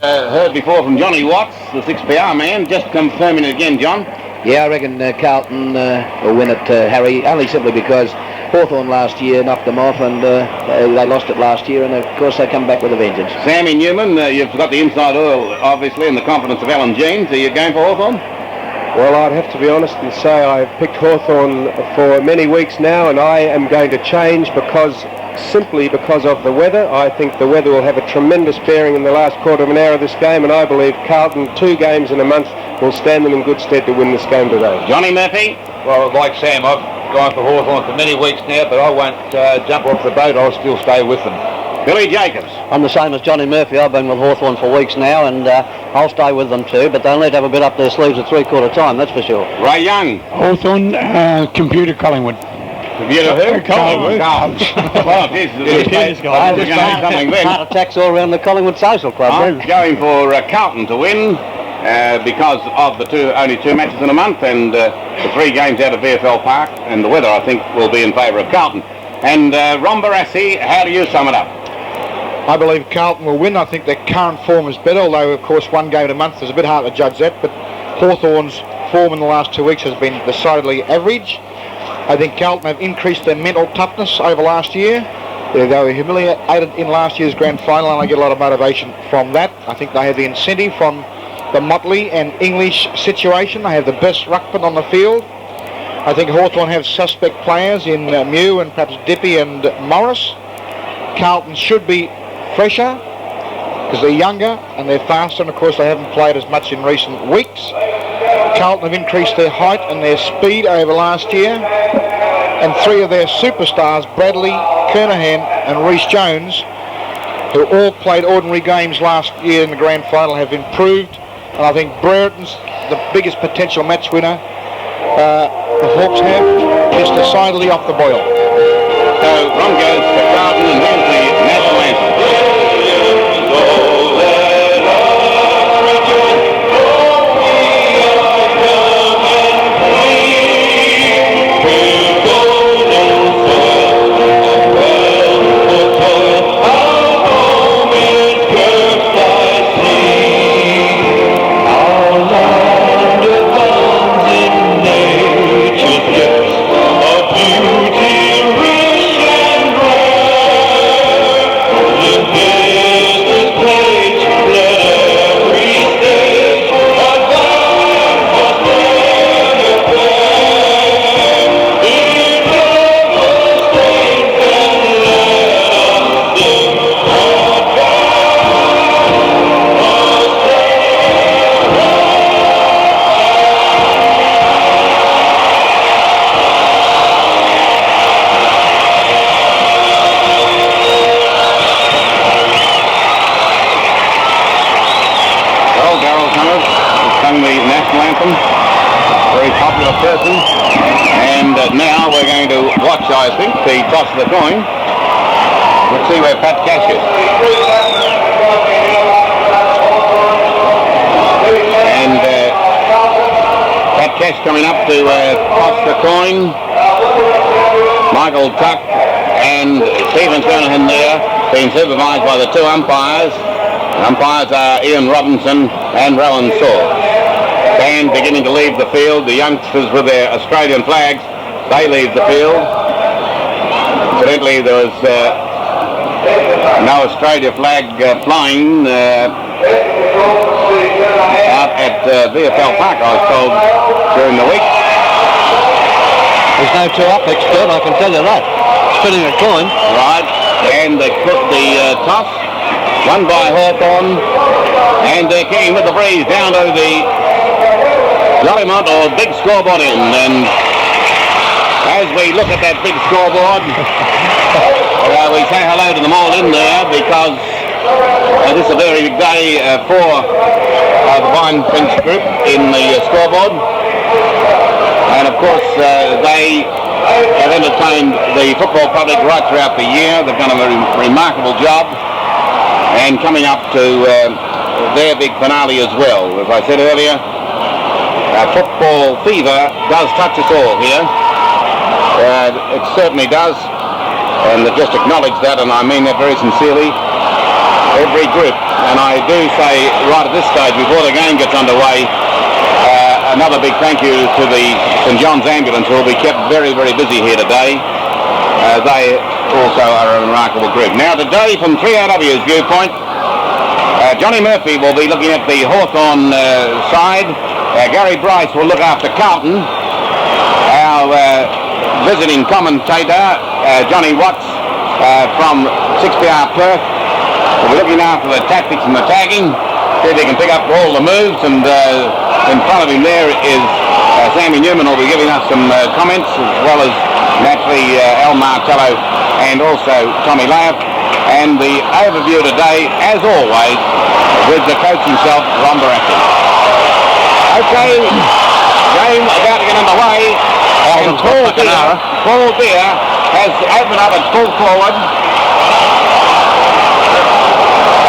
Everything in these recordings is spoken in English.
Heard before from Johnny Watts, the 6PR man, just confirming it again, John. Yeah, I reckon Carlton will win it, Harry, only simply because Hawthorn last year knocked them off and they lost it last year, and of course they come back with a vengeance. Sammy Newman, you've got the inside oil, obviously, and the confidence of Alan Jeans. Are you going for Hawthorn? Well, I'd have to be honest and say I've picked Hawthorn for many weeks now, and I am going to change simply because of the weather. I think the weather will have a tremendous bearing in the last quarter of an hour of this game, and I believe Carlton, 2 games in a month, will stand them in good stead to win this game today. Johnny Murphy? Well, like Sam, I've gone for Hawthorn for many weeks now, but I won't jump off the boat. I'll still stay with them. Billy Jacobs? I'm the same as Johnny Murphy. I've been with Hawthorn for weeks now, and I'll stay with them too, but they'll need to have a bit up their sleeves at 3/4 time, that's for sure. Ray Young? Hawthorn, Computer Collingwood. Collingwood? Well, Jesus, Heart attacks all around the Collingwood Social Club. I'm going for Carlton to win because of the only 2 matches in a month and the 3 games out of VFL Park, and the weather, I think, will be in favour of Carlton. And Ron Barassi, how do you sum it up? I believe Carlton will win. I think their current form is better, although, of course, 1 game a month is a bit hard to judge that, but Hawthorn's form in the last 2 weeks has been decidedly average. I think Carlton have increased their mental toughness over last year. They were humiliated in last year's Grand Final, and I get a lot of motivation from that. I think they have the incentive from the Motley and English situation. They have the best ruckman on the field. I think Hawthorn have suspect players in Mew and perhaps Dippy and Morris. Carlton should be fresher because they're younger and they're faster, and of course they haven't played as much in recent weeks. Carlton have increased their height and their speed over last year, and 3 of their superstars, Bradley, Kernahan and Reece Jones, who all played ordinary games last year in the Grand Final, have improved, and I think Brereton's the biggest potential match winner the Hawks have, is decidedly off the boil. So Ron goes for Carlton, and here's the national anthem. Person. And now we're going to watch, I think, the toss of the coin. Let's see where Pat Cash is. And Pat Cash coming up to toss the coin. Michael Tuck and Stephen Kernahan there, being supervised by the 2 umpires. The umpires are Ian Robinson and Rowan Saw. Band beginning to leave the field. The youngsters with their Australian flags, they leave the field. Incidentally, there was no Australia flag flying out at VFL Park, I was told, during the week. There's no 2-up expert, I can tell you that. Spinning a coin. Right, and they put the toss, won by Hawthorn, and they're kicking with the breeze down to the Jollymont or big scoreboard in, and as we look at that big scoreboard, we say hello to them all in there because this is a very big day for the Vine Prince group in the scoreboard, and of course they have entertained the football public right throughout the year. They've done a very remarkable job, and coming up to their big finale as well. As I said earlier, football fever does touch us all here. It certainly does, and just acknowledge that, and I mean that very sincerely. Every group, and I I do say right at this stage, before the game gets underway, another big thank you to the St John's Ambulance, who will be kept very, very busy here today. They also are a remarkable group. Now today, from 3AW's viewpoint, Johnny Murphy will be looking at the Hawthorn side. Gary Bryce will look after Carlton. Our visiting commentator, Johnny Watts from 6PR Perth, will be looking after the tactics and the tagging. See if he can pick up all the moves, and in front of him there is Sammy Newman, will be giving us some comments, as well as naturally Al Martello and also Tommy Laff. And the overview today, as always, with the coach himself, Ron Barassi. Okay, game about to get underway. And Paul Deere has opened up at full forward.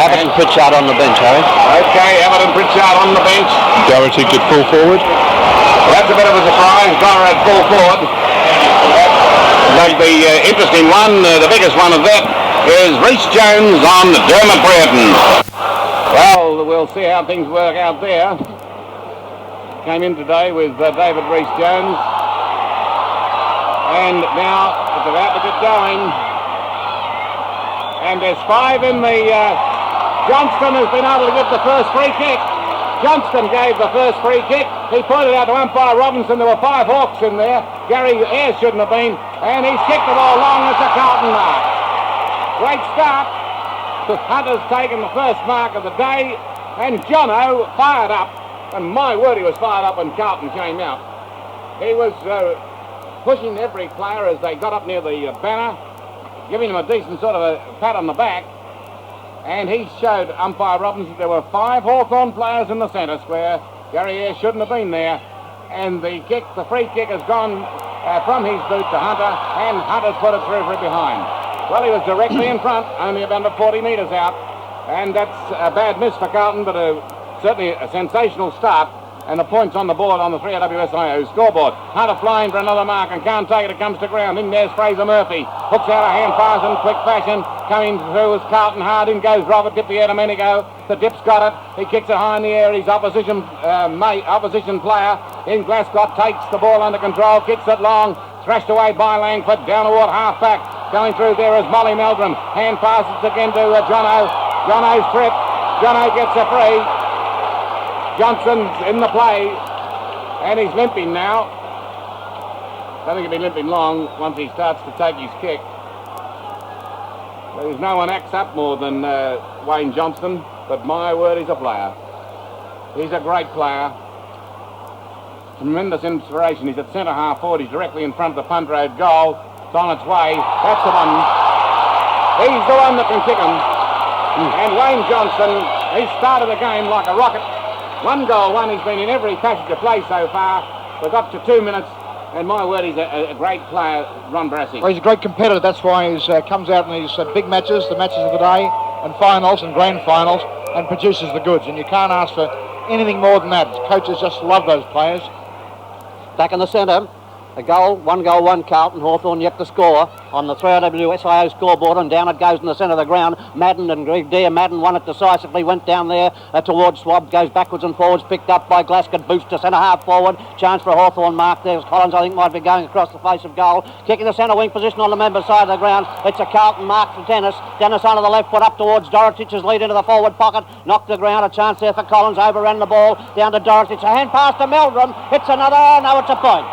Abbott and Pritchard on the bench, Harry. Okay, Abbott and Pritchard on the bench. Doherty at full forward. That's a bit of a surprise. Dyer at full forward. The interesting one, the biggest one of that, is Rhys Jones on Dermot Brereton. Well, we'll see how things work out there. Came in today with David Rhys Jones. And now it's about to get going. And there's 5 in the... Johnston has been able to give the first free kick. Johnston gave the first free kick. He pointed out to umpire Robinson there were 5 Hawks in there. Gary Ayres shouldn't have been. And he's kicked the ball long. It's a Carlton mark. Great start. Hunter's taken the first mark of the day. And Jono fired up. And my word, he was fired up when Carlton came out. He was pushing every player as they got up near the banner, giving him a decent sort of a pat on the back. And he showed umpire Robinson that there were 5 Hawthorn players in the centre square. Gary Ayres shouldn't have been there. And the free kick has gone from his boot to Hunter, and Hunter's put it through from behind. Well, he was directly in front, only about 40 metres out. And that's a bad miss for Carlton, but certainly a sensational start. And the points on the board on the 3AWSIO scoreboard. Hunter flying for another mark and can't take it. It comes to ground. In there's Fraser Murphy. Hooks out a hand pass in quick fashion. Coming through is Carlton. Hard in goes Robert. Dipped the air a minute ago. The Dip's got it. He kicks it high in the air. His opposition player in Glasgow takes the ball under control. Kicks it long. Thrashed away by Langford. Down toward half back. Going through there is Molly Meldrum. Hand passes again to Jono. Jono's trip. Jono gets a free. Johnson's in the play, and he's limping now. Don't think he'll be limping long once he starts to take his kick. There's no one acts up more than Wayne Johnston, but my word, he's a player. He's a great player. Tremendous inspiration. He's at centre half forward. He's directly in front of the Punt Road goal. It's on its way. That's the one. He's the one that can kick him. And Wayne Johnston, he started the game like a rocket. 1 goal, 1. He's been in every passage of play so far. We've got to 2 minutes, and my word, he's a great player, Ron Barassi. Well, he's a great competitor. That's why he comes out in these big matches, the matches of the day, and finals and grand finals, and produces the goods. And you can't ask for anything more than that. Coaches just love those players. Back in the centre, a goal, 1 Carlton. Hawthorn yet to score on the 3AWSIO scoreboard, and down it goes in the centre of the ground. Madden and Deere. Madden won it decisively, went down there towards Swab, goes backwards and forwards, picked up by Glasgow, boost to centre half forward. Chance for a Hawthorn mark. There's Collins, I think, might be going across the face of goal. Kicking the centre wing position on the member side of the ground. It's a Carlton mark for Dennis. Dennis onto the left foot up towards Dorotitch's lead into the forward pocket. Knocked the ground. A chance there for Collins. Overran the ball down to Dorotitch. A hand pass to Meldrum. It's another. No, it's a point.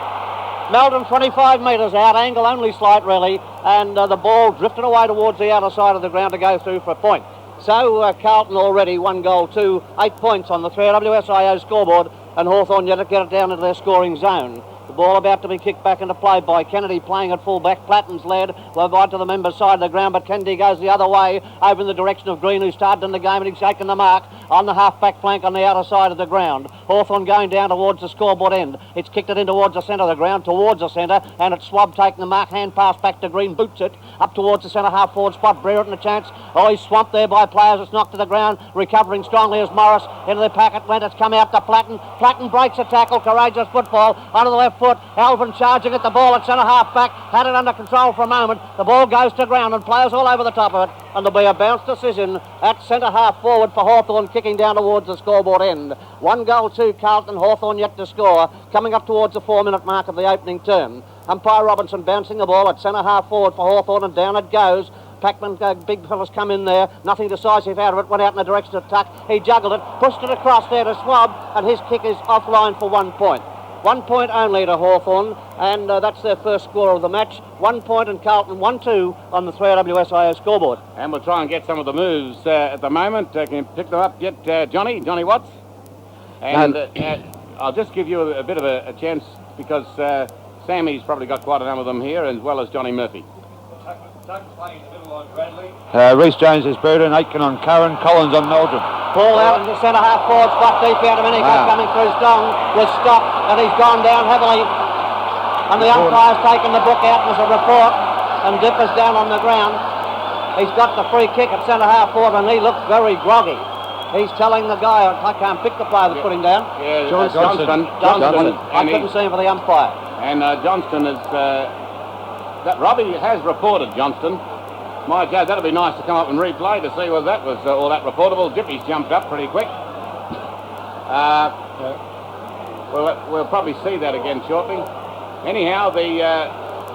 Meldrum 25 metres out, angle only slight really, and the ball drifted away towards the outer side of the ground to go through for a point. So Carlton already 1 goal, 2, 8 points on the 3AWSIO scoreboard, and Hawthorn yet to get it down into their scoring zone. The ball about to be kicked back into play by Kennedy, playing at full back. Platten's led, wide to the member side of the ground, but Kennedy goes the other way, over in the direction of Green, who started in the game, and he's taken the mark on the half-back flank on the outer side of the ground. Hawthorn going down towards the scoreboard end. It's kicked it in towards the centre of the ground, towards the centre, and it's Swab taking the mark, hand pass back to Green, boots it up towards the centre half-forward spot. Brereton a chance. Oh, he's swamped there by players. It's knocked to the ground, recovering strongly as Morris into the packet went. It's come out to Platten. Platten breaks a tackle, courageous football onto the left foot. Alvin charging at the ball at centre half back. Had it under control for a moment. The ball goes to ground and players all over the top of it. And there'll be a bounce decision at centre half forward for Hawthorn, kicking down towards the scoreboard end. 1 goal to Carlton. Hawthorn yet to score. Coming up towards the 4-minute mark of the opening term. Umpire Robinson bouncing the ball at centre half forward for Hawthorn, and down it goes. Packman, big fellas come in there, nothing decisive out of it, went out in the direction of tuck, he juggled it, pushed it across there to Swab, and his kick is offline for 1 point. 1 point only to Hawthorn, and that's their first score of the match. 1 point, and Carlton 1-2 on the 3WSIO scoreboard. And we'll try and get some of the moves at the moment. Can you pick them up yet, Johnny Watts? And I'll just give you a bit of a chance, because Sammy's probably got quite a number of them here, as well as Johnny Murphy. Reece Jones is Burden, Aitken on Curran, Collins on Meldrum. Ball out into centre half forward, spot deep out of Minico, coming through strong, was stopped, and he's gone down heavily. And the umpire's taken the book out as a report, and Dipper's down on the ground. He's got the free kick at centre half forward, and he looks very groggy. He's telling the guy, I can't pick the player that's putting down. Yeah, Johnston. I couldn't see him for the umpire. And Johnston is... that Robbie has reported Johnston. My God, that'd be nice to come up and replay to see whether that was all that reportable. Dippy's jumped up pretty quick. We'll probably see that again shortly. Anyhow, the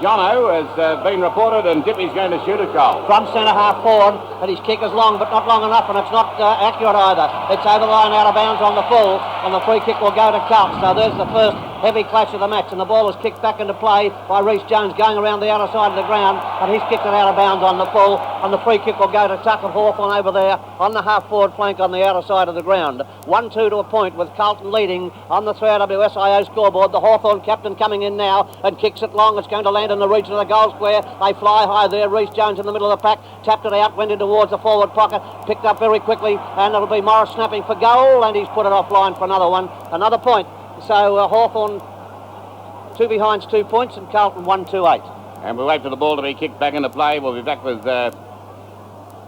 Jono has been reported, and Dippy's going to shoot a goal. From centre half forward, and his kick is long, but not long enough, and it's not accurate either. It's over the line, out of bounds on the full, and the free kick will go to Carlton. So there's the first heavy clash of the match, and the ball is kicked back into play by Reece Jones going around the outer side of the ground, and he's kicked it out of bounds on the full, and the free kick will go to Tuck of Hawthorn over there on the half forward flank on the outer side of the ground. 1-2 to a point, with Carlton leading on the 3WSIO scoreboard. The Hawthorn captain coming in now and kicks it long. It's going to land in the region of the goal square. They fly high there. Reece Jones in the middle of the pack, tapped it out, went in towards the forward pocket, picked up very quickly, and it'll be Morris snapping for goal, and he's put it offline for another one. Another point. So Hawthorn 2 behinds 2 points, and Carlton 1-2-8. And we wait for the ball to be kicked back into play. We'll be back with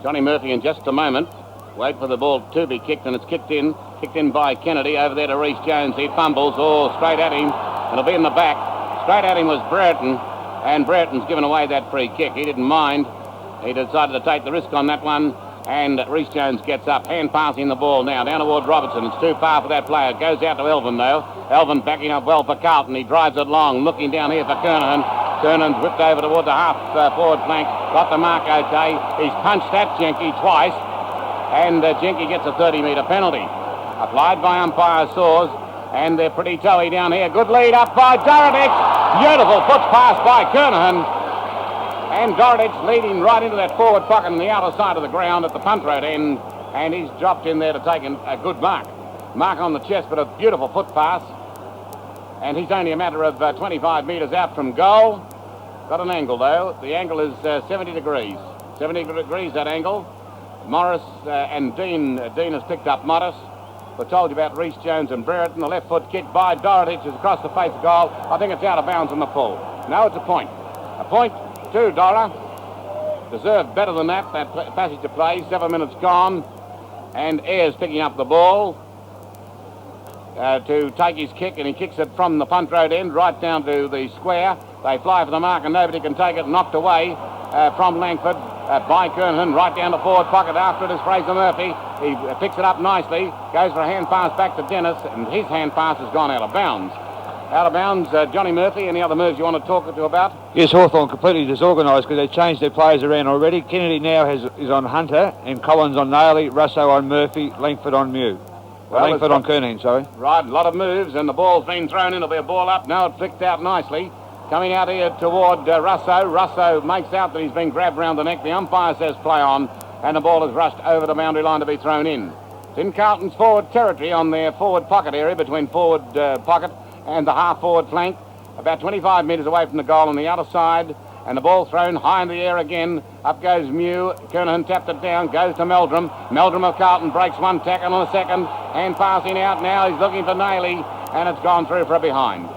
Johnny Murphy in just a moment. Wait for the ball to be kicked, and it's kicked in by Kennedy over there to Reece Jones. He fumbles, straight at him. It'll be in the back. Straight at him was Brereton, and Brereton's given away that free kick. He didn't mind. He decided to take the risk on that one, and Reece Jones gets up, hand passing the ball now down towards Robertson. It's too far for that player. It goes out to Elvin though. Elvin backing up well for Carlton. He drives it long, looking down here for Kernahan. Kernahan's whipped over towards the half forward flank. Got the mark okay. He's punched at Jenke twice, and Jenke gets a 30-metre penalty. Applied by umpire Saws, and they're pretty toey down here. Good lead up by Dorodic. Beautiful foot pass by Kernahan. And Dorodic leading right into that forward pocket on the outer side of the ground at the punt road end, and he's dropped in there to take a good mark. Mark on the chest, but a beautiful foot pass. And he's only a matter of 25 metres out from goal. Got an angle though. The angle is 70 degrees. 70 degrees that angle. Morris and Dean has picked up Morris. We told you about Reece Jones and Brereton. The left foot kick by Dorodic is across the face of goal. I think it's out of bounds on the full. No, it's a point. A point to Dora. Deserved better than that passage of play. 7 minutes gone. And Ayres picking up the ball to take his kick, and he kicks it from the punt road end right down to the square. They fly for the mark, and nobody can take it. Knocked away from Langford by Kernahan, right down the forward pocket. After it is Fraser Murphy. He picks it up nicely, goes for a hand pass back to Dennis, and his hand pass has gone out of bounds. Out of bounds, Johnny Murphy. Any other moves you want to talk to about? Yes, Hawthorn completely disorganised because they changed their players around already. Kennedy now is on Hunter, and Collins on Nailey, Russo on Murphy, Langford on Mew. Langford on Kernahan, sorry. Right, a lot of moves, and the ball's been thrown in. It'll be a ball up. Now it flicked out nicely. Coming out here toward Russo. Russo makes out that he's been grabbed round the neck. The umpire says play on, and the ball is rushed over the boundary line to be thrown in. It's in Carlton's forward territory on their forward pocket area, between forward pocket and the half forward flank. About 25 metres away from the goal on the outer side, and the ball thrown high in the air again. Up goes Mew. Kernahan tapped it down, goes to Meldrum. Meldrum of Carlton breaks one tackle on the second, and passing out now. He's looking for Nailey, and it's gone through for a behind.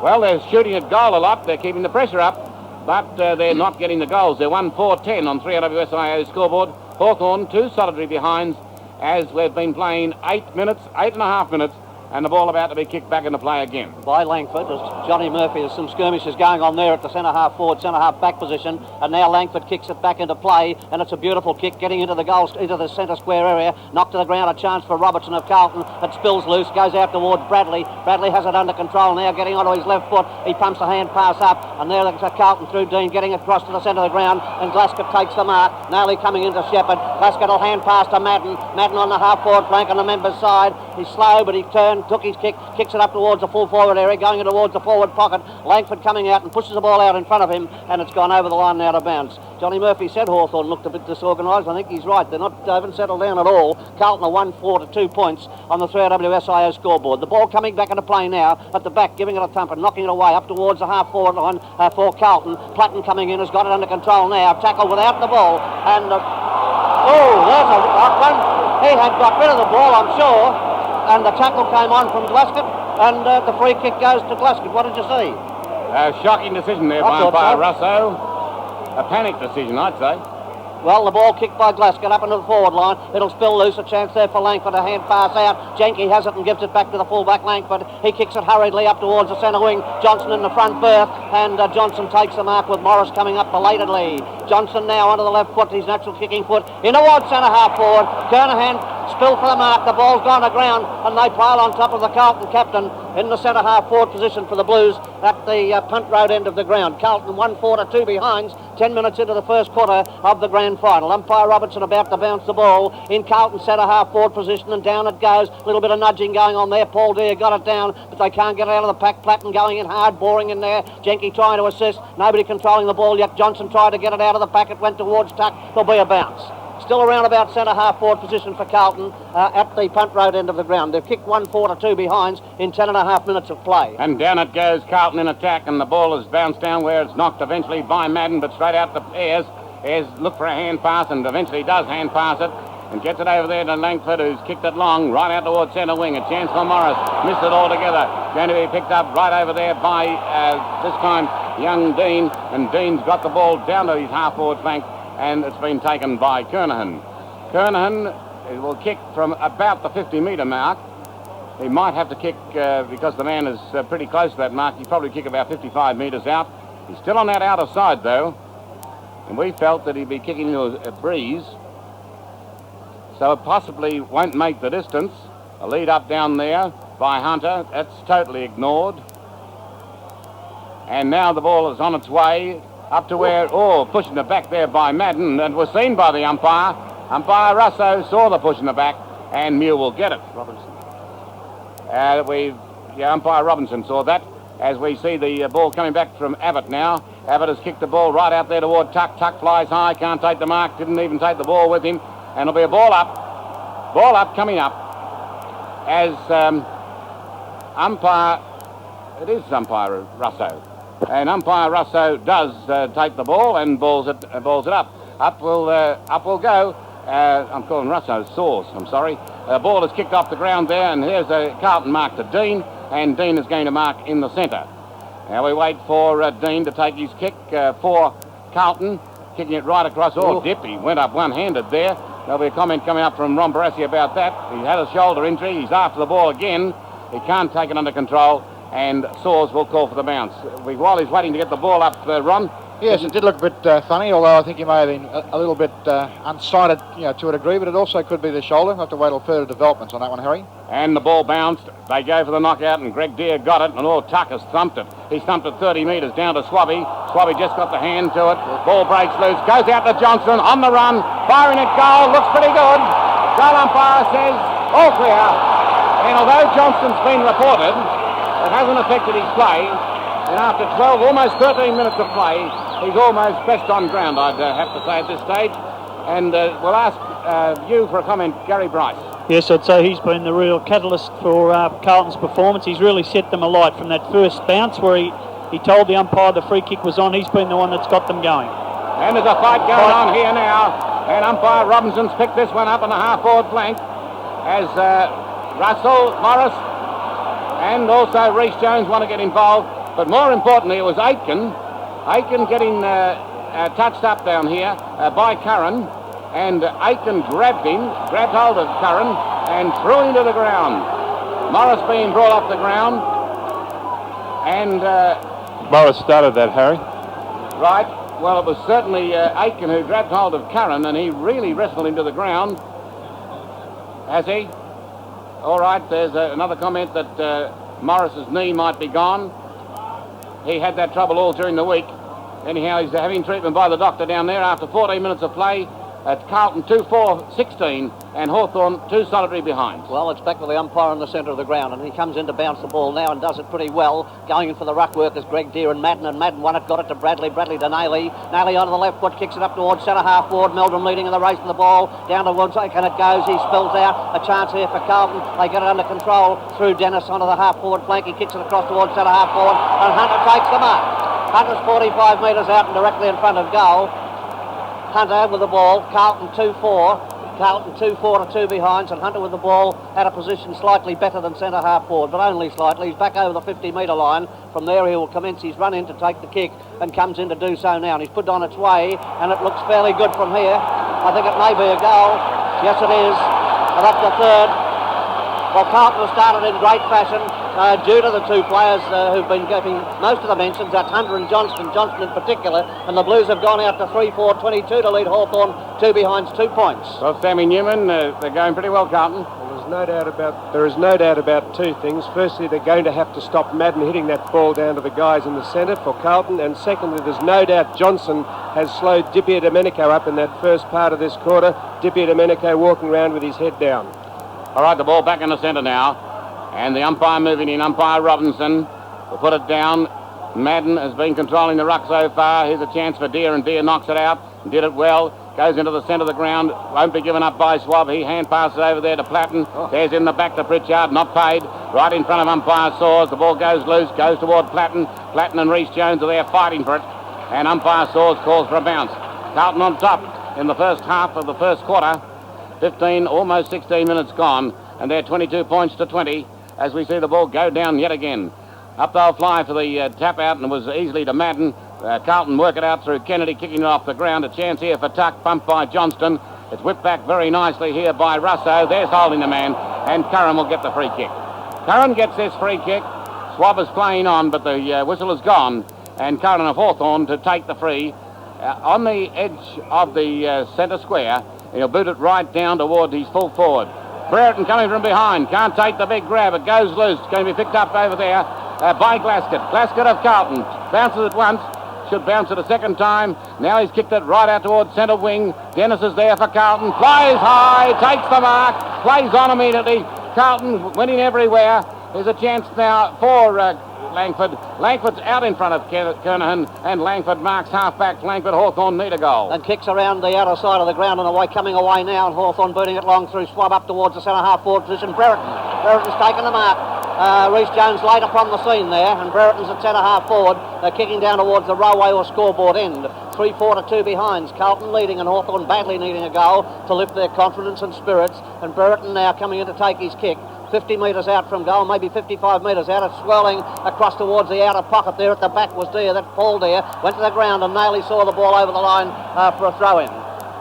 Well, they're shooting at goal a lot. They're keeping the pressure up, but they're not getting the goals. They're 1-4-10 on 3WSIO's scoreboard. Hawthorn, 2 solitary behinds, as we've been playing 8 and a half minutes and the ball about to be kicked back into play again. By Langford, as Johnny Murphy. There's some skirmishes going on there at the centre half forward, centre half back position, and now Langford kicks it back into play, and it's a beautiful kick getting into the goal, into the centre square area, knocked to the ground, a chance for Robertson of Carlton. It spills loose, goes out towards Bradley. Bradley has it under control now, getting onto his left foot. He pumps a hand pass up, and there there's a Carlton through Dean, getting across to the centre of the ground, and Glasgow takes the mark. Naily coming into Shepherd. Glasgow will hand pass to Madden. Madden on the half forward flank on the member's side. He's slow, but he turned, took his kick, kicks it up towards the full forward area, going towards the forward pocket. Langford coming out and pushes the ball out in front of him, and it's gone over the line and out of bounds. Johnny Murphy said Hawthorn looked a bit disorganised. I think he's right. They haven't settled down at all. Carlton are 1-4 to 2 points on the 3WSIO scoreboard. The ball coming back into play now at the back, giving it a thump and knocking it away up towards the half forward line for Carlton. Platten coming in, has got it under control now. Tackle without the ball, and there's a one. He had got rid of the ball, I'm sure, and the tackle came on from Glasgow, and the free kick goes to Glasgow. What did you see? A shocking decision there by umpire Russo. A panic decision, I'd say. Well, the ball kicked by Glasgow up into the forward line. It'll spill loose. A chance there for Langford. A hand pass out. Jenke has it and gives it back to the fullback Langford. He kicks it hurriedly up towards the centre wing. Johnson in the front berth, and Johnson takes the mark with Morris coming up belatedly. Johnson now onto the left foot, his natural kicking foot, in towards centre half forward. Kernahan spill for the mark. The ball's gone to ground, and they pile on top of the Carlton captain in the centre half forward position for the Blues at the punt road end of the ground. Carlton 1-4 to 2 behinds. 10 minutes into the first quarter of the grand final. Umpire Robertson about to bounce the ball in Carlton centre half forward position, and down it goes. A little bit of nudging going on there. Paul Deere got it down, but they can't get it out of the pack. Platten going in hard, boring in there. Jenke trying to assist. Nobody controlling the ball yet. Johnson tried to get it out of the pack. It went towards tuck. There'll be a bounce. Still around about centre half forward position for Carlton at the punt road end of the ground. They've kicked 1-4 to 2 behinds in 10.5 minutes of play. And down it goes, Carlton in attack, and the ball is bounced down where it's knocked eventually by Madden, but straight out to Ayres. Ayres look for a hand pass, and eventually does hand pass it, and gets it over there to Langford, who's kicked it long, right out towards centre wing. A chance for Morris. Missed it altogether. Going to be picked up right over there by, this time, young Dean, and Dean's got the ball down to his half forward flank, and it's been taken by Kernahan. Kernahan will kick from about the 50-metre mark. He might have to kick, because the man is pretty close to that mark, he'll probably kick about 55 metres out. He's still on that outer side, though, and we felt that he'd be kicking into a breeze, so it possibly won't make the distance. A lead up down there by Hunter. That's totally ignored. And now the ball is on its way up to where, pushing it back there by Madden, and was seen by the umpire. Umpire Russo saw the push in the back, and Mew will get it. Umpire Robinson saw that, as we see the ball coming back from Abbott now. Abbott has kicked the ball right out there toward Tuck. Tuck flies high, can't take the mark, didn't even take the ball with him, and it'll be a ball up coming up, as it is umpire Russo. And umpire Russo does take the ball and balls it up. Up will go. I'm calling Russo Source, I'm sorry. The ball is kicked off the ground there, and here's a Carlton mark to Dean, and Dean is going to mark in the centre. Now we wait for Dean to take his kick for Carlton, kicking it right across. Dip, he went up one-handed there. There'll be a comment coming up from Ron Barassi about that. He had a shoulder injury. He's after the ball again. He can't take it under control, and Soars will call for the bounce. While he's waiting to get the ball up, Ron. Yes, it did look a bit funny, although I think he may have been a little bit unsighted, to a degree, but it also could be the shoulder. We'll have to wait till further developments on that one, Harry. And the ball bounced. They go for the knockout, and Greg Deere got it, and Tuck has thumped it. He's thumped it 30 metres down to Swabby. Swabby just got the hand to it. Ball breaks loose, goes out to Johnson on the run, firing at goal, looks pretty good. Goal umpire says all clear. And although Johnson's been reported, it hasn't affected his play. And after 12, almost 13 minutes of play, he's almost best on ground, I'd have to say at this stage. And we'll ask you for a comment, Gary Bryce. Yes, I'd say he's been the real catalyst for Carlton's performance. He's really set them alight from that first bounce where he told the umpire the free kick was on. He's been the one that's got them going. And there's a fight going on here now. And umpire Robinson's picked this one up on the half-forward flank as Russell, Morris, and also Reece Jones want to get involved. But more importantly, it was Aitken getting touched up down here by Curran, and Aitken grabbed hold of Curran and threw him to the ground. Morris being brought off the ground. And... Morris started that, Harry. Right. Well, it was certainly Aiken who grabbed hold of Curran, and he really wrestled him to the ground. Has he? All right, there's another comment that Morris's knee might be gone. He had that trouble all during the week. Anyhow, he's having treatment by the doctor down there after 14 minutes of play. At Carlton 2-4-16 and Hawthorn 2 solitary behind. Well, it's back with the umpire in the centre of the ground, and he comes in to bounce the ball now and does it pretty well. Going in for the ruck workers, Greg Deere and Madden won it, got it to Bradley to Naley. Naley onto the left foot, kicks it up towards centre half forward. Meldrum leading in the race for the ball. Down towards Aiken it goes, he spills out. A chance here for Carlton. They get it under control through Dennis onto the half forward flank. He kicks it across towards centre half forward, and Hunter takes the mark. Hunter's 45 metres out and directly in front of goal. Hunter with the ball, Carlton 2-4. Carlton 2-4 to 2 behinds, and Hunter with the ball at a position slightly better than centre half forward, but only slightly. He's back over the 50-metre line. From there he will commence his run in to take the kick and comes in to do so now. And he's put on its way, and it looks fairly good from here. I think it may be a goal. Yes, it is. And up the third. Well, Carlton has started in great fashion due to the two players who've been getting most of the mentions. That's Hunter and Johnson in particular. And the Blues have gone out to 3-4-22 to lead Hawthorn 2 behinds 2 points. Well, Sammy Newman, they're going pretty well, Carlton. There is no doubt about two things. Firstly, they're going to have to stop Madden hitting that ball down to the guys in the centre for Carlton. And secondly, there's no doubt Johnson has slowed Di Domenico up in that first part of this quarter. Di Domenico walking around with his head down. All right, the ball back in the centre now. And the umpire moving in, umpire Robinson, will put it down. Madden has been controlling the ruck so far. Here's a chance for Deere, and Deere knocks it out. Did it well. Goes into the centre of the ground. Won't be given up by Swab. He hand passes over there to Platten. There's in the back to Pritchard. Not paid. Right in front of umpire Saws. The ball goes loose. Goes toward Platten. Platten and Rhys Jones are there fighting for it. And umpire Saws calls for a bounce. Carlton on top in the first half of the first quarter. 15, almost 16 minutes gone. And they're 22 points to 20 as we see the ball go down yet again. Up they'll fly for the tap out, and it was easily to Madden. Carlton work it out through Kennedy, kicking it off the ground. A chance here for Tuck, bumped by Johnston. It's whipped back very nicely here by Russo. There's holding the man, and Curran will get the free kick. Curran gets this free kick. Swab is playing on, but the whistle is gone, and Curran of Hawthorn to take the free. On the edge of the centre square, he'll boot it right down toward his full forward. Brereton coming from behind, can't take the big grab, it goes loose, it's going to be picked up over there by Glaskett. Glaskett of Carlton bounces it once, should bounce it a second time. Now he's kicked it right out towards centre wing. Dennis is there for Carlton, flies high, takes the mark, plays on immediately. Carlton winning everywhere. There's a chance now for Langford. Langford's out in front of Kernahan, and Langford marks half-back flank, but Hawthorn need a goal. And kicks around the outer side of the ground and away, coming away now, and Hawthorn booting it long through Swab up towards the centre half forward position. Brereton's taken the mark. Rhys Jones late upon the scene there, and Brereton's at centre half forward. They're kicking down towards the railway or scoreboard end. 3-4 to 2 behinds. Carlton leading and Hawthorn badly needing a goal to lift their confidence and spirits. And Brereton now coming in to take his kick. 50 metres out from goal, maybe 55 metres out. It's swirling across towards the outer pocket there. At the back was Deere. That Paul Deere went to the ground, and Naley saw the ball over the line for a throw-in.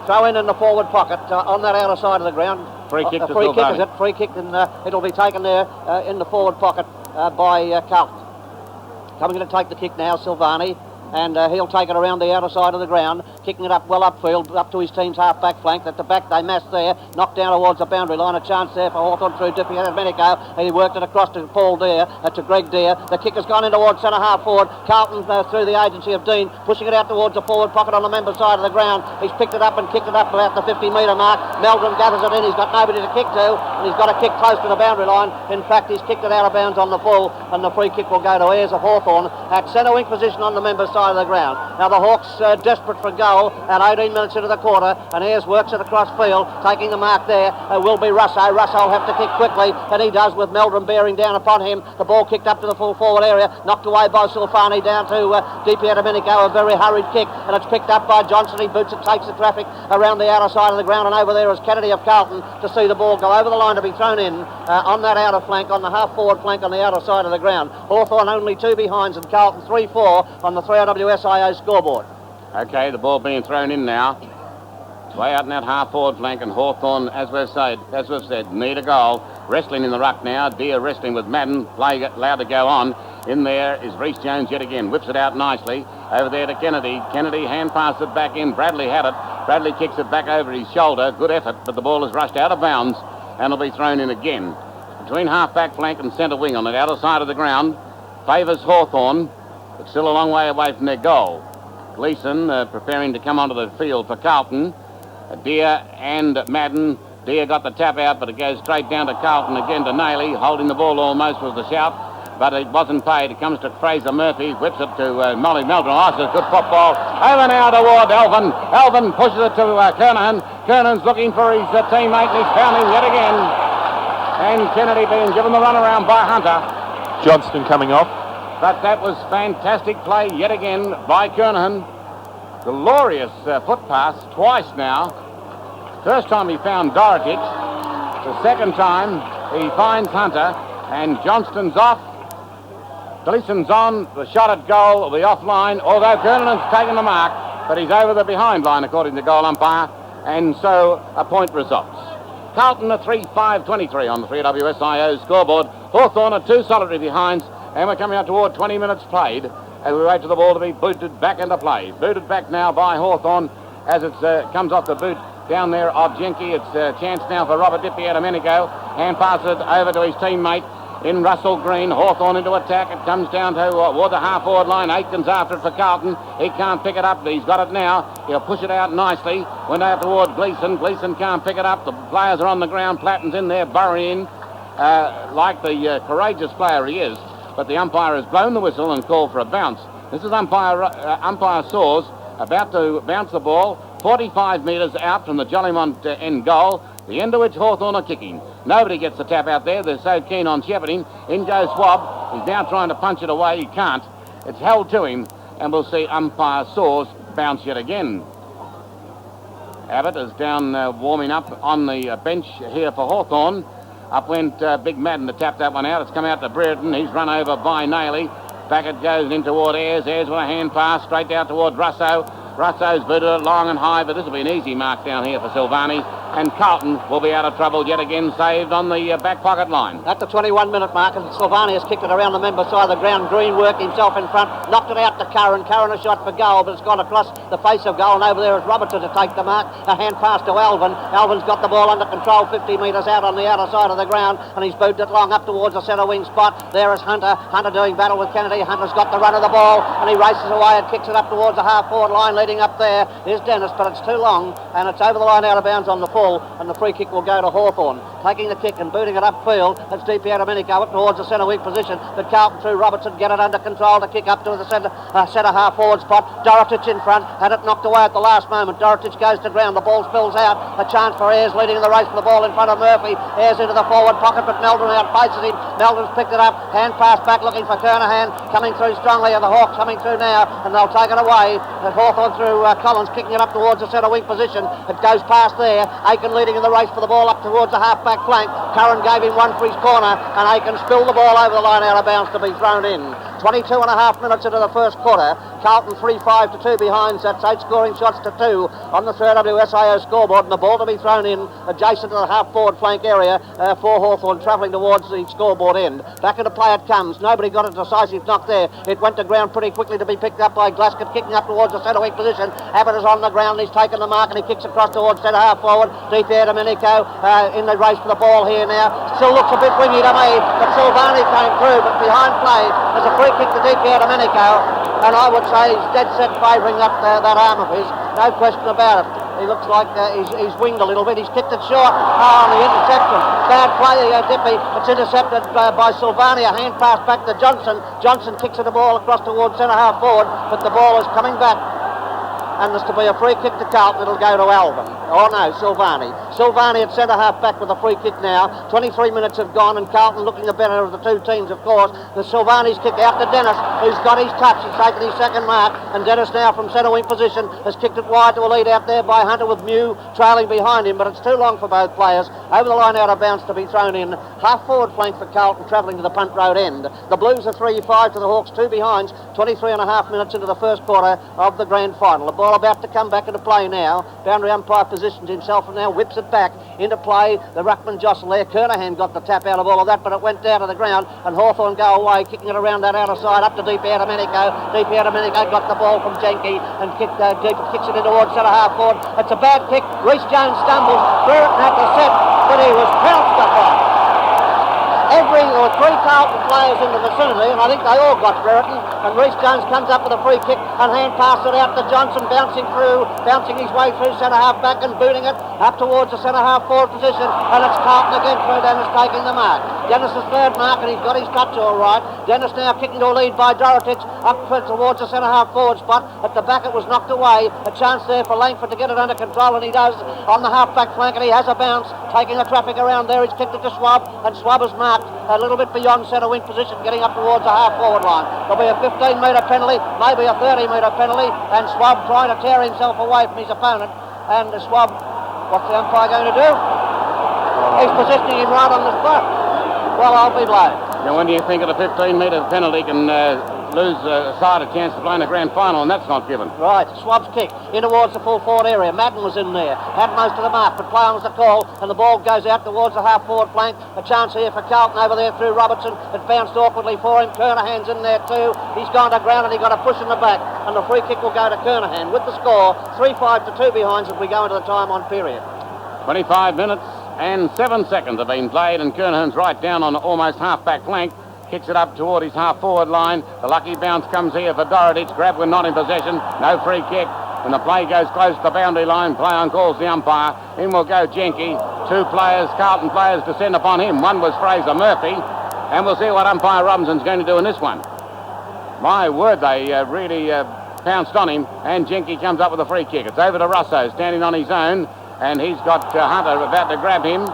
Throw-in in the forward pocket on that outer side of the ground. Free kick to free kick, is it? Free kick, and it'll be taken there in the forward pocket by Carlton. Coming in to take the kick now, Silvani. And he'll take it around the outer side of the ground, kicking it up well upfield, up to his team's half-back flank. At the back, they mass there, knocked down towards the boundary line. A chance there for Hawthorn through Di Domenico. He worked it across to Paul Deere, to Greg Deere. The kick has gone in towards centre half forward. Carlton through the agency of Dean, pushing it out towards the forward pocket on the member side of the ground. He's picked it up and kicked it up about the 50-metre mark. Meldrum gathers it in. He's got nobody to kick to, and he's got a kick close to the boundary line. In fact, he's kicked it out of bounds on the full, and the free kick will go to Ayres of Hawthorn at centre wing position on the member side of the ground. Now the Hawks desperate for goal at 18 minutes into the quarter, and Ayres works it across field, taking the mark there. Will be Russo. Russo will have to kick quickly, and he does, with Meldrum bearing down upon him. The ball kicked up to the full forward area, knocked away by Silfani down to Di Domenico. A very hurried kick, and it's picked up by Johnson. He boots it, takes the traffic around the outer side of the ground, and over there is Kennedy of Carlton to see the ball go over the line to be thrown in on that outer flank, on the half forward flank on the outer side of the ground. Hawthorn only 2 behinds, and Carlton 3-4 on the 3RWSIO scoreboard. Okay, the ball being thrown in now. Way out in that half-forward flank, and Hawthorn, as we've said, need a goal. Wrestling in the ruck now. Deer wrestling with Madden. Play allowed to go on. In there is Rhys Jones yet again. Whips it out nicely. Over there to Kennedy. Kennedy hand passes it back in. Bradley had it. Bradley kicks it back over his shoulder. Good effort, but the ball is rushed out of bounds and will be thrown in again. Between half-back flank and centre wing on the outer side of the ground. Favours Hawthorn, but still a long way away from their goal. Gleeson preparing to come onto the field for Carlton. Deer and Madden. Deer got the tap out, but it goes straight down to Carlton again to Nailey. Holding the ball almost was the shout, but it wasn't paid. It comes to Fraser Murphy, whips it to Molly Meldrum. Oh, it's a good football. Over now toward Elvin. Elvin pushes it to Kernahan. Kernan's looking for his teammate, and he's found him yet again. And Kennedy being given the runaround by Hunter. Johnston coming off. But that was fantastic play yet again by Kernahan. Glorious foot pass twice now. First time he found Dorotich. The second time he finds Hunter. And Johnston's off. Gleeson's on. The shot at goal will be offline. Although Kernan's taken the mark. But he's over the behind line according to goal umpire. And so a point results. Carlton are 3-5-23 on the 3WSIO scoreboard. Hawthorn are 2 solitary behinds. And we're coming out toward 20 minutes played. As we wait for the ball to be booted back into play. Booted back now by Hawthorn as it comes off the boot down there of Jenke. It's a chance now for Robert Di Domenico. Hand passes it over to his teammate in Russell Green. Hawthorn into attack. It comes down toward the half-forward line. Aitken's after it for Carlton. He can't pick it up. He's got it now. He'll push it out nicely. Went out toward Gleeson. Gleeson can't pick it up. The players are on the ground. Platten's in there burrowing like the courageous player he is. But the umpire has blown the whistle and called for a bounce. This is umpire Saws about to bounce the ball 45 metres out from the Jollymont end goal, the end of which Hawthorn are kicking. Nobody gets the tap out there. They're so keen on shepherding. In goes Swab. He's now trying to punch it away. He can't. It's held to him, and we'll see umpire Saws bounce yet again. Abbott is down warming up on the bench here for Hawthorn. Up went Big Madden to tap that one out. It's come out to Brereton. He's run over by Nailey. Back it goes in toward Ayres. Ayres with a hand pass straight out toward Russo. Russo's booted it long and high, but this will be an easy mark down here for Silvani. And Carlton will be out of trouble yet again, saved on the back pocket line. At the 21-minute mark, and Silvani has kicked it around the member side of the ground. Green worked himself in front, knocked it out to Curran. Curran a shot for goal, but it's gone across the face of goal, and over there is Robertson to take the mark. A hand pass to Alvin. Alvin's got the ball under control, 50 metres out on the outer side of the ground, and he's booted it long up towards the centre wing spot. There is Hunter. Hunter doing battle with Kennedy. Hunter's got the run of the ball, and he races away and kicks it up towards the half-forward line. Leading up there is Dennis, but it's too long, and it's over the line out of bounds on the full, and the free kick will go to Hawthorn. Taking the kick and booting it upfield, it's Di Domenico up towards the centre wing position, but Carlton through Robertson get it under control to kick up to the centre half forward spot. Dorotich in front, had it knocked away at the last moment. Dorotich goes to ground, the ball spills out. A chance for Ayres leading in the race for the ball in front of Murphy. Ayres into the forward pocket, but Meldrum outpaces him. Meldrum's picked it up, hand pass back looking for Kernahan, coming through strongly, and the Hawks coming through now, and they'll take it away. Hawthorn through Collins, kicking it up towards the centre wing position. It goes past there. Aiken leading in the race for the ball up towards the half-back flank. Curran gave him one for his corner, and Aiken spilled the ball over the line out of bounds to be thrown in. 22 and a half minutes into the first quarter. Carlton 3-5-2 behind. That's 8 scoring shots to 2 on the 3WSIO scoreboard, and the ball to be thrown in adjacent to the half-forward flank area for Hawthorn, travelling towards the scoreboard end. Back into play it comes. Nobody got a decisive knock there. It went to ground pretty quickly to be picked up by Glasgow, kicking up towards the centre wing position. Abbott is on the ground. He's taken the mark, and he kicks across towards centre half forward. Di Domenico in the race for the ball here now. Still looks a bit wingy to me, but Silvani came through, but behind play there's a free kick to Di Domenico, and I would say he's dead set favouring that arm of his, no question about it. He looks like he's winged a little bit. He's kicked it short. On the interception. Bad play, Dippy. It's intercepted by Silvani. A hand pass back to Johnson. Johnson kicks the ball across towards centre half forward, but the ball is coming back. And there's to be a free kick to Carlton. It'll go to Alvin. Oh no, Silvani. Silvani at centre half back with a free kick now. 23 minutes have gone and Carlton looking the better of the two teams, of course. The Silvani's kick out to Dennis, who's got his touch. He's taken his second mark, and Dennis now from centre wing position has kicked it wide to a lead out there by Hunter with Mew trailing behind him, but it's too long for both players. Over the line out of bounds to be thrown in. Half forward flank for Carlton travelling to the punt road end. The Blues are 3-5 to the Hawks, 2 behinds. 23 and a half minutes into the first quarter of the grand final. The ball about to come back into play now. Boundary umpire positions himself and now whips it back into play. The ruckman jostle there. Kernahan got the tap out of all of that, but it went down to the ground, and Hawthorn go away, kicking it around that outer side up to Deep out Domenico. Deep out Domenico got the ball from Jenke and kicks it in towards centre half forward. It's a bad kick. Reece Jones stumbles. Brereton had to set, but he was pounced upon. There were 3 Carlton players in the vicinity, and I think they all got Brereton. And Reece Jones comes up with a free kick and hand passes it out to Johnson, bouncing his way through centre half back and booting it up towards the centre half forward position. And it's Carlton again through Dennis taking the mark. Dennis's third mark, and he's got his touch all right. Dennis now kicking to a lead by Dorotich up towards the centre half forward spot. At the back it was knocked away. A chance there for Langford to get it under control, and he does on the half back flank, and he has a bounce, taking the traffic around there. He's kicked it to Schwab, and Schwab has marked a little bit beyond centre wing position, getting up towards the half forward line. There'll be a 15-metre penalty, maybe a 30-metre penalty, and Schwab trying to tear himself away from his opponent. And Schwab, what's the umpire going to do? He's positioning him right on the spot. Well, I'll be blowed. Now, when do you think of the 15-metre penalty can lose a side a chance to play in the grand final, and that's not given? Right, Schwab's kick in towards the full forward area. Madden was in there, had most of the mark, but play on was the call, and the ball goes out towards the half forward flank. A chance here for Carlton over there through Robertson. It bounced awkwardly for him. Kernahan's in there too. He's gone to ground and he got a push in the back, and the free kick will go to Kernahan with the score 3-5 to 2 behinds as we go into the time on period. 25 minutes and 7 seconds have been played, and Kernahan's right down on the almost half-back flank. Kicks it up toward his half-forward line. The lucky bounce comes here for Dorotich. Grab when not in possession. No free kick. When the play goes close to the boundary line, play on calls the umpire. In will go Jenke. 2 players, Carlton players, descend upon him. One was Fraser Murphy. And we'll see what umpire Robinson's going to do in this one. My word, they really pounced on him. And Jenke comes up with a free kick. It's over to Russo, standing on his own. And he's got Hunter about to grab him.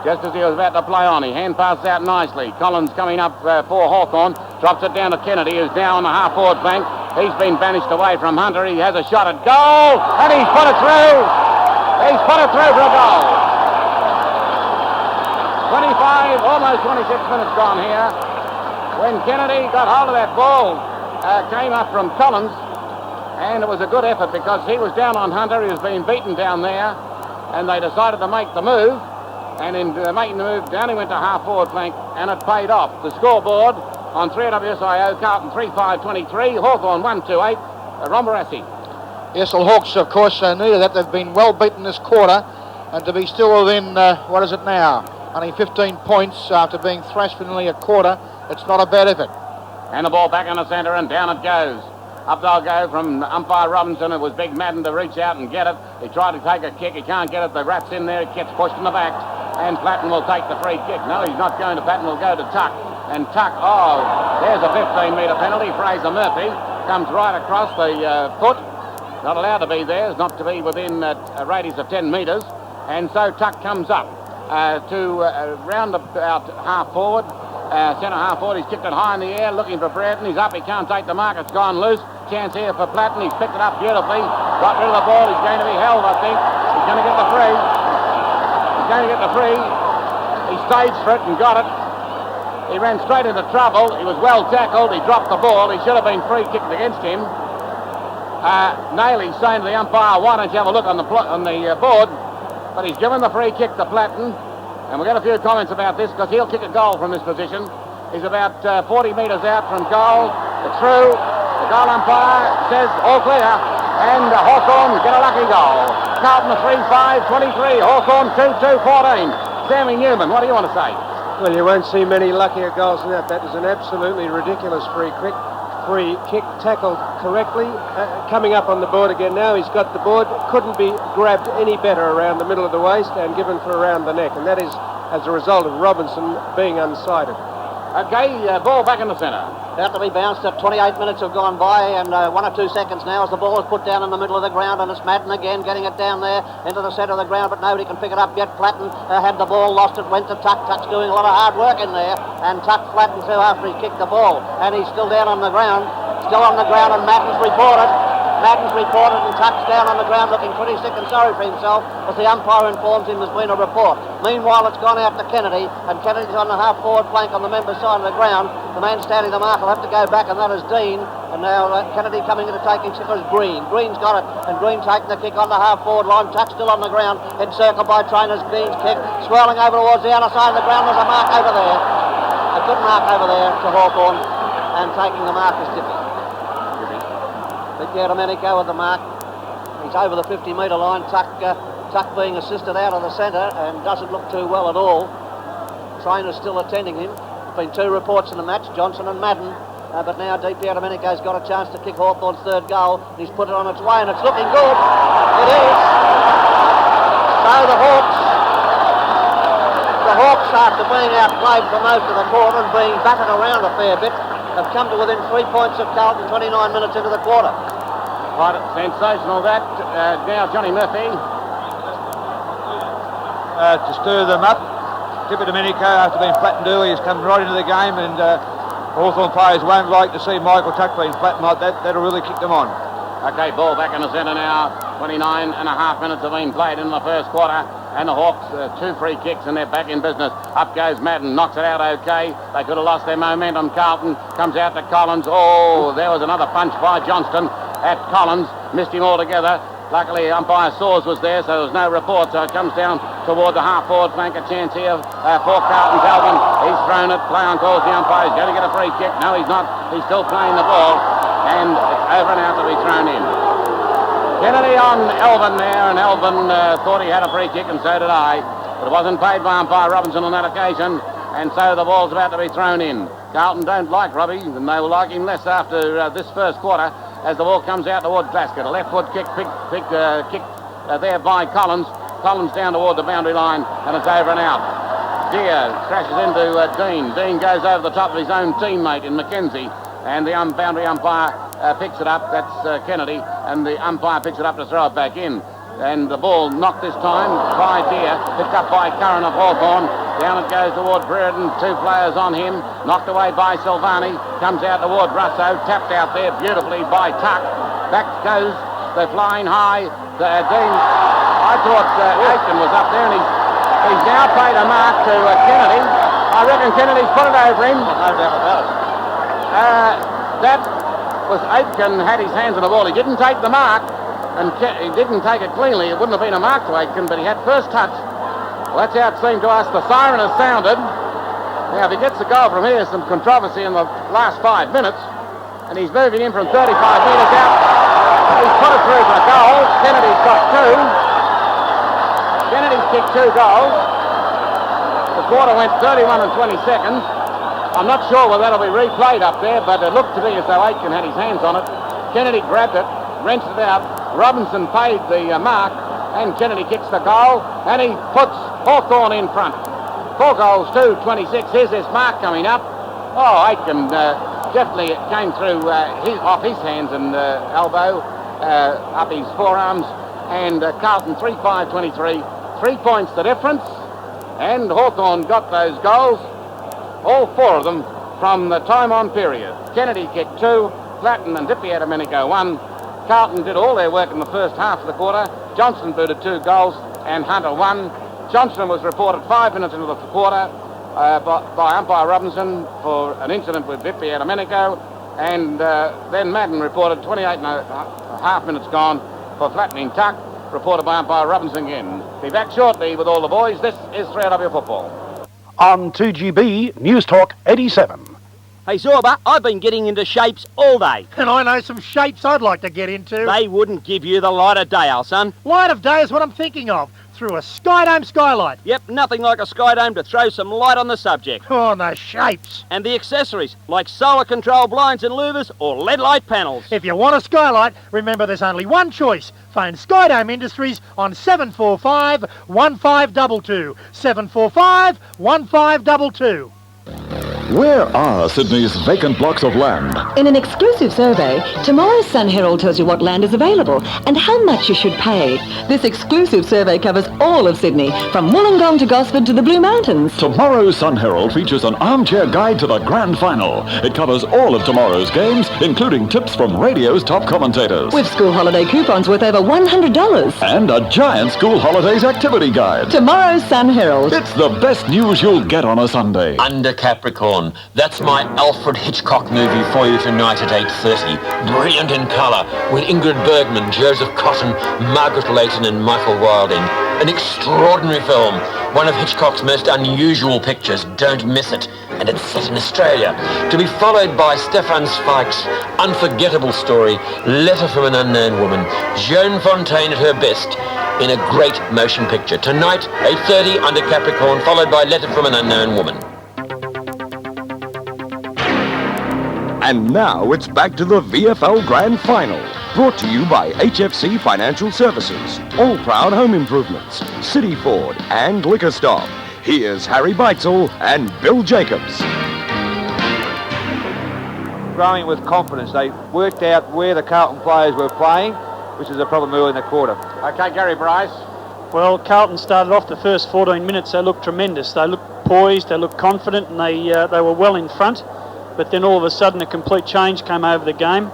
Just as he was about to play on, he hand passes out nicely. Collins coming up for Hawthorn, drops it down to Kennedy, who's now on the half-forward flank. He's been banished away from Hunter. He has a shot at goal, and he's put it through. He's put it through for a goal. 25, almost 26 minutes gone here. When Kennedy got hold of that ball, came up from Collins, and it was a good effort because he was down on Hunter. He was being beaten down there, and they decided to make the move. And in making the move, down he went to half-forward flank, and it paid off. The scoreboard on 3WSIO, Carlton 3-5-23, Hawthorn 1-2-8, Rombarassi. Yes, well, Hawks, of course, needed that. They've been well beaten this quarter, and to be still within, what is it now? Only 15 points after being thrashed for nearly a quarter, it's not a bad effort. And the ball back in the centre, and down it goes. Up they'll go from umpire Robinson. It was Big Madden to reach out and get it. He tried to take a kick. He can't get it. The Rat's in there. It gets pushed in the back. And Platten will take the free kick. No, he's not going to Platten. Will go to Tuck. And Tuck, there's a 15-metre penalty. Fraser Murphy comes right across the foot. Not allowed to be there. It's not to be within a radius of 10 metres. And so Tuck comes up to round about half forward. Centre half forward, he's kicked it high in the air, looking for Brereton. He's up, he can't take the mark, it's gone loose. Chance here for Platten, he's picked it up beautifully. Got rid of the ball, he's going to be held, I think. He's going to get the free. He's going to get the free. He staged for it and got it. He ran straight into trouble. He was well tackled, he dropped the ball. He should have been free kicked against him. Nailey's saying to the umpire, why don't you have a look on the board? But he's given the free kick to Platten. And we'll get a few comments about this because he'll kick a goal from this position. He's about 40 metres out from goal. It's through. The goal umpire says all clear. And Hawthorn get a lucky goal. Carlton 3-5-23. Hawthorn 2-2-14. Sammy Newman, what do you want to say? Well, you won't see many luckier goals than that. That is an absolutely ridiculous free kick tackled correctly. Coming up on the board again now. He's got the board. Couldn't be grabbed any better around the middle of the waist and given for around the neck. And that is as a result of Robinson being unsighted. Okay, ball back in the centre. About to be bounced at 28 minutes have gone by, and 1 or 2 seconds now as the ball is put down in the middle of the ground, and it's Madden again getting it down there into the centre of the ground, but nobody can pick it up yet. Flatten had the ball, lost it, went to Tuck. Tuck's doing a lot of hard work in there, and Tuck flattened through after he kicked the ball, and he's still down on the ground, and Madden's reported. And Tuck's down on the ground looking pretty sick and sorry for himself as the umpire informs him there's been a report. Meanwhile, it's gone out to Kennedy, and Kennedy's on the half-forward flank on the member side of the ground. The man standing the mark will have to go back, and that is Dean. And now Kennedy coming in to take his kick is Green. Green's got it, and Green taking the kick on the half-forward line. Tuck still on the ground, encircled by trainers. Green's kick swirling over towards the outer side of the ground. There's a mark over there. A good mark over there to Hawthorn, and taking the mark is Dippy. Domenico with the mark. He's over the 50-metre line. Tuck being assisted out of the centre and doesn't look too well at all. Trainer's still attending him. Been 2 reports in the match, Johnson and Madden. But now Di Domenico's got a chance to kick Hawthorn's 3rd goal. He's put it on its way and it's looking good. It is. So the Hawks, after being outplayed for most of the quarter and being battered around a fair bit, have come to within 3 points of Carlton 29 minutes into the quarter. Quite sensational that. Now Johnny Murphy. To stir them up, Di Domenico, after being flattened early, has come right into the game, and Hawthorn players won't like to see Michael Tuck being flattened like that. That'll really kick them on. Okay, ball back in the centre now. 29 and a half minutes have been played in the first quarter, and the Hawks 2 free kicks and they're back in business. Up goes Madden, knocks it out okay. They could have lost their momentum. Carlton comes out to Collins. Oh, there was another punch by Johnston at Collins, missed him altogether. Luckily, umpire Saws was there, so there was no report, so it comes down toward the half-forward flank. A chance here for Carlton's Alvin. He's thrown it. Play on calls the umpire. He's going to get a free kick. No, he's not. He's still playing the ball, and it's over and out to be thrown in. Kennedy on Elvin there, and Elvin thought he had a free kick, and so did I. But it wasn't paid by umpire Robinson on that occasion, and so the ball's about to be thrown in. Carlton don't like Robbie, and they will like him less after this first quarter as the ball comes out towards Glasgow. A left foot kick, big kick there by Collins. Collins down toward the boundary line, and it's over and out. Deere crashes into Dean. Dean goes over the top of his own teammate in Mackenzie, and the boundary umpire picks it up. That's Kennedy, and the umpire picks it up to throw it back in. And the ball knocked this time by Deere, picked up by Curran of Hawthorn. Down it goes toward Brereton, 2 players on him, knocked away by Silvani, comes out toward Russo, tapped out there beautifully by Tuck. Back goes the flying high. Dean, I thought Aitken was up there, and he's now paid a mark to Kennedy. I reckon Kennedy's put it over him. No doubt about it. That was Aitken had his hands on the ball. He didn't take the mark, and he didn't take it cleanly. It wouldn't have been a mark to Aitken, but he had first touch. Well, that's how it seemed to us. The siren has sounded. Now, if he gets the goal from here, some controversy in the last 5 minutes, and he's moving in from 35 metres out. He's put it through for a goal. Kennedy's got 2. Kennedy's kicked 2 goals. The quarter went 31 and 20 seconds. I'm not sure whether that'll be replayed up there, but it looked to me as though Aitken had his hands on it. Kennedy grabbed it, wrenched it out. Robinson paid the mark, and Kennedy kicks the goal, and he puts Hawthorn in front. 4 goals to 26. Here's this mark coming up. Oh, Aitken definitely came through off his hands and elbow, up his forearms, and Carlton 3-5-23. 3 points the difference, and Hawthorn got those goals, all 4 of them, from the time on period. Kennedy kicked 2, Flatten and Di Domenico 1. Carlton did all their work in the first half of the quarter. Johnston booted 2 goals, and Hunter 1. Johnston was reported 5 minutes into the quarter by umpire Robinson for an incident with Di Domenico, and then Madden reported 28 and a half minutes gone for flattening Tuck, reported by umpire Robinson again. Be back shortly with all the boys. This is 3RW Football. On 2GB News Talk 87. Hey Zorba, I've been getting into shapes all day. And I know some shapes I'd like to get into. They wouldn't give you the light of day, old son. Light of day is what I'm thinking of. Through a Skydome skylight. Yep, nothing like a Skydome to throw some light on the subject. Oh, and the shapes. And the accessories, like solar control blinds and louvers or LED light panels. If you want a skylight, remember there's only one choice. Phone Skydome Industries on 745-1522. 745-1522. Where are Sydney's vacant blocks of land? In an exclusive survey, tomorrow's Sun Herald tells you what land is available and how much you should pay. This exclusive survey covers all of Sydney, from Wollongong to Gosford to the Blue Mountains. Tomorrow's Sun Herald features an armchair guide to the Grand Final. It covers all of tomorrow's games, including tips from radio's top commentators. With school holiday coupons worth over $100. And a giant school holidays activity guide. Tomorrow's Sun Herald. It's the best news you'll get on a Sunday. Under Capricorn. That's my Alfred Hitchcock movie for you tonight at 8:30. Brilliant in colour, with Ingrid Bergman, Joseph Cotton, Margaret Leighton and Michael Wilding. An extraordinary film, one of Hitchcock's most unusual pictures. Don't miss it. And it's set in Australia. To be followed by Stefan Zweig's unforgettable story, Letter from an Unknown Woman. Joan Fontaine at her best in a great motion picture. Tonight, 8:30, Under Capricorn, followed by Letter from an Unknown Woman. And now it's back to the VFL Grand Final. Brought to you by HFC Financial Services, All Proud Home Improvements, City Ford and Liquor Stop. Here's Harry Beitzel and Bill Jacobs. Growing with confidence. They worked out where the Carlton players were playing, which is a problem early in the quarter. Okay, Gary Bryce. Well, Carlton started off the first 14 minutes. They looked tremendous. They looked poised, they looked confident, and they were well in front. But then all of a sudden a complete change came over the game,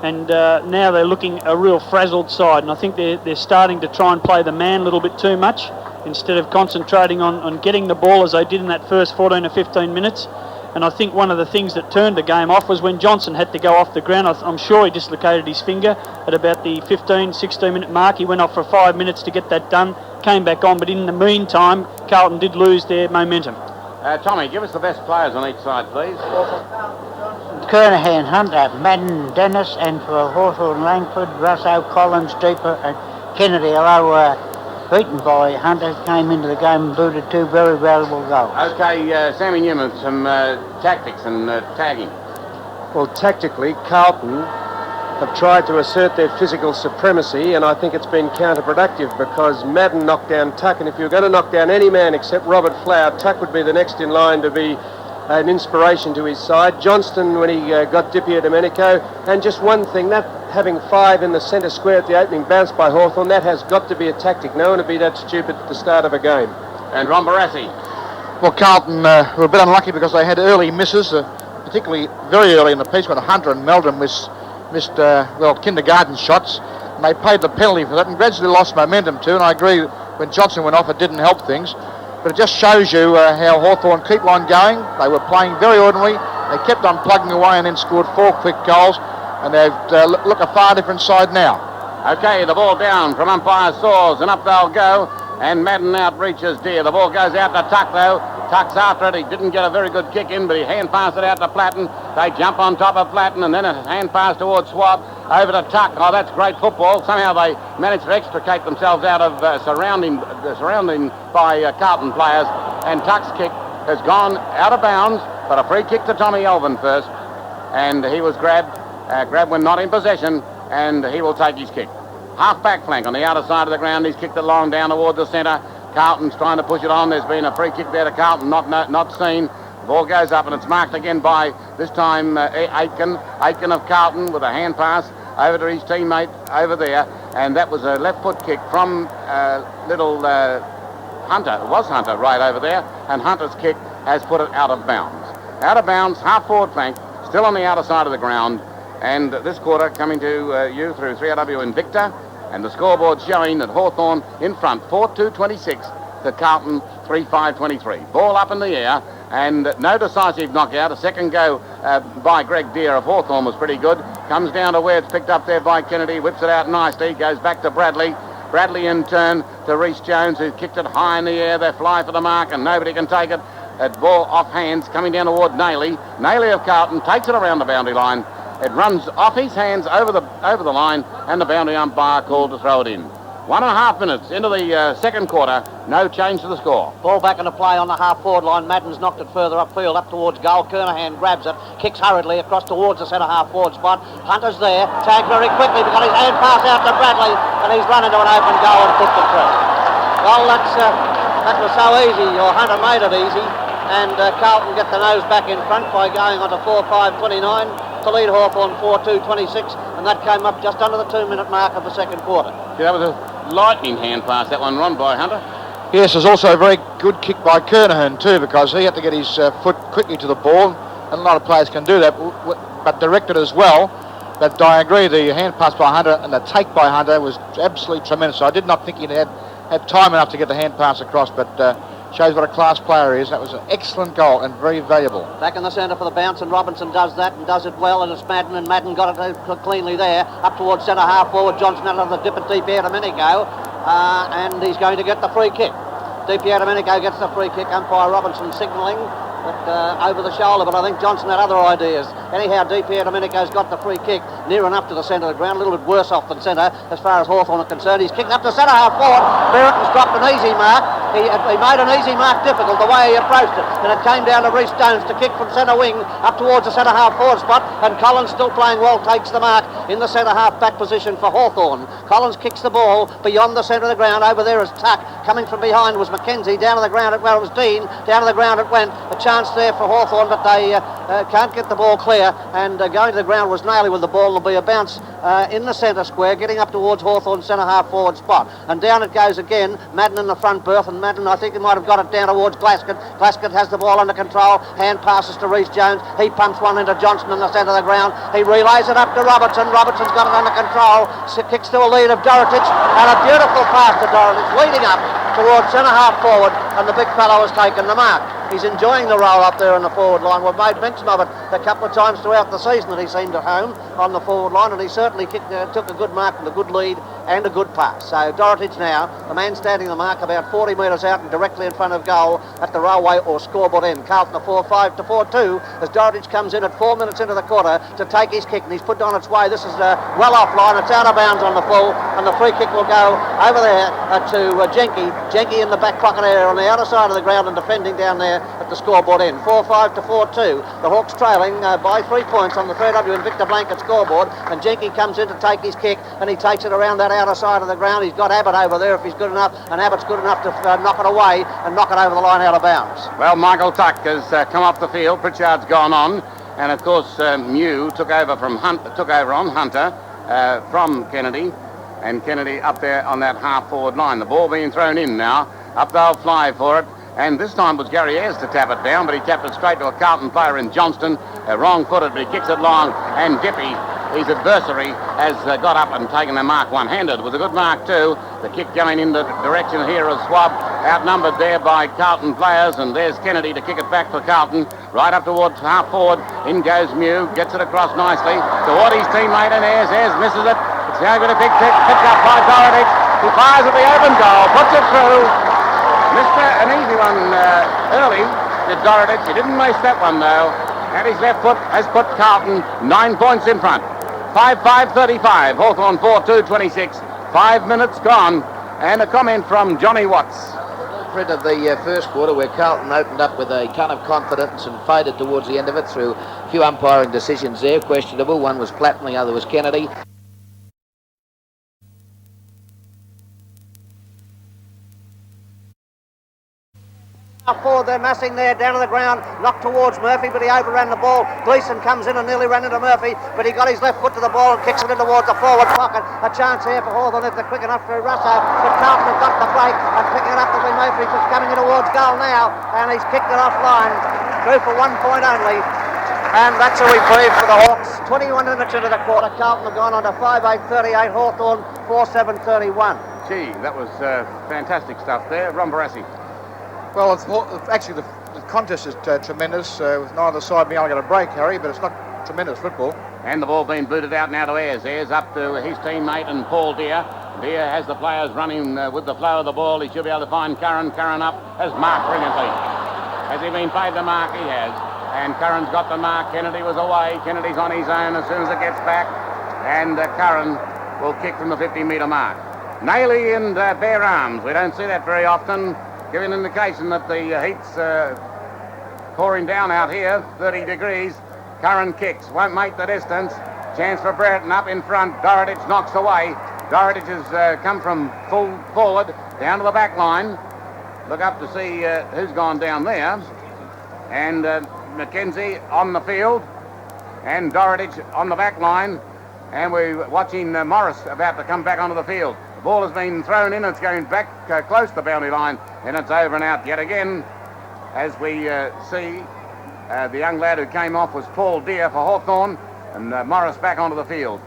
and now they're looking a real frazzled side, and I think they're starting to try and play the man a little bit too much instead of concentrating on getting the ball as they did in that first 14 or 15 minutes. And I think one of the things that turned the game off was when Johnson had to go off the ground. I'm sure he dislocated his finger at about the 15, 16 minute mark. He went off for 5 minutes to get that done, came back on, but in the meantime Carlton did lose their momentum. Tommy, give us the best players on each side, please. Kernahan, Hunter, Madden, Dennis, and for Hawthorn, Langford, Russo, Collins, Deeper, and Kennedy, although beaten by Hunter, came into the game and booted 2 very valuable goals. Okay, Sammy Newman, some tactics and tagging. Well, tactically, Carlton have tried to assert their physical supremacy, and I think it's been counterproductive because Madden knocked down Tuck, and if you were going to knock down any man except Robert Flower, Tuck would be the next in line to be an inspiration to his side. Johnston, when he got Di Domenico, and just one thing, that having 5 in the centre square at the opening bounce by Hawthorn, that has got to be a tactic. No one would be that stupid at the start of a game. And Ron Barassi. Well, Carlton were a bit unlucky because they had early misses, particularly very early in the piece when Hunter and Meldon missed kindergarten shots, and they paid the penalty for that and gradually lost momentum too. And I agree, when Johnson went off it didn't help things, but it just shows you how Hawthorn keep on going. They were playing very ordinarily, they kept on plugging away and then scored 4 quick goals, and they look a far different side now. Okay, the ball down from umpire Saws, and up they'll go, and Madden outreaches Deer. The ball goes out to Tuck though. Tuck's after it. He didn't get a very good kick in, but he hand passed it out to Platten. They jump on top of Platten, and then a hand pass towards Swab. Over to Tuck. Oh, that's great football. Somehow they managed to extricate themselves out of surrounding by Carlton players. And Tuck's kick has gone out of bounds, but a free kick to Tommy Elvin first. And he was grabbed when not in possession, and he will take his kick. Half back flank on the outer side of the ground. He's kicked it long down towards the centre. Carlton's trying to push it on. There's been a free kick there to Carlton, not seen. The ball goes up and it's marked again by, this time, Aitken. Aitken of Carlton with a hand pass over to his teammate over there. And that was a left foot kick from Hunter. It was Hunter right over there. And Hunter's kick has put it out of bounds. Out of bounds, half forward flank, still on the outer side of the ground. And this quarter coming to you through 3RW Invicta. And the scoreboard showing that Hawthorn in front, 4-2-26 to Carlton, 3-5-23. Ball up in the air, and no decisive knockout. A second go by Greg Deer of Hawthorn was pretty good. Comes down to where it's picked up there by Kennedy, whips it out nicely, goes back to Bradley. Bradley in turn to Rhys Jones, who kicked it high in the air. They fly for the mark, and nobody can take it. That ball off hands, coming down toward Nailey. Nailey of Carlton takes it around the boundary line. It runs off his hands over the line, and the boundary umpire called to throw it in. 1.5 minutes into the second quarter, no change to the score. Ball back into play on the half-forward line. Madden's knocked it further upfield, up towards goal. Kernahan grabs it, kicks hurriedly across towards the centre half-forward spot. Hunter's there, tagged very quickly, got his hand pass out to Bradley, and he's run into an open goal and put the through. Well, that was so easy, or Hunter made it easy, and Carlton get the nose back in front by going on to 4-5-29 to lead Hawthorn 4-2-26, and that came up just under the 2-minute mark of the second quarter. Yeah, that was a lightning hand pass, that one, Ron, by Hunter. Yes, there's also a very good kick by Kernahan too, because he had to get his foot quickly to the ball, and a lot of players can do that, but directed as well. But I agree, the hand pass by Hunter and the take by Hunter was absolutely tremendous. So I did not think he had time enough to get the hand pass across, but shows what a class player he is. That was an excellent goal and very valuable. Back in the centre for the bounce, and Robinson does that and does it well, and it's Madden, and Madden got it cleanly there, up towards centre half forward. Johnson out of the dip at DiPierdomenico, and he's going to get the free kick. DiPierdomenico gets the free kick, umpire Robinson signalling over the shoulder, but I think Johnson had other ideas. Anyhow, DiPierdomenico's got the free kick near enough to the centre of the ground, a little bit worse off than centre as far as Hawthorn are concerned. He's kicked up to centre half forward. Brereton's dropped an easy mark. He made an easy mark difficult the way he approached it, and it came down to Rhys Jones to kick from centre wing up towards the centre half forward spot, and Collins, still playing well, takes the mark in the centre half back position for Hawthorn. Collins kicks the ball beyond the centre of the ground. Over there is Tuck. Coming from behind was Mackenzie. Down to the ground, it was Dean. Down to the ground it went. A chance there for Hawthorn, but they can't get the ball clear, and going to the ground was Naylor with the ball. There'll be a bounce in the centre square, getting up towards Hawthorn's centre half forward spot, and down it goes again. Madden in the front berth, and Madden, I think he might have got it down towards Glaskett. Glaskett has the ball under control. Hand passes to Rhys Jones. He pumps one into Johnson in the centre of the ground. He relays it up to Robertson. Robertson's got it under control. Kicks to a lead of Dorotic, and a beautiful pass to Dorotic, leading up towards centre half forward, and the big fellow has taken the mark. He's enjoying the roll up there in the forward line. We've made mention of it a couple of times throughout the season that he seemed at home on the forward line, and he certainly took a good mark with a good lead and a good pass. So Dorotic now, the man standing the mark about 40 metres out and directly in front of goal at the railway or scoreboard end. Carlton 4-5 to 4-2 as Dorotic comes in at 4 minutes into the quarter to take his kick, and he's put on its way. This is well offline. It's out of bounds on the full, and the free kick will go over there to Jenke. Jenke in the back pocket area on the outer side of the ground and defending down there at the scoreboard end. 4-5 to 4-2. The Hawks trailing by 3 points on the 3W and Victor Blanket scoreboard, and Jenke comes in to take his kick, and he takes it around that outer side of the ground. He's got Abbott over there if he's good enough, and Abbott's good enough to knock it away and knock it over the line out of bounds. Well, Michael Tuck has come off the field. Pritchard's gone on, and of course Mew took over on Hunter from Kennedy, and Kennedy up there on that half forward line. The ball being thrown in now. Up they'll fly for it. And this time was Gary Ayres to tap it down, but he tapped it straight to a Carlton player in Johnston. Wrong-footed, but he kicks it long. And Dippy, his adversary, has got up and taken the mark one-handed with a good mark too. The kick going in the direction here of Swab, outnumbered there by Carlton players, and there's Kennedy to kick it back for Carlton. Right up towards half forward. In goes Mew, gets it across nicely toward his teammate, and Ayres misses it. It's now going to be picked up by Dorotic. He fires at the open goal, puts it through. Missed an easy one early, did Dorotic. He didn't waste that one, though. And his left foot has put Carlton 9 points in front. 5-5-35. Hawthorn 4-2-26. 5 minutes gone. And a comment from Johnny Watts. Print of the first quarter where Carlton opened up with a ton of confidence and faded towards the end of it through a few umpiring decisions there. Questionable. One was Platten, the other was Kennedy. Forward, they're massing there, down to the ground, knocked towards Murphy, but he overran the ball. Gleeson comes in and nearly ran into Murphy, but he got his left foot to the ball and kicks it in towards the forward pocket. A chance here for Hawthorn if they're quick enough for Russo, but Carlton have got the break, and picking it up will be Murphy, just coming in towards goal now, and he's kicked it offline, through for 1 point only. And that's a reprieve for the Hawks. 21 minutes into the quarter, Carlton have gone on to 5-8-38, Hawthorn 4-7-31. Gee, that was fantastic stuff there. Ron Barassi. Well, actually the contest is tremendous, with neither side being able to get a break, Harry, but it's not tremendous football. And the ball being booted out now to Ayres. Ayres up to his teammate and Paul Deere. Deere has the players running with the flow of the ball. He should be able to find Curran. Curran up, has marked brilliantly. Has he been paid the mark? He has. And Curran's got the mark. Kennedy was away. Kennedy's on his own as soon as it gets back. And Curran will kick from the 50-metre mark. Nayley and bare arms. We don't see that very often. Giving an indication that the heat's pouring down out here, 30 degrees. Curran kicks, won't make the distance. Chance for Brereton up in front. Dorotic knocks away. Dorotic has come from full forward, down to the back line. Look up to see who's gone down there. and Mackenzie on the field, and Dorotich on the back line, and we're watching Morris about to come back onto the field. The ball has been thrown in, and it's going back close to the boundary line, and it's over and out yet again. As we see, the young lad who came off was Paul Deere for Hawthorn, and Morris back onto the field.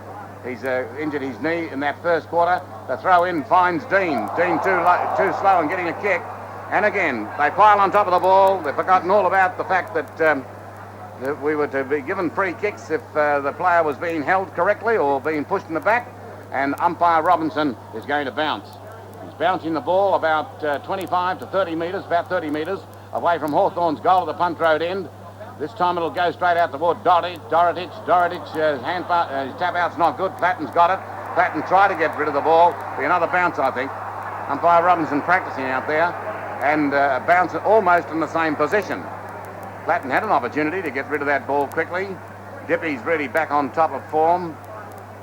He's injured his knee in that first quarter. The throw in finds Dean. Dean too slow in getting a kick. And again, they pile on top of the ball. They've forgotten all about the fact that we were to be given free kicks if the player was being held correctly or being pushed in the back. And umpire Robinson is going to bounce. He's bouncing the ball about 25 to 30 metres, about 30 metres away from Hawthorn's goal at the punt road end. This time it'll go straight out toward Dorotich. His tap out's not good. Platten's got it. Platten tried to get rid of the ball. Be another bounce, I think. Umpire Robinson practicing out there, and bounce almost in the same position. Platten had an opportunity to get rid of that ball quickly. Dippy's really back on top of form.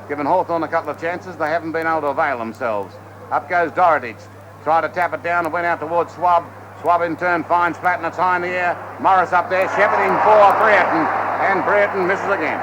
Given Hawthorn a couple of chances, they haven't been able to avail themselves. Up goes Dorotich. Tried to tap it down and went out towards Swab. Swab in turn finds Platten. It's high in the air. Morris up there, shepherding for Brereton, and Brereton misses again.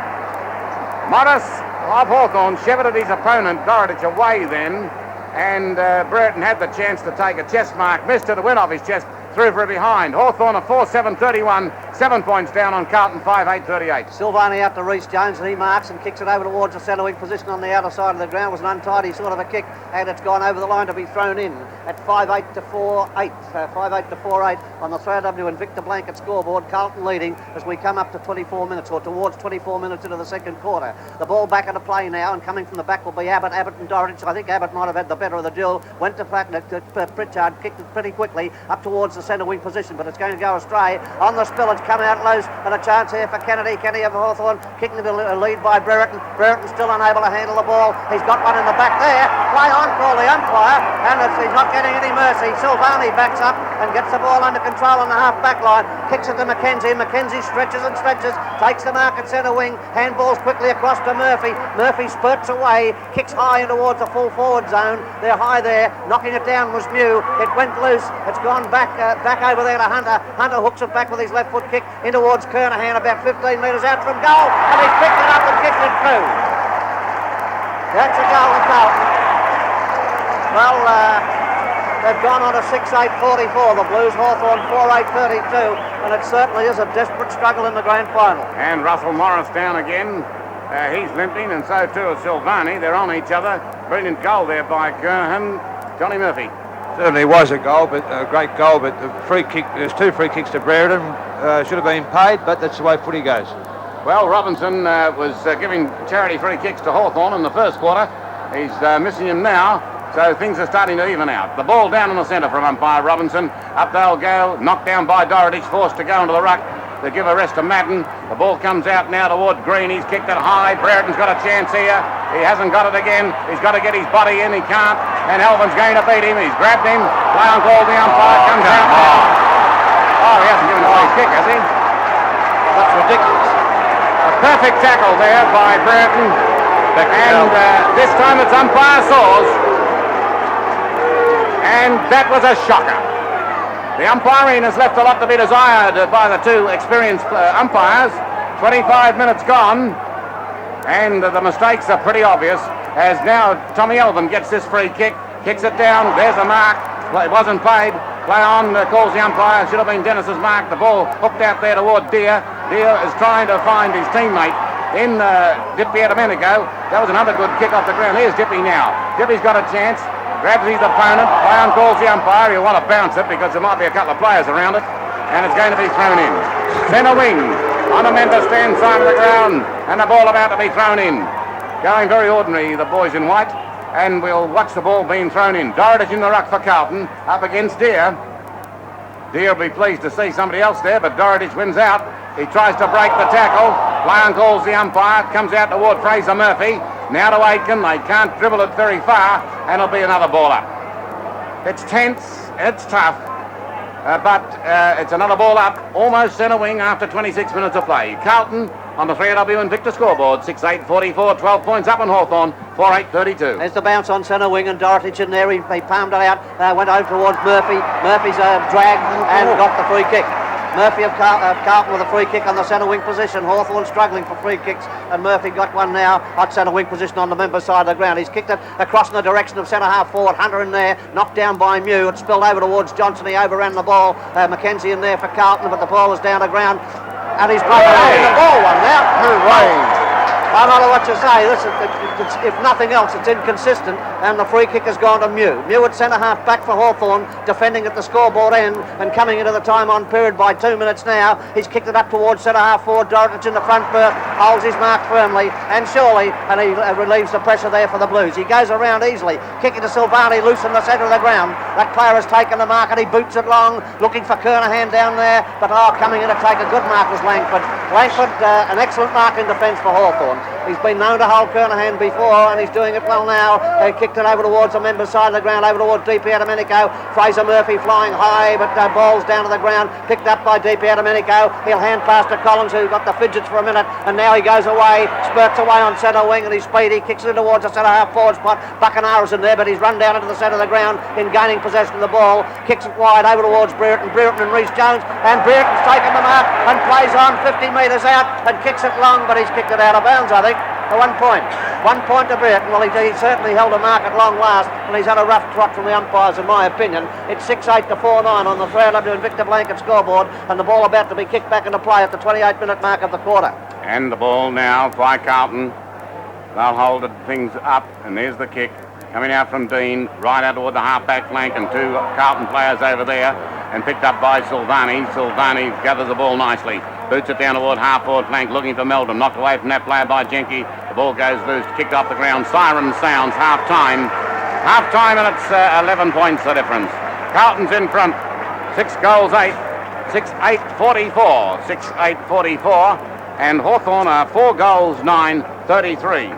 Morris of Hawthorn shepherded his opponent, Dorotich, away then, and Brereton had the chance to take a chest mark, missed it, went off his chest, through for a behind. Hawthorn a 4-7-31, 7 points down on Carlton, 5-8-38. Silvani out to Reece Jones, and he marks and kicks it over towards the centre wing position on the outer side of the ground. It was an untidy sort of a kick, and it's gone over the line to be thrown in at 5-8-4-8. 5-8-4-8 on the 3W and Victor Blanket scoreboard. Carlton leading as we come up to 24 minutes, or towards 24 minutes into the second quarter. The ball back into play now, and coming from the back will be Abbott. Abbott and Dorotich. I think Abbott might have had the better of the duel. Went to Pritchard, kicked it pretty quickly up towards the centre wing position, but it's going to go astray. On the spill, it's come out loose, and a chance here for Kennedy. Kennedy of Hawthorn kicking the lead by Brereton. Brereton still unable to handle the ball. He's got one in the back there. Play on, call the umpire, and he's not getting any mercy. Silvani backs up and gets the ball under control on the half back line. Kicks it to Mackenzie. Mackenzie stretches and stretches, takes the mark at centre wing. Handballs quickly across to Murphy. Murphy spurts away, kicks high in towards the full forward zone. They're high there. Knocking it down was Mew. It went loose. It's gone back over there to Hunter. Hunter hooks it back with his left foot kick in towards Kernahan, about 15 metres out from goal, and he's picked it up and kicked it through. That's a goal to Carlton. Well, they've gone on to 6-8-44, the Blues. Hawthorn 4-8-32, and it certainly is a desperate struggle in the grand final. And Russell Morris down again. He's limping, and so too is Silvani. They're on each other. Brilliant goal there by Kernahan. Johnny Murphy. Certainly was a goal, but a great goal. But the free kick, there's 2 free kicks to Brereton. Should have been paid, but that's the way footy goes. Well, Robinson was giving charity free kicks to Hawthorn in the first quarter. He's missing him now, so things are starting to even out. The ball down in the centre from umpire Robinson. Up they'll go, knocked down by Dorotich, forced to go into the ruck. They give a rest to Madden. The ball comes out now toward Green. He's kicked it high. Brereton's got a chance here. He hasn't got it again. He's got to get his body in. He can't. And Elvin's going to beat him. He's grabbed him. Play on call. The umpire comes out now. Oh, he hasn't given a free kick, has he? That's ridiculous. A perfect tackle there by Brereton. And this time it's umpire Saws. And that was a shocker. The umpiring has left a lot to be desired by the 2 experienced umpires. 25 minutes gone, and the mistakes are pretty obvious, as now Tommy Elvin gets this free kick, kicks it down, there's a mark, it wasn't paid, play on, calls the umpire, should have been Dennis's mark, the ball hooked out there toward Deere. Deere is trying to find his teammate in Dippy a minute ago. That was another good kick off the ground. Here's Dippy now. Dippy's got a chance. Grabs his opponent, play on calls the umpire. He'll want to bounce it because there might be a couple of players around it, and it's going to be thrown in. Centre wing on the member stand side of the ground, and the ball about to be thrown in. Going very ordinary, the boys in white, and we'll watch the ball being thrown in. Dorotich in the ruck for Carlton, up against Deere. Deere will be pleased to see somebody else there, but Dorotich wins out. He tries to break the tackle. Play on calls the umpire, comes out toward Fraser Murphy. Now to Aitken, they can't dribble it very far, and it'll be another ball up. It's tense, it's tough, but it's another ball up, almost centre wing after 26 minutes of play. Carlton on the 3W and Victor scoreboard, 6-8-44, 12 points up on Hawthorn, 4-8-32. There's the bounce on centre wing, and Dorotich in there, he palmed it out, went over towards Murphy. Murphy's dragged and got the free kick. Murphy of Carlton with a free kick on the centre wing position. Hawthorn struggling for free kicks, and Murphy got one now at centre wing position on the member side of the ground. He's kicked it across in the direction of centre half forward. Hunter in there, knocked down by Mew. It spilled over towards Johnson. He overran the ball. Mackenzie in there for Carlton, but the ball was down to ground, and he's broken out the ball one now. Hooray! I don't know what you say. If nothing else, it's inconsistent, and the free kick has gone to Mew. Mew at centre half back for Hawthorn, defending at the scoreboard end and coming into the time on period by 2 minutes now. He's kicked it up towards centre half forward. Dorotich in the front berth, holds his mark firmly and surely, and he relieves the pressure there for the Blues. He goes around easily, kicking to Silvani, loose in the centre of the ground. That player has taken the mark and he boots it long, looking for Kernahan down there, but coming in to take a good mark was Langford. Langford, an excellent mark in defence for Hawthorn. He's been known to hold Kernahan before, and he's doing it well now. They kicked it over towards the member side of the ground, over towards DP Domenico. Fraser Murphy flying high, but ball's down to the ground, picked up by DP Domenico. He'll hand pass to Collins, who got the fidgets for a minute, and now he goes away, spurts away on centre wing, and he's speedy, kicks it towards the centre half forward spot. Buckenara's in there, but he's run down into the centre of the ground in gaining possession of the ball. Kicks it wide over towards Brereton and Rhys Jones, and Brereton's taken the mark and plays on 50 metres out and kicks it long, but he's kicked it out of bounds, I think. 1 point. 1 point to Brereton. Well, he certainly held a mark at long last, and he's had a rough trot from the umpires, in my opinion. It's 6-8 to 4-9 on the 3LW and Victor Blanket scoreboard, and the ball about to be kicked back into play at the 28-minute mark of the quarter. And the ball now by Carlton. They'll hold things up, and there's the kick. Coming out from Dean, right out toward the half-back flank, and two Carlton players over there, and picked up by Silvani. Silvani gathers the ball nicely. Boots it down toward half-forward flank, looking for Meldon. Knocked away from that player by Jenke. The ball goes loose, kicked off the ground. Siren sounds, half-time. Half-time, and it's 11 points the difference. Carlton's in front. 6 goals, 8. 6-8, 44. 6-8, 44. And Hawthorn are 4 goals, 9, 33.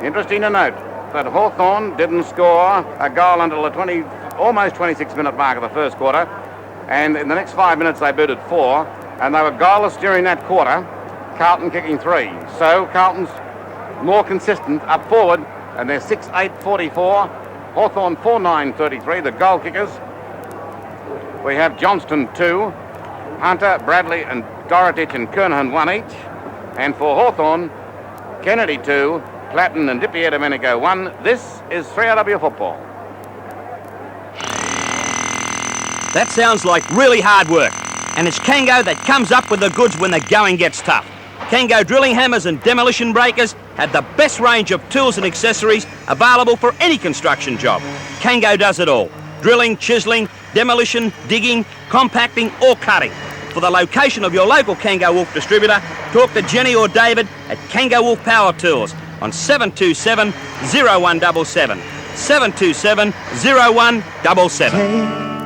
Interesting to note that Hawthorn didn't score a goal until the almost 26-minute mark of the first quarter. And in the next 5 minutes, they booted 4. And they were goalless during that quarter, Carlton kicking 3. So Carlton's more consistent up forward, and they're 6-8, 44. Hawthorn 4-9, 33, the goal kickers. We have Johnston 2, Hunter, Bradley and Dorotich and Kernahan 1 each. And for Hawthorn, Kennedy 2, Platten and Di Domenico 1. This is 3LW football. That sounds like really hard work. And it's Kango that comes up with the goods when the going gets tough. Kango drilling hammers and demolition breakers have the best range of tools and accessories available for any construction job. Kango does it all. Drilling, chiselling, demolition, digging, compacting or cutting. For the location of your local Kango Wolf distributor, talk to Jenny or David at Kango Wolf Power Tools on 727 0177. 727 0177.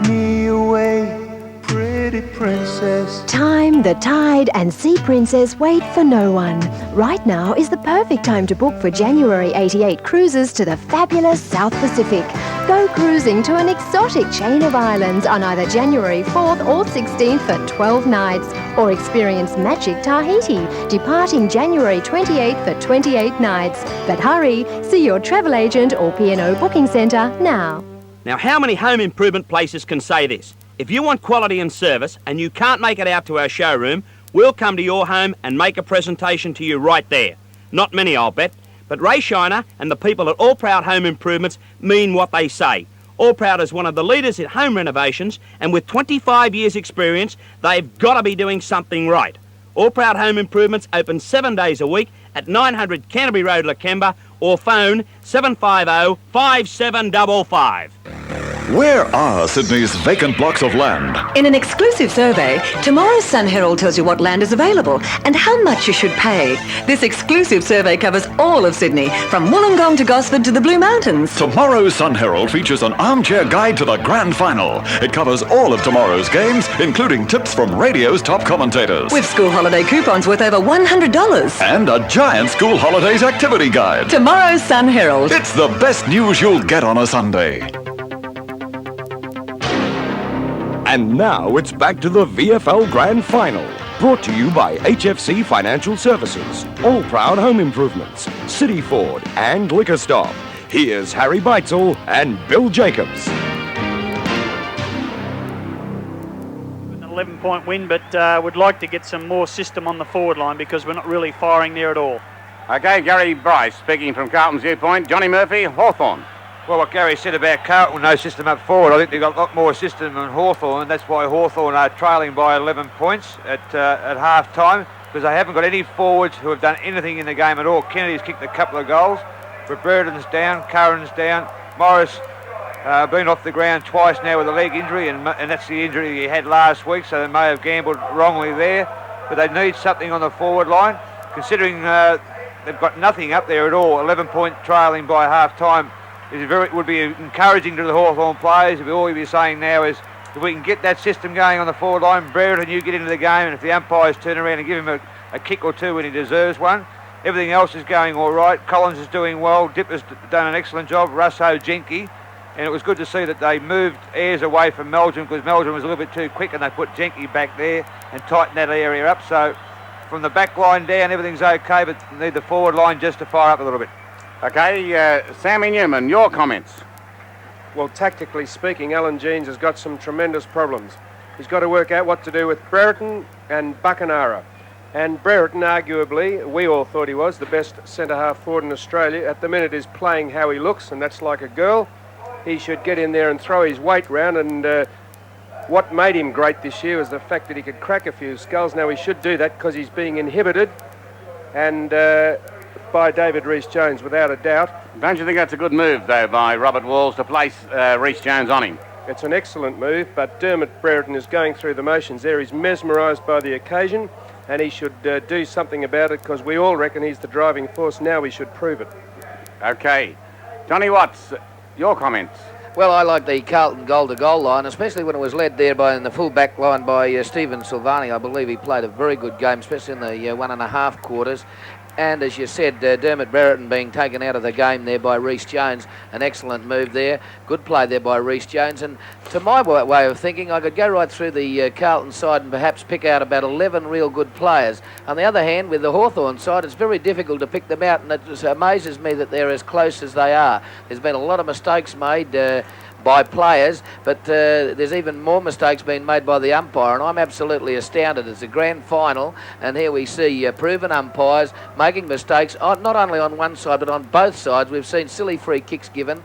Take me away, pretty princess. Time, the tide and Sea Princess wait for no one. Right now is the perfect time to book for January 88 cruises to the fabulous South Pacific. Go cruising to an exotic chain of islands on either January 4th or 16th for 12 nights, or experience Magic Tahiti, departing January 28th for 28 nights. But hurry, see your travel agent or P&O booking centre now. Now, how many home improvement places can say this? If you want quality and service and you can't make it out to our showroom, we'll come to your home and make a presentation to you right there. Not many, I'll bet. But Ray Shiner and the people at All Proud Home Improvements mean what they say. All Proud is one of the leaders in home renovations, and with 25 years' experience, they've got to be doing something right. All Proud Home Improvements open 7 days a week at 900 Canterbury Road, Lakemba, or phone 750 5755. Where are Sydney's vacant blocks of land? In an exclusive survey, tomorrow's Sun Herald tells you what land is available and how much you should pay. This exclusive survey covers all of Sydney, from Wollongong to Gosford to the Blue Mountains. Tomorrow's Sun Herald features an armchair guide to the Grand Final. It covers all of tomorrow's games, including tips from radio's top commentators. With school holiday coupons worth over $100. And a giant school holidays activity guide. Tomorrow's Sun Herald. It's the best news you'll get on a Sunday. And now it's back to the VFL Grand Final. Brought to you by HFC Financial Services, All Proud Home Improvements, City Ford and Liquor Stop. Here's Harry Beitzel and Bill Jacobs. 11-point win, but would like to get some more system on the forward line because we're not really firing there at all. Okay, Gary Bryce speaking from Carlton's viewpoint. Johnny Murphy, Hawthorn. Well, what Gary said about Carlton, no system up forward, I think they've got a lot more system than Hawthorn, and that's why Hawthorn are trailing by 11 points at half-time, because they haven't got any forwards who have done anything in the game at all. Kennedy's kicked a couple of goals, but Brereton's down, Curran's down, Morris been off the ground twice now with a leg injury, and that's the injury he had last week, so they may have gambled wrongly there, but they need something on the forward line, considering they've got nothing up there at all. 11-point trailing by half-time would be encouraging to the Hawthorn players. All we'll be saying now is if we can get that system going on the forward line, Brereton, you get into the game, and if the umpires turn around and give him a kick or two when he deserves one, everything else is going all right. Collins is doing well. Dipper's done an excellent job. Russo, Jenke. And it was good to see that they moved Ayres away from Meldrum because Meldrum was a little bit too quick, and they put Jenke back there and tightened that area up. So from the back line down, everything's okay, but need the forward line just to fire up a little bit. Okay, Sammy Newman, your comments. Well, tactically speaking, Alan Jeans has got some tremendous problems. He's got to work out what to do with Brereton and Buckenara. And Brereton, arguably, we all thought he was the best centre-half forward in Australia. At the minute is playing how he looks, and that's like a girl. He should get in there and throw his weight round, and what made him great this year was the fact that he could crack a few skulls. Now, he should do that because he's being inhibited, and by David Rhys-Jones, without a doubt. Don't you think that's a good move, though, by Robert Walls to place Rhys-Jones on him? It's an excellent move, but Dermot Brereton is going through the motions there. He's mesmerised by the occasion, and he should do something about it because we all reckon he's the driving force. Now we should prove it. Okay. Johnny Watts, your comments. Well, I like the Carlton goal-to-goal line, especially when it was led there in the full back line by Stephen Silvani. I believe he played a very good game, especially in the 1.5 quarters. And as you said, Dermot Brereton being taken out of the game there by Rhys-Jones, an excellent move there. Good play there by Rhys-Jones. And to my way of thinking, I could go right through the Carlton side and perhaps pick out about 11 real good players. On the other hand, with the Hawthorn side, it's very difficult to pick them out, and it just amazes me that they're as close as they are. There's been a lot of mistakes made by players, but there's even more mistakes being made by the umpire, and I'm absolutely astounded. It's a grand final, and here we see proven umpires making mistakes, not only on one side, but on both sides. We've seen silly free kicks given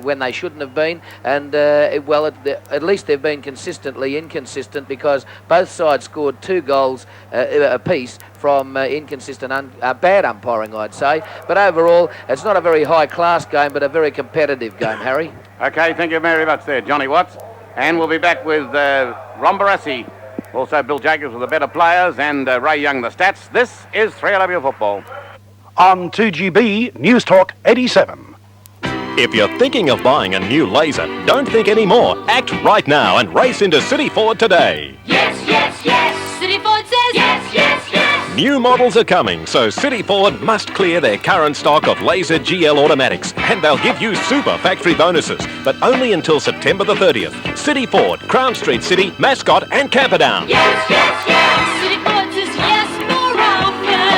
when they shouldn't have been, and at least they've been consistently inconsistent because both sides scored 2 goals apiece from inconsistent, bad umpiring, I'd say. But overall, it's not a very high-class game, but a very competitive game, Harry. Okay, thank you very much there, Johnny Watts. And we'll be back with Ron Barassi, also Bill Jacobs with the better players, and Ray Young, the stats. This is 3AW Football. On 2GB News Talk 87. If you're thinking of buying a new Laser, don't think anymore. Act right now and race into City Ford today. Yes, yes, yes. City Ford says yes, yes, yes. New models are coming, so City Ford must clear their current stock of Laser GL automatics, and they'll give you super factory bonuses, but only until September the 30th. City Ford, Crown Street City, Mascot and Camperdown. Yes, yes, yes. City Ford says yes more often.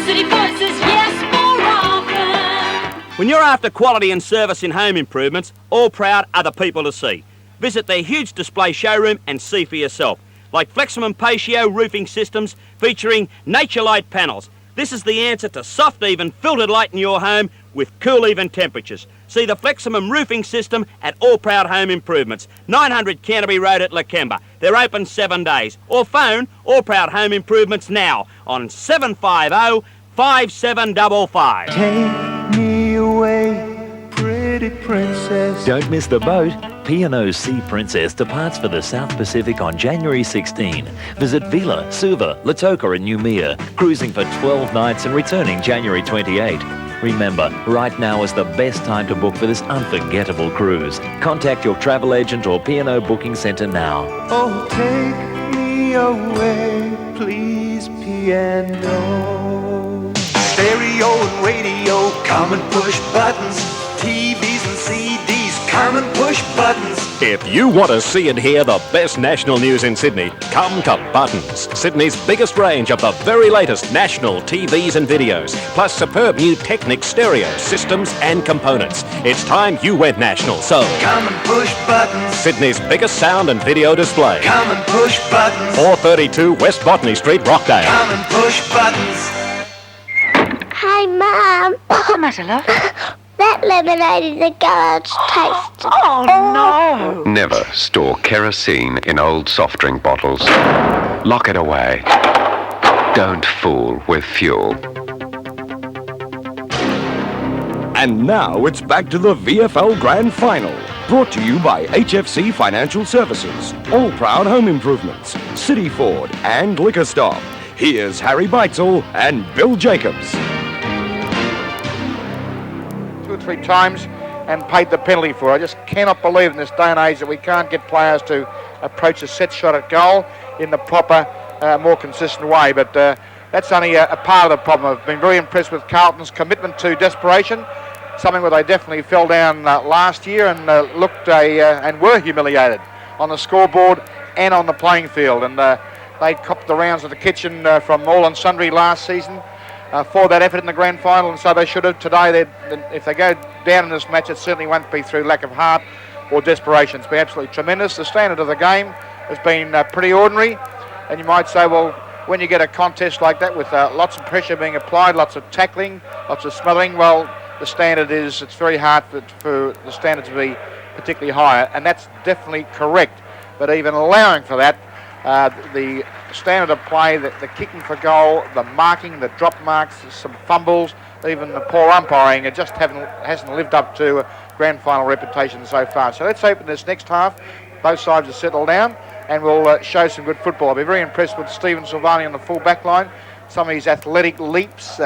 City Ford says yes more often. When you're after quality and service in home improvements, all proud are the people to see. Visit their huge display showroom and see for yourself. Like Fleximum Patio roofing systems featuring Nature Light panels. This is the answer to soft, even, filtered light in your home with cool, even temperatures. See the Fleximum roofing system at All Proud Home Improvements, 900 Canterbury Road at Lakemba. They're open 7 days. Or phone All Proud Home Improvements now on 750-5755. Take me away, pretty princess. Don't miss the boat. P&O Sea Princess departs for the South Pacific on January 16. Visit Vila, Suva, Latoka and Noumea, cruising for 12 nights and returning January 28. Remember, right now is the best time to book for this unforgettable cruise. Contact your travel agent or P&O booking centre now. Oh, take me away, please, piano. Stereo and radio, come and push buttons. TVs and CDs, come and push push buttons. If you want to see and hear the best national news in Sydney, come to Buttons, Sydney's biggest range of the very latest national TVs and videos, plus superb new Technic stereo systems and components. It's time you went national, so come and push buttons. Sydney's biggest sound and video display. Come and push buttons. 432 West Botany Street, Rockdale. Come and push buttons. Hey, Mum. What's the matter, love? That lemonade in the garage tastes... Oh, no! Never store kerosene in old soft drink bottles. Lock it away. Don't fool with fuel. And now it's back to the VFL Grand Final. Brought to you by HFC Financial Services, All Proud Home Improvements, City Ford and Liquor Stop. Here's Harry Beitzel and Bill Jacobs. 2 or 3 times and paid the penalty for it. I just cannot believe in this day and age that we can't get players to approach a set shot at goal in the proper, more consistent way. But that's only a part of the problem. I've been very impressed with Carlton's commitment to desperation, something where they definitely fell down last year and and were humiliated on the scoreboard and on the playing field. And they copped the rounds of the kitchen from all and sundry last season. For that effort in the grand final, and so they should have. Today, if they go down in this match, it certainly won't be through lack of heart or desperation. It's been absolutely tremendous. The standard of the game has been pretty ordinary, and you might say, well, when you get a contest like that with lots of pressure being applied, lots of tackling, lots of smothering, well, the standard is, it's very hard for the standard to be particularly higher, and that's definitely correct. But even allowing for that, the standard of play, the kicking for goal, the marking, the drop marks, some fumbles, even the poor umpiring, it just hasn't lived up to grand final reputation so far. So let's hope in this next half both sides will settle down and we'll show some good football. I'll be very impressed with Stephen Silvani on the full back line. Some of his athletic leaps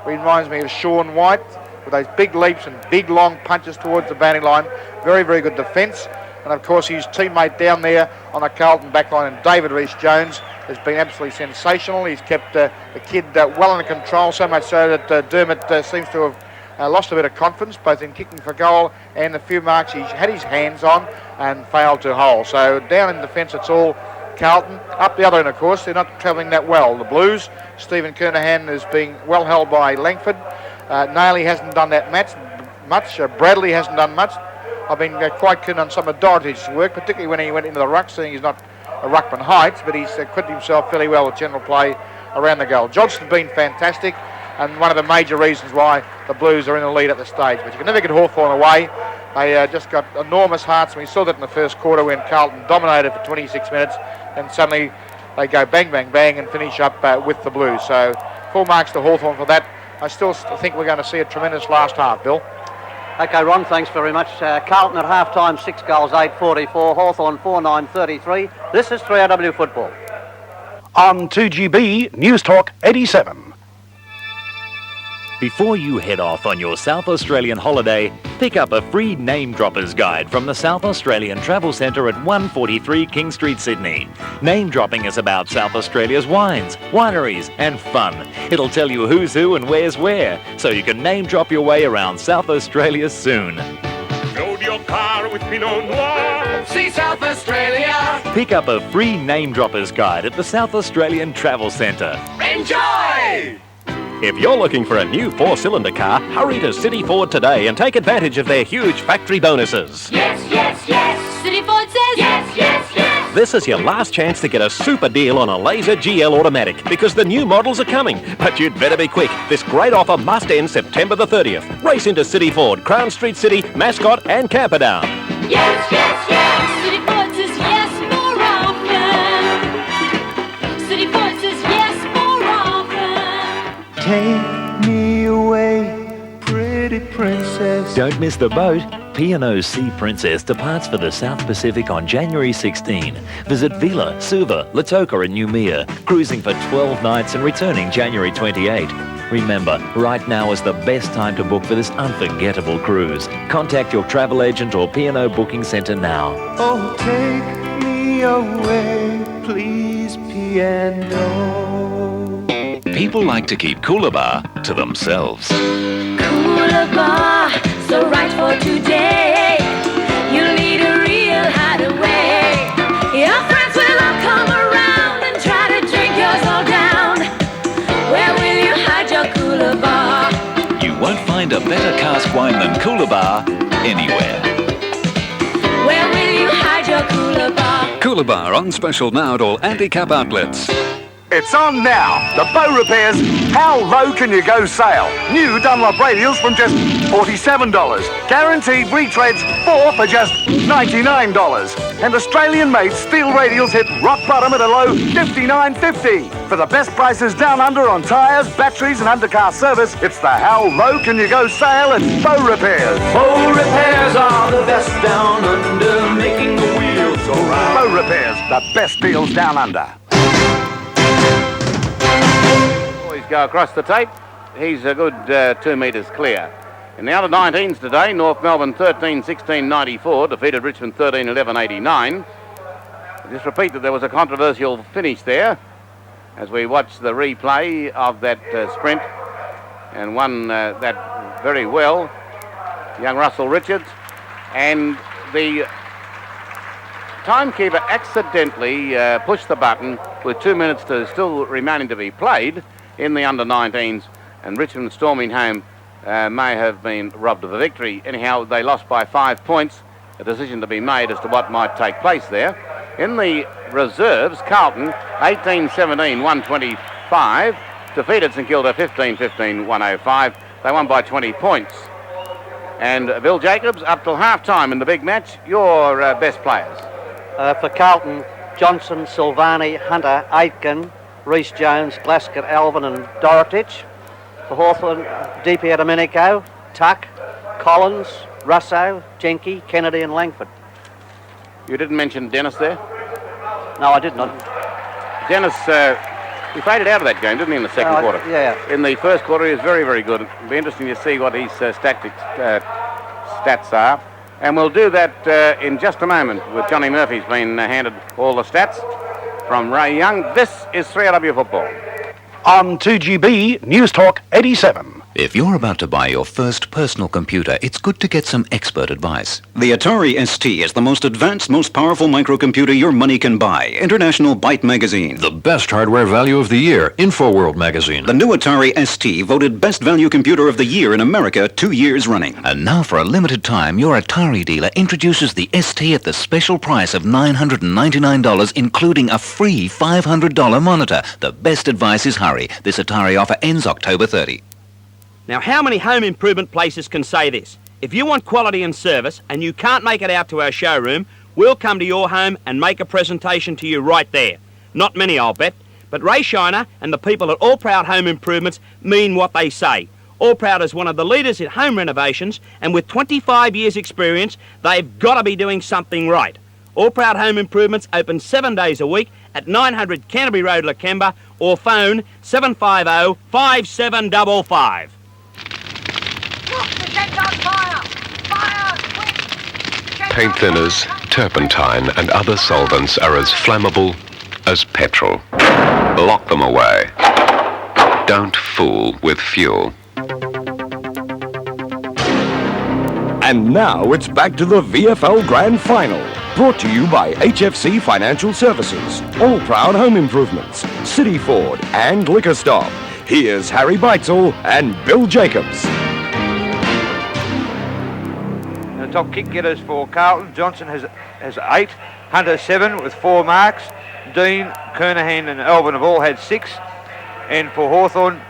reminds me of Sean White with those big leaps and big long punches towards the boundary line. Very, very good defence. And of course his teammate down there on the Carlton backline, David Rees-Jones, has been absolutely sensational. He's kept the kid well under control, so much so that Dermot seems to have lost a bit of confidence, both in kicking for goal and the few marks he's had his hands on and failed to hold. So down in defence, it's all Carlton. Up the other end, of course, they're not travelling that well. The Blues, Stephen Kernahan is being well held by Langford. Nailey hasn't done that much. Bradley hasn't done much. I've been quite keen on some of Doherty's work, particularly when he went into the ruck, seeing he's not a ruckman height, but he's acquitted himself fairly well with general play around the goal. Johnston's been fantastic, and one of the major reasons why the Blues are in the lead at the stage. But you can never get Hawthorn away. They just got enormous hearts, and we saw that in the first quarter when Carlton dominated for 26 minutes, and suddenly they go bang, bang, bang, and finish up with the Blues. So full marks to Hawthorn for that. I still think we're going to see a tremendous last half, Bill. OK, Ron, thanks very much. Carlton at half-time, 6 goals, 8-44. Hawthorn, 4-9-33. This is 3AW Football. On 2GB News Talk 87. Before you head off on your South Australian holiday, pick up a free Name Droppers guide from the South Australian Travel Centre at 143 King Street, Sydney. Name dropping is about South Australia's wines, wineries and fun. It'll tell you who's who and where's where, so you can name drop your way around South Australia soon. Load your car with Pinot Noir. See South Australia. Pick up a free Name Droppers guide at the South Australian Travel Centre. Enjoy! If you're looking for a new 4-cylinder car, hurry to City Ford today and take advantage of their huge factory bonuses. Yes, yes, yes. City Ford says yes, yes, yes. This is your last chance to get a super deal on a Laser GL automatic because the new models are coming. But you'd better be quick. This great offer must end September the 30th. Race into City Ford, Crown Street City, Mascot and Camperdown. Yes, yes, yes. City Ford says yes more often. City Ford says yes more often. Take me away, pretty princess. Don't miss the boat. P&O Sea Princess departs for the South Pacific on January 16. Visit Vila, Suva, Lautoka and Noumea, cruising for 12 nights and returning January 28. Remember, right now is the best time to book for this unforgettable cruise. Contact your travel agent or P&O booking centre now. Oh, take me away, please, piano. People like to keep Coolabah to themselves. Coolabah, so right for today. You need cask wine than Cooler Bar anywhere. Where will you hide your cooler bar? Cooler Bar on special now at all anti-cap outlets. It's on now. The bow repairs. How low can you go sail? New Dunlop radials from just $47. Guaranteed retreads 4 for just $99. And Australian-made steel radials hit rock bottom at a low $59.50. For the best prices down under on tyres, batteries and undercar service, it's the How Low Can You Go Sale at Bow Repairs. Bow repairs are the best down under, making the wheels go round. Bow Repairs, the best deals down under. Boys go across the tape. He's a good 2 metres clear. In the under 19s today, North Melbourne 13-16-94 defeated Richmond 13-11-89. Just repeat that there was a controversial finish there as we watch the replay of that sprint, and won that very well, young Russell Richards. And the timekeeper accidentally pushed the button with 2 minutes still remaining to be played in the under 19s, and Richmond storming home may have been robbed of a victory. Anyhow, they lost by 5 points, a decision to be made as to what might take place there. In the reserves, Carlton 18-17-125 defeated St Kilda 15-15-105. They won by 20 points. And Bill Jacobs, up till half-time in the big match, your best players. For Carlton, Johnson, Silvani, Hunter, Aitken, Rhys Jones, Glasgow, Alvin and Dorotich. For Hawthorn, DP Domenico, Tuck, Collins, Russo, Jenke, Kennedy and Langford. You didn't mention Dennis there? No, I did not. Dennis, he faded out of that game, didn't he, in the second quarter? Yeah. In the first quarter, he was very, very good. It'll be interesting to see what his stats are. And we'll do that in just a moment with Johnny Murphy's been handed all the stats from Ray Young. This is 3AW Football. On 2GB News Talk 87. If you're about to buy your first personal computer, it's good to get some expert advice. The Atari ST is the most advanced, most powerful microcomputer your money can buy. International Byte Magazine. The best hardware value of the year. InfoWorld Magazine. The new Atari ST voted Best Value Computer of the Year in America 2 years running. And now for a limited time, your Atari dealer introduces the ST at the special price of $999, including a free $500 monitor. The best advice is hurry. This Atari offer ends October 30. Now, how many home improvement places can say this? If you want quality and service and you can't make it out to our showroom, we'll come to your home and make a presentation to you right there. Not many, I'll bet, but Ray Shiner and the people at All Proud Home Improvements mean what they say. All Proud is one of the leaders in home renovations, and with 25 years' experience, they've got to be doing something right. All Proud Home Improvements open 7 days a week at 900 Canterbury Road, Lakemba, or phone 750-5755. Paint thinners, turpentine and other solvents are as flammable as petrol. Lock them away. Don't fool with fuel. And now it's back to the VFL Grand Final. Brought to you by HFC Financial Services, All Proud Home Improvements, City Ford and Liquor Stop. Here's Harry Beitzel and Bill Jacobs. The top kick getters for Carlton. Johnson has 8, Hunter 7 with 4 marks. Dean, Kernahan and Alvin have all had 6. And for Hawthorn,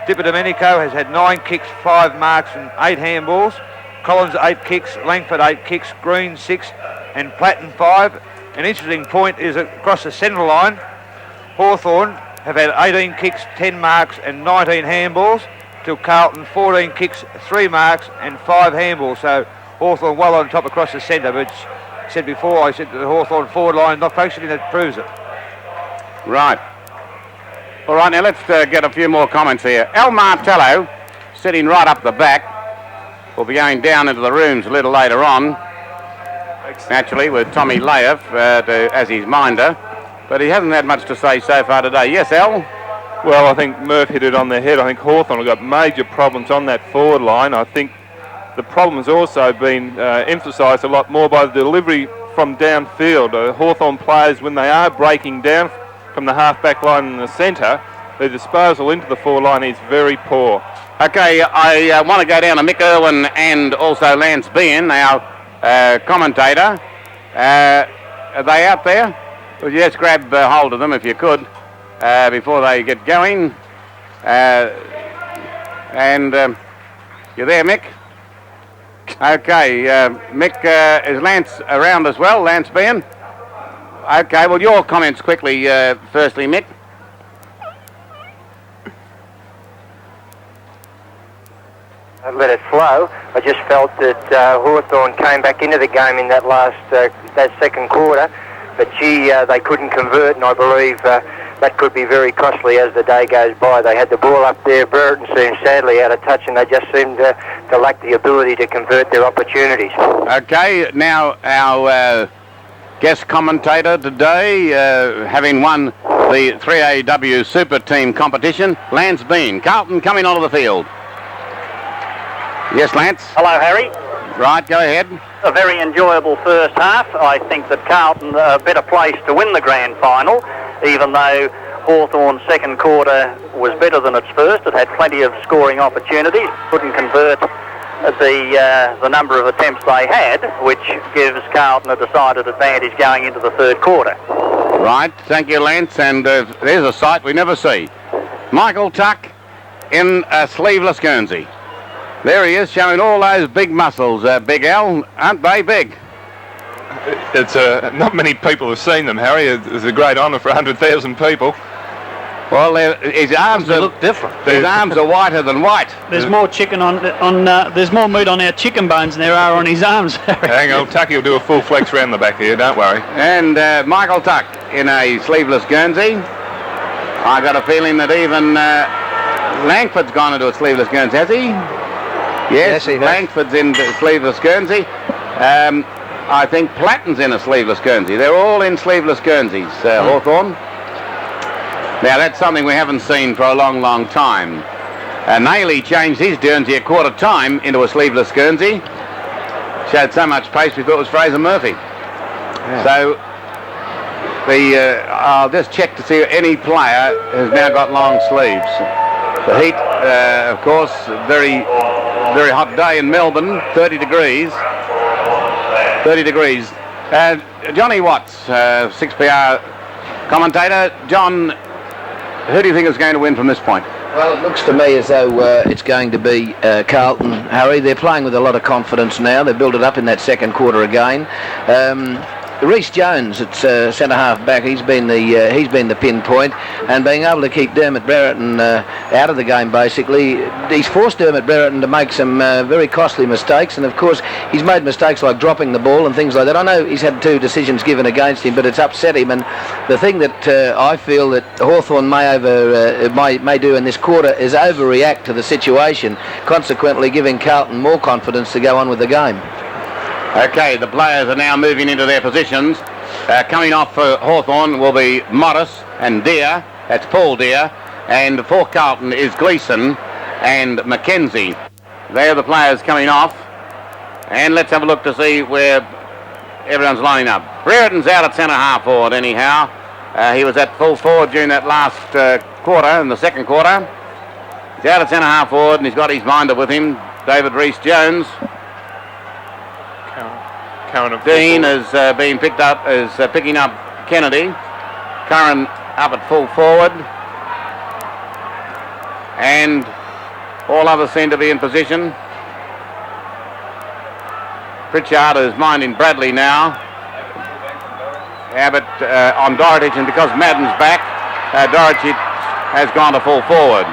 Dipper Domenico has had 9 kicks, 5 marks and 8 handballs. Collins 8 kicks, Langford 8 kicks, Green 6 and Platten 5. An interesting point is across the centre line, Hawthorn have had 18 kicks, 10 marks and 19 handballs, till Carlton 14 kicks, 3 marks and 5 handballs. So Hawthorn well on top across the centre, which I said before, I said the Hawthorn forward line not functioning, that proves it. Right. All right, now let's get a few more comments here. El Martello, sitting right up the back, will be going down into the rooms a little later on, naturally with Tommy Layoff as his minder, but he hasn't had much to say so far today. Yes, Al? Well, I think Murph hit it on the head. I think Hawthorn have got major problems on that forward line. I think the problem has also been emphasised a lot more by the delivery from downfield. Hawthorn players, when they are breaking down from the half-back line in the centre, their disposal into the forward line is very poor. Okay, I want to go down to Mick Irwin and also Lance Bean, our commentator. Are they out there? Would you just grab hold of them if you could before they get going? You there, Mick? Okay, Mick, is Lance around as well, Lance Bean? Okay, well, your comments quickly, firstly, Mick. Let it flow. I just felt that Hawthorn came back into the game in that that second quarter, but they couldn't convert, and I believe that could be very costly as the day goes by. They had the ball up there. Brereton seemed sadly out of touch, and they just seemed to lack the ability to convert their opportunities. Okay, now our guest commentator today, having won the 3AW Super Team competition, Lance Bean. Carlton coming onto the field. Yes, Lance? Hello, Harry. Right, go ahead. A very enjoyable first half. I think that Carlton are a better place to win the grand final, even though Hawthorn's second quarter was better than its first. It had plenty of scoring opportunities, couldn't convert the number of attempts they had, which gives Carlton a decided advantage going into the third quarter. Right, thank you, Lance, and there's a sight we never see. Michael Tuck in a sleeveless Guernsey. There he is, showing all those big muscles, Big Al. Aren't they big? It's not many people have seen them, Harry. It's a great honour for 100,000 people. Well, his arms look different. His arms are whiter than white. There's more chicken there's more meat on our chicken bones than there are on his arms. Hang on, Tucky will do a full flex round the back here, don't worry. And Michael Tuck in a sleeveless Guernsey. I got a feeling that even Langford's gone into a sleeveless Guernsey, has he? Yes, he has. Langford's in the sleeveless Guernsey. I think Platten's in a sleeveless Guernsey. They're all in sleeveless Guernseys, Hawthorn. Now, that's something we haven't seen for a long, long time. Nailey changed his Guernsey at quarter time into a sleeveless Guernsey. Showed so much pace we thought it was Fraser Murphy. Yeah. So, I'll just check to see if any player has now got long sleeves. The heat, of course, very hot day in Melbourne, 30 degrees. 30 degrees. Johnny Watts, 6PR commentator. John, who do you think is going to win from this point? Well, it looks to me as though it's going to be Carlton, Harry. They're playing with a lot of confidence now. They built it up in that second quarter again. Rhys Jones at centre half back, he's been the pinpoint, and being able to keep Dermot Brereton out of the game basically, he's forced Dermot Brereton to make some very costly mistakes, and of course he's made mistakes like dropping the ball and things like that. I know he's had 2 decisions given against him, but it's upset him, and the thing that I feel that Hawthorn may do in this quarter is overreact to the situation, consequently giving Carlton more confidence to go on with the game. Okay, the players are now moving into their positions. Coming off for Hawthorn will be Morris and Deere. That's Paul Deere. And for Carlton is Gleeson and Mackenzie. They're the players coming off. And let's have a look to see where everyone's lining up. Brereton's out at centre half forward anyhow. He was at full forward during that last quarter, in the second quarter. He's out at centre half forward and he's got his minder with him, David Rhys Jones. Dean has been picked up as picking up Kennedy. Curran up at full forward. And all others seem to be in position. Pritchard is minding Bradley now. Abbott on Dorotich, and because Madden's back, Dorotich has gone to full forward.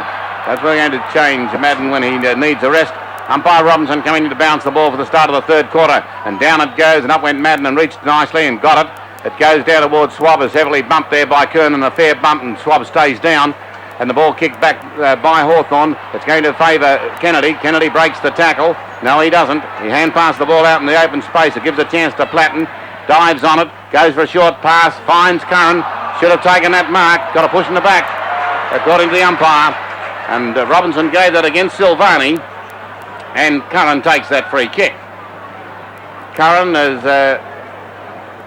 That's really going to change Madden when he needs a rest. Umpire Robinson coming in to bounce the ball for the start of the third quarter, and down it goes, and up went Madden and reached nicely and got it. It goes down towards Swab, is heavily bumped there by Kernan, a fair bump, and Swab stays down, and the ball kicked back by Hawthorn. It's going to favour Kennedy. Kennedy breaks the tackle. No, he doesn't. He hand passed the ball out in the open space. It gives a chance to Platten. Dives on it, goes for a short pass, finds Curran. Should have taken that mark. Got a push in the back, according to the umpire. And Robinson gave that against Silvani. And Curran takes that free kick. Curran is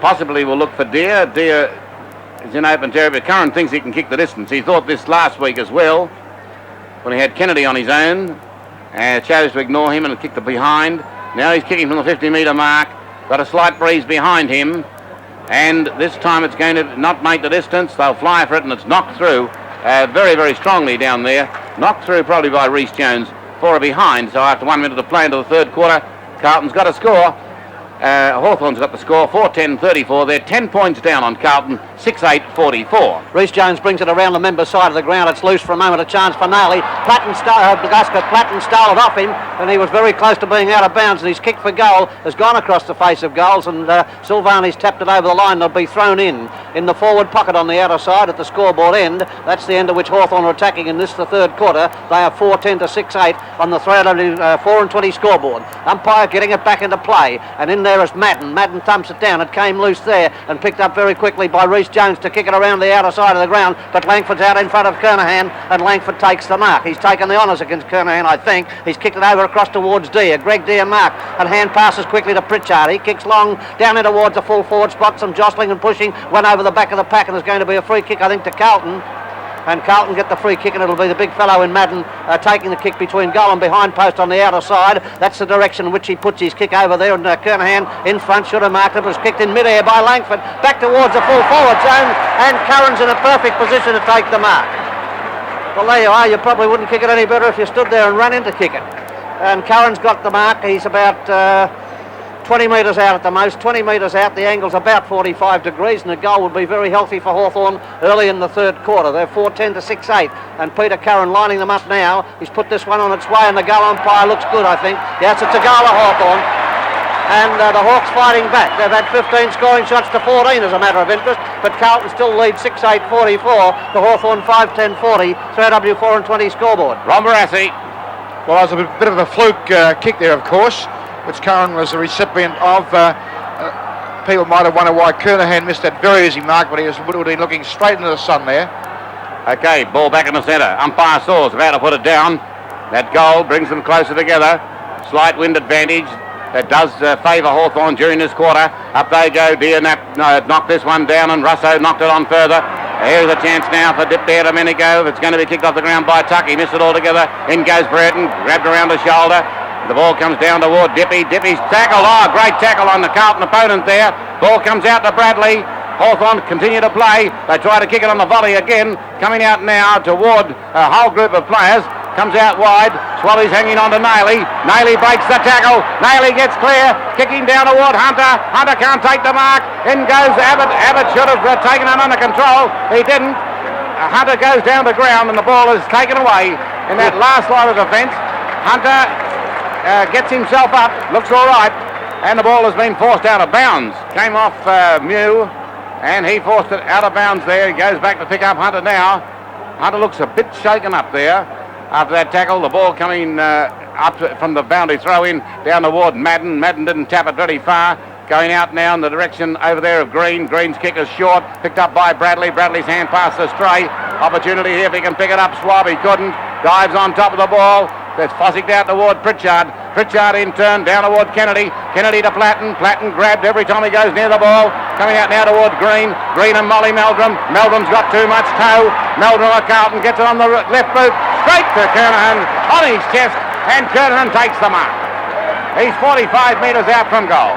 possibly will look for Deere. Deere is in open territory, but Curran thinks he can kick the distance. He thought this last week as well, when he had Kennedy on his own. Chose to ignore him and kick the behind. Now he's kicking from the 50-metre mark. Got a slight breeze behind him. And this time it's going to not make the distance. They'll fly for it, and it's knocked through very, very strongly down there. Knocked through probably by Rhys Jones for a behind. So after 1 minute to play into the third quarter, Carlton's got a score. Hawthorn's got the score, 4-10-34. They're 10 points down on Carlton, 6-8-44. Rhys Jones brings it around the member side of the ground. It's loose for a moment, a chance for Naley. Platten stole it off him, and he was very close to being out of bounds, and his kick for goal has gone across the face of goals, and Silvani's tapped it over the line. They'll be thrown in the forward pocket on the outer side at the scoreboard end. That's the end at which Hawthorn are attacking in this, the third quarter. They are 4-10 to 6-8 on the 4-20 scoreboard. Umpire getting it back into play, and in there is Madden. Madden thumps it down. It came loose there and picked up very quickly by Rhys Jones to kick it around the outer side of the ground, but Langford's out in front of Kernahan, and Langford takes the mark. He's taken the honours against Kernahan, I think. He's kicked it over across towards Deere. Greg Deere mark, and hand passes quickly to Pritchard. He kicks long down in towards the full forward spot. Some jostling and pushing went over the back of the pack, and there's going to be a free kick, I think, to Carlton. And Carlton get the free kick, and it'll be the big fellow in Madden taking the kick between goal and behind post on the outer side. That's the direction in which he puts his kick over there, and Kernahan in front should have marked it. It was kicked in mid-air by Langford back towards the full forward zone, and Curran's in a perfect position to take the mark. Well, there you are. You probably wouldn't kick it any better if you stood there and ran in to kick it. And Curran's got the mark. He's about 20 metres out at the most, 20 metres out. The angle's about 45 degrees, and the goal would be very healthy for Hawthorn early in the third quarter. They're 4-10 to 6-8, and Peter Curran lining them up now. He's put this one on its way, and the goal umpire looks good, I think. Yes, it's a goal of Hawthorn. And the Hawks fighting back. They've had 15 scoring shots to 14 as a matter of interest, but Carlton still leads 6-8-44 to Hawthorn 5-10-40, 3W4-20 scoreboard. Ron Barassi. Well, it was a bit of a fluke kick there, of course, which Curran was the recipient of. People might have wondered why Kernahan missed that very easy mark, but he would have been looking straight into the sun there. Okay, ball back in the centre. Umpire Saw's about to put it down. That goal brings them closer together. Slight wind advantage. That does favour Hawthorn during this quarter. Up they go. Deere knocked this one down, and Russo knocked it on further. Here's a chance now for Dip there a minute ago. It's going to be kicked off the ground by Tuck. He missed it altogether. In goes Brereton, grabbed around the shoulder. The ball comes down toward Dippy. Dippy's tackle. Oh, great tackle on the Carlton opponent there. Ball comes out to Bradley. Hawthorn continue to play. They try to kick it on the volley again. Coming out now toward a whole group of players. Comes out wide. Swallows hanging on to Nailey. Nailey breaks the tackle. Nailey gets clear. Kicking down toward Hunter. Hunter can't take the mark. In goes Abbott. Abbott should have taken it under control. He didn't. Hunter goes down the ground, and the ball is taken away in that last line of defence. Hunter gets himself up. Looks all right. And the ball has been forced out of bounds. Came off Mew, and he forced it out of bounds there. He goes back to pick up Hunter now. Hunter looks a bit shaken up there. After that tackle, the ball coming up from the boundary throw-in down toward Madden. Madden didn't tap it very far. Going out now in the direction over there of Green. Green's kick is short. Picked up by Bradley. Bradley's hand pass astray. Opportunity here if he can pick it up. Swab, he couldn't. Dives on top of the ball. That's fossicked out toward Pritchard. Pritchard in turn down toward Kennedy. Kennedy to Platten. Platten grabbed every time he goes near the ball. Coming out now toward Green. Green and Molly Meldrum. Meldrum's got too much toe. Meldrum of Carlton gets it on the left boot. Straight to Kernahan on his chest. And Kernahan takes the mark. He's 45 metres out from goal.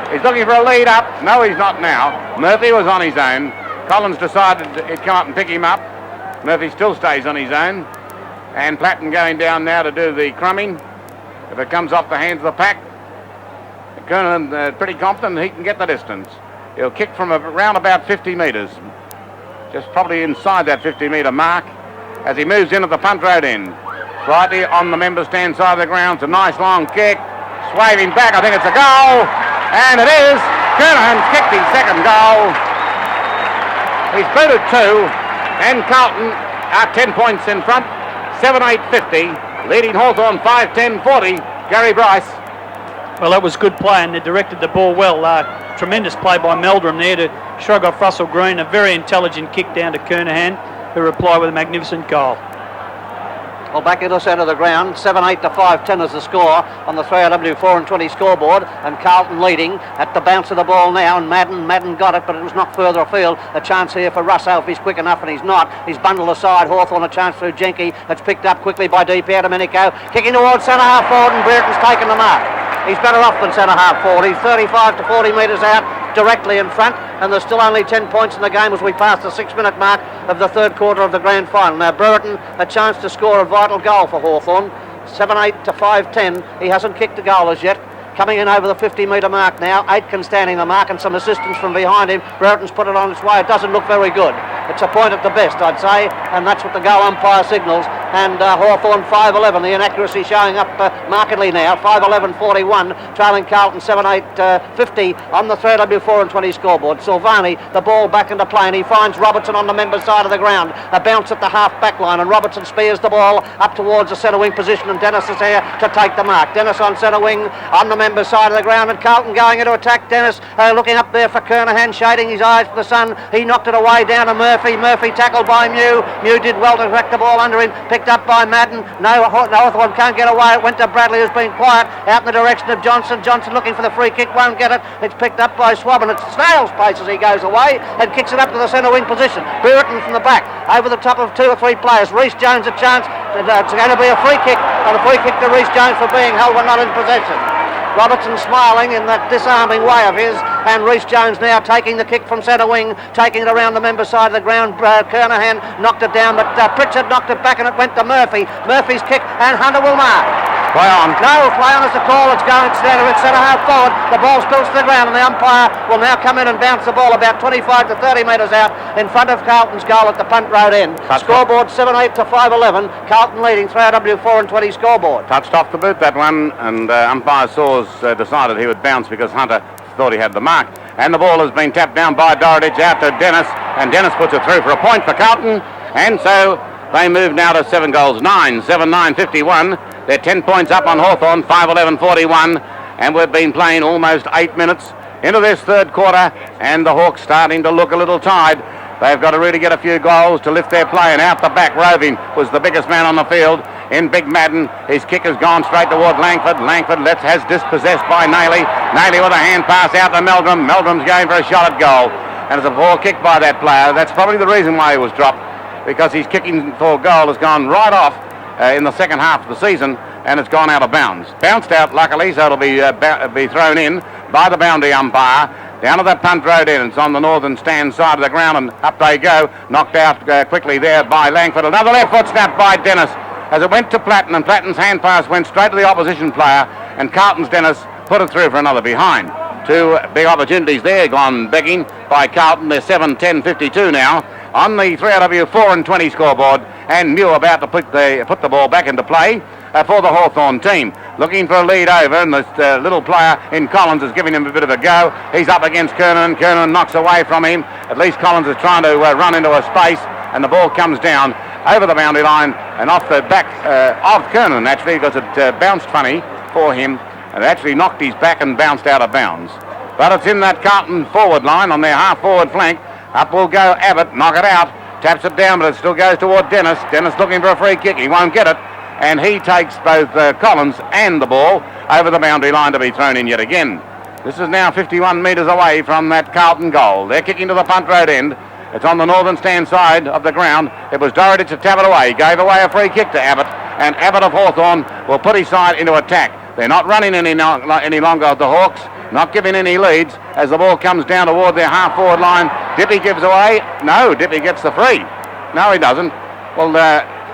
He's looking for a lead up. No, he's not now. Murphy was on his own. Collins decided he'd come up and pick him up. Murphy still stays on his own. And Platten going down now to do the crumbing. If it comes off the hands of the pack, Kernahan pretty confident he can get the distance. He'll kick from around about 50 metres. Just probably inside that 50-metre mark as he moves in at the punt road end. Slightly on the member stand side of the ground. It's a nice long kick. Swaving back, I think it's a goal. And it is. Kernahan's kicked his second goal. He's booted two. And Carlton are 10 points in front. 7-8-50, leading Hawthorn 5-10-40. Gary Bryce. Well, that was good play, and they directed the ball well. Tremendous play by Meldrum there to shrug off Russell Green. A very intelligent kick down to Kernahan, who replied with a magnificent goal. Well, back into the centre of the ground, 7-8 to 5-10 is the score on the 3RW 4 and 20 scoreboard, and Carlton leading at the bounce of the ball now, and Madden got it, but it was not further afield. A chance here for Russo if he's quick enough, and he's not. He's bundled aside. Hawthorn a chance through Jenke. It's picked up quickly by Di Domenico, kicking towards centre half forward, and Brereton's taken the mark. He's better off than centre half forward. He's 35 to 40 metres out, directly in front, and there's still only 10 points in the game as we pass the 6-minute mark of the third quarter of the grand final. Now Brereton a chance to score a vital goal for Hawthorn. 7-8 to 5-10. He hasn't kicked a goal as yet. Coming in over the 50-metre mark now. Aitken standing the mark and some assistance from behind him. Brereton's put it on its way. It doesn't look very good. It's a point at the best, I'd say, and that's what the goal umpire signals. And Hawthorn 5-11, the inaccuracy showing up markedly now. 5-11-41, trailing Carlton 7-8-50 on the 3RW4 and 20 scoreboard. Silvani, the ball back into play, and he finds Robertson on the member's side of the ground. A bounce at the half-back line, and Robertson spears the ball up towards the centre wing position, and Dennis is there to take the mark. Dennis on centre wing on the member's side of the ground, and Carlton going into attack. Dennis looking up there for Kernahan, shading his eyes for the sun. He knocked it away down to Murphy. Murphy tackled by Mew. Mew did well to track the ball under him. Picked up by Madden. No, Hawthorn can't get away. It went to Bradley, who's been quiet out in the direction of Johnson. Johnson looking for the free kick, won't get it. It's picked up by Swab, and it's snail's pace as he goes away and kicks it up to the centre wing position. Brereton from the back over the top of 2 or 3 players. Reece Jones a chance. It's going to be a free kick, and a free kick to Reece Jones for being held but not in possession. Robertson smiling in that disarming way of his, and Reece Jones now taking the kick from centre wing, taking it around the member side of the ground. Kernahan knocked it down, but Pritchard knocked it back, and it went to Murphy. Murphy's kick, and Hunter will mark. Play on. No, play on is the call. It's going down to centre half forward. The ball spills to the ground, and the umpire will now come in and bounce the ball about 25 to 30 metres out in front of Carlton's goal at the punt road end. Scoreboard 7-8 to 5-11. Carlton leading 3RW4 and 20 scoreboard. Touched off the boot, that one, and umpire Saws decided he would bounce because Hunter thought he had the mark. And the ball has been tapped down by Dorridge out to Dennis, and Dennis puts it through for a point for Carlton, and so they move now to 7 goals, 9, 7-9, 51. They're 10 points up on Hawthorn, 5-11-41, and we've been playing almost 8 minutes into this third quarter, and the Hawks starting to look a little tired. They've got to really get a few goals to lift their play, and out the back, Roving was the biggest man on the field in Big Madden. His kick has gone straight toward Langford. Langford has dispossessed by Nailey. Nailey with a hand pass out to Meldrum. Meldrum's going for a shot at goal, and it's a poor kick by that player. That's probably the reason why he was dropped, because his kicking for goal has gone right off in the second half of the season, and it's gone out of bounds. Bounced out, luckily, so it'll be thrown in by the boundary umpire down to that punt road end. It's on the northern stand side of the ground, and up they go. Knocked out quickly there by Langford. Another left foot snap by Dennis as it went to Platten, and Platten's hand pass went straight to the opposition player, and Carlton's Dennis put it through for another behind. 2 big opportunities there gone begging by Carlton. They're 7-10-52 now on the 3RW4 and 20 scoreboard, and Mew about to put the ball back into play for the Hawthorn team. Looking for a lead over, and this little player in Collins is giving him a bit of a go. He's up against Kernan. Kernan knocks away from him. At least Collins is trying to run into a space, and the ball comes down over the boundary line and off the back of Kernan, actually, because it bounced funny for him, and it actually knocked his back and bounced out of bounds. But it's in that Carlton forward line on their half-forward flank. Up will go Abbott, knock it out, taps it down, but it still goes toward Dennis. Dennis looking for a free kick, he won't get it, and he takes both Collins and the ball over the boundary line to be thrown in yet again. This is now 51 metres away from that Carlton goal. They're kicking to the punt road end. It's on the northern stand side of the ground. It was Dorridge to tap it away. He gave away a free kick to Abbott, and Abbott of Hawthorn will put his side into attack. They're not running any longer, the Hawks, not giving any leads as the ball comes down toward their half-forward line. Dippy gives away. No, Dippy gets the free. No, he doesn't. Well,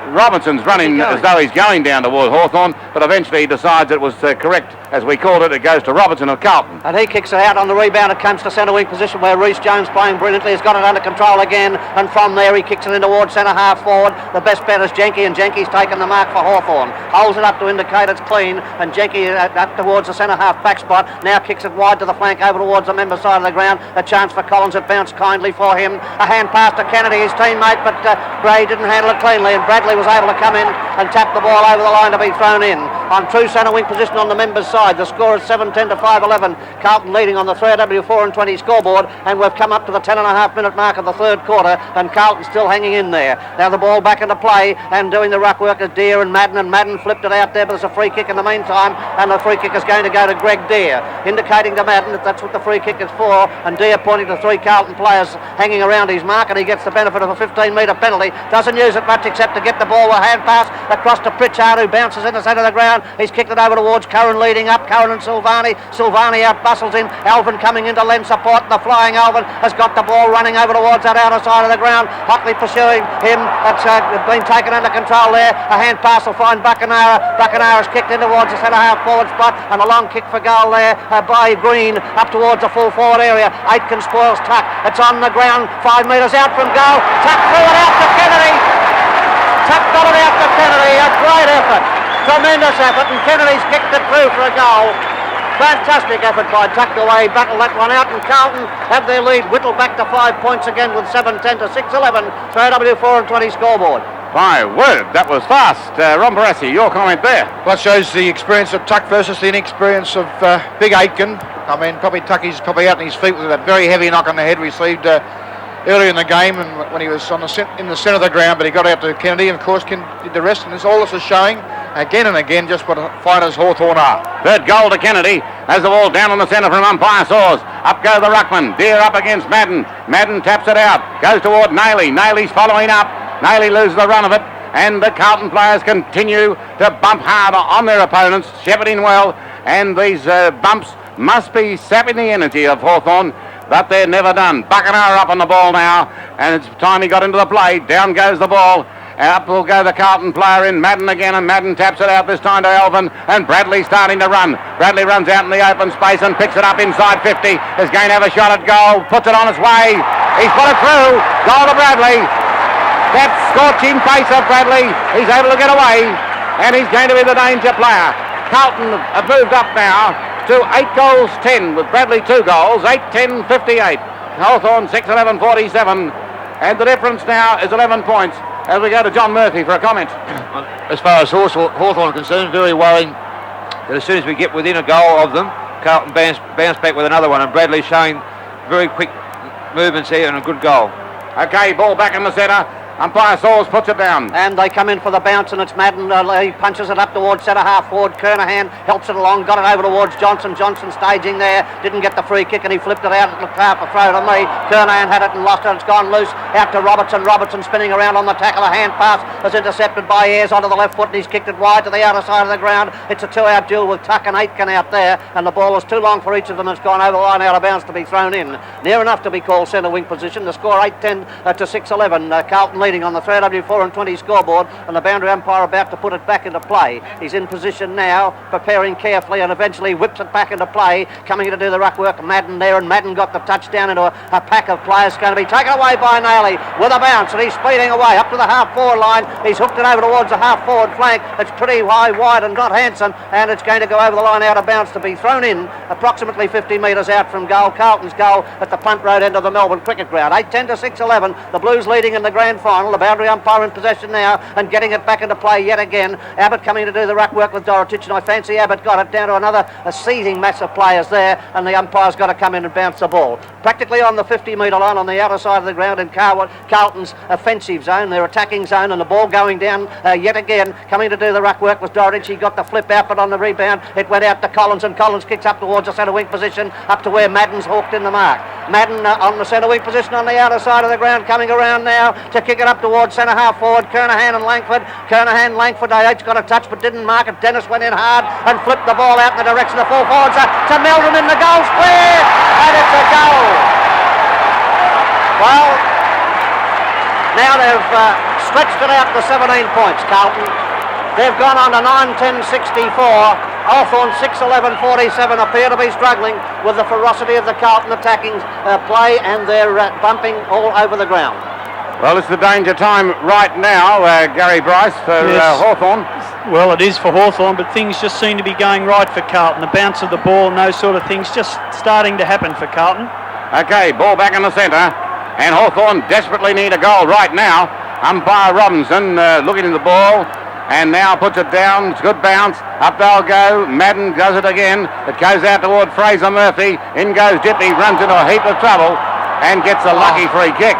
Robinson's running as though he's going down toward Hawthorn, but eventually he decides it was correct, as we called it. It goes to Robinson of Carlton. And he kicks it out on the rebound. It comes to centre wing position where Reece Jones playing brilliantly has got it under control again, and from there he kicks it in towards centre half forward. The best bet is Jenke, and Jenke's taken the mark for Hawthorn. Holds it up to indicate it's clean, and Jenke up towards the centre half back spot. Now kicks it wide to the flank over towards the member side of the ground. A chance for Collins. It bounced kindly for him. A hand pass to Kennedy, his teammate, but Bray didn't handle it cleanly, and Bradley was able to come in and tap the ball over the line to be thrown in. on true centre wing position on the members' side. The score is 7-10 to 5-11. Carlton leading on the 3AW4 and 20 scoreboard, and we've come up to the 10.5 minute mark of the third quarter, and Carlton still hanging in there. Now the ball back into play, and doing the ruck work is Deere and Madden flipped it out there, but there's a free kick in the meantime, and the free kick is going to go to Greg Deere, indicating to Madden that that's what the free kick is for, and Deere pointing to 3 Carlton players hanging around his mark, and he gets the benefit of a 15-metre penalty. Doesn't use it much except to get the ball with a hand pass across to Pritchard, who bounces in the centre of the ground. He's kicked it over towards Curran leading up. Curran and Silvani. Silvani out bustles him. Alvin coming in to lend support, and the flying Alvin has got the ball running over towards that outer side of the ground. Hockley pursuing him. That's been taken under control there. A hand pass will find Buckenara. Buckenara is kicked in towards the centre half forward spot, and a long kick for goal there by Green up towards the full forward area. Aitken spoils Tuck. It's on the ground 5 metres out from goal. Tuck threw it out to Kennedy. Tuck got it out to Kennedy. A great effort. Tremendous effort, and Kennedy's kicked it through for a goal. Fantastic effort by Tuck the way he battled that one out, and Carlton have their lead whittled back to 5 points again with 7-10 to 6-11. 3AW4 and 20 scoreboard. My word, that was fast. Ron Barassi, your comment there. Well, it shows the experience of Tuck versus the inexperience of Big Aitken. I mean, probably Tucky's probably out on his feet with a very heavy knock on the head received earlier in the game, and when he was in the centre of the ground, but he got out to Kennedy, and of course did the rest, and all this is showing again and again just what fighters Hawthorn are. Third goal to Kennedy. Has the ball down on the centre from umpire Saws. Up go the ruckman. Deere up against Madden. Madden taps it out. Goes toward Nailey. Nailey's following up. Nailey loses the run of it, and the Carlton players continue to bump hard on their opponents, shepherding well, and these bumps must be sapping the energy of Hawthorn, but they're never done. Buckenara up on the ball now, and it's time he got into the play. Down goes the ball. Up will go the Carlton player in Madden again, and Madden taps it out this time to Alvin, and Bradley starting to run. Bradley runs out in the open space and picks it up inside 50. Is going to have a shot at goal, puts it on its way. He's put it through. Goal to Bradley. That scorching pace of Bradley. He's able to get away, and he's going to be the danger player. Carlton have moved up now to 8 goals 10 with Bradley 2 goals, 8-10, 58. Hawthorn 6-11, 47, and the difference now is 11 points as we go to John Murphy for a comment. As far as Hawthorn are concerned, very worrying that as soon as we get within a goal of them, Carlton bounce back with another one, and Bradley showing very quick movements here and a good goal. Okay, ball back in the centre. Umpire Saws puts it down. And they come in for the bounce, and it's Madden. He punches it up towards centre half forward. Kernahan helps it along, got it over towards Johnson. Johnson staging there, didn't get the free kick, and he flipped it out. It looked half a throw to me. Kernahan had it and lost it. It's gone loose out to Robertson. Robertson spinning around on the tackle. A hand pass was intercepted by Ayres onto the left foot, and he's kicked it wide to the outer side of the ground. It's a 2-out duel with Tuck and Aitken out there, and the ball was too long for each of them. It's gone over the line out of bounds to be thrown in. Near enough to be called centre wing position. The score 8-10 to 6-11. Carlton leading on the 3AW4 and 20 scoreboard, and the boundary umpire about to put it back into play. He's in position now, preparing carefully, and eventually whips it back into play. Coming to do the ruck work, Madden there, and Madden got the touchdown into a pack of players. Going to be taken away by Nailey with a bounce, and he's speeding away up to the half-forward line. He's hooked it over towards the half-forward flank. It's pretty high, wide, and not handsome, and it's going to go over the line out of bounds to be thrown in approximately 50 metres out from goal. Carlton's goal at the Punt Road end of the Melbourne Cricket Ground. 8-10 to 6-11. The Blues leading in the grand final. The boundary umpire in possession now and getting it back into play yet again. Abbott coming to do the ruck work with Dorotich, and I fancy Abbott got it down to another seething mass of players there, and the umpire's got to come in and bounce the ball. Practically on the 50-metre line on the outer side of the ground in Carlton's offensive zone, their attacking zone, and the ball going down yet again. Coming to do the ruck work was Dorotich. He got the flip out, but on the rebound it went out to Collins, and Collins kicks up towards the centre wing position, up to where Madden's hawked in the mark. Madden on the centre wing position on the outer side of the ground, coming around now to kick it up towards centre half forward. Kernahan and Langford. Kernahan, Langford, H got a touch but didn't mark it. Dennis went in hard and flipped the ball out in the direction of the full forwards to Meldrum in the goal square, and it's a goal. Well, now they've stretched it out to 17 points, Carlton. They've gone on to 9-10-64. Hawthorn 6-11-47 appear to be struggling with the ferocity of the Carlton attacking play, and they're bumping all over the ground. Well, it's the danger time right now, Gary Bryce, for Hawthorn. Well, it is for Hawthorn, but things just seem to be going right for Carlton. The bounce of the ball and those sort of things just starting to happen for Carlton. Okay, ball back in the centre, and Hawthorn desperately need a goal right now. Umpire Robinson looking at the ball. and now puts it down. It's a good bounce. Up they'll go. Madden does it again. It goes out toward Fraser Murphy. In goes Dippy, runs into a heap of trouble and gets a lucky free kick.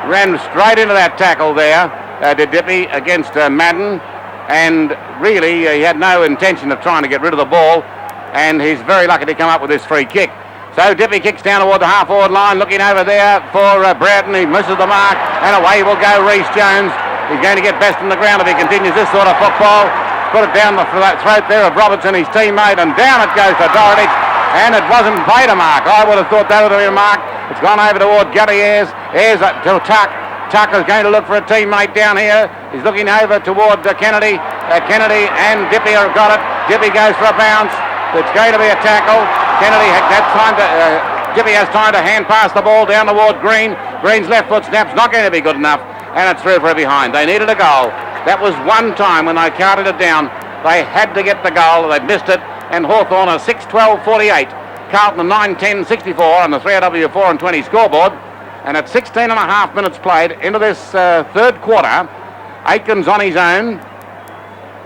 Ran straight into that tackle there, did Dippy, against Madden, and really he had no intention of trying to get rid of the ball, and he's very lucky to come up with this free kick. So Dippy kicks down toward the half-forward line, looking over there for Broughton. He misses the mark, and away will go Rhys Jones. He's going to get best in the ground if he continues this sort of football. Put it down the throat there of Robertson, his teammate, and down it goes to Dorotich, and it wasn't paid a mark. I would have thought that would have been a mark. It's gone over toward Gary Ayres. Ayres to Tuck. Tuck is going to look for a teammate down here. He's looking over toward Kennedy. Kennedy and Dippy have got it. Dippy goes for a bounce. It's going to be a tackle. Kennedy has time to... Dippy has time to hand pass the ball down toward Green. Green's left foot snap's not going to be good enough, and it's through for a behind. They needed a goal. That was one time when they counted it down. They had to get the goal. They missed it, and Hawthorn are 6-12-48. Carlton 9-10-64 on the 3AW 4-20 scoreboard. And at 16 and a half minutes played into this third quarter, Aitken's on his own.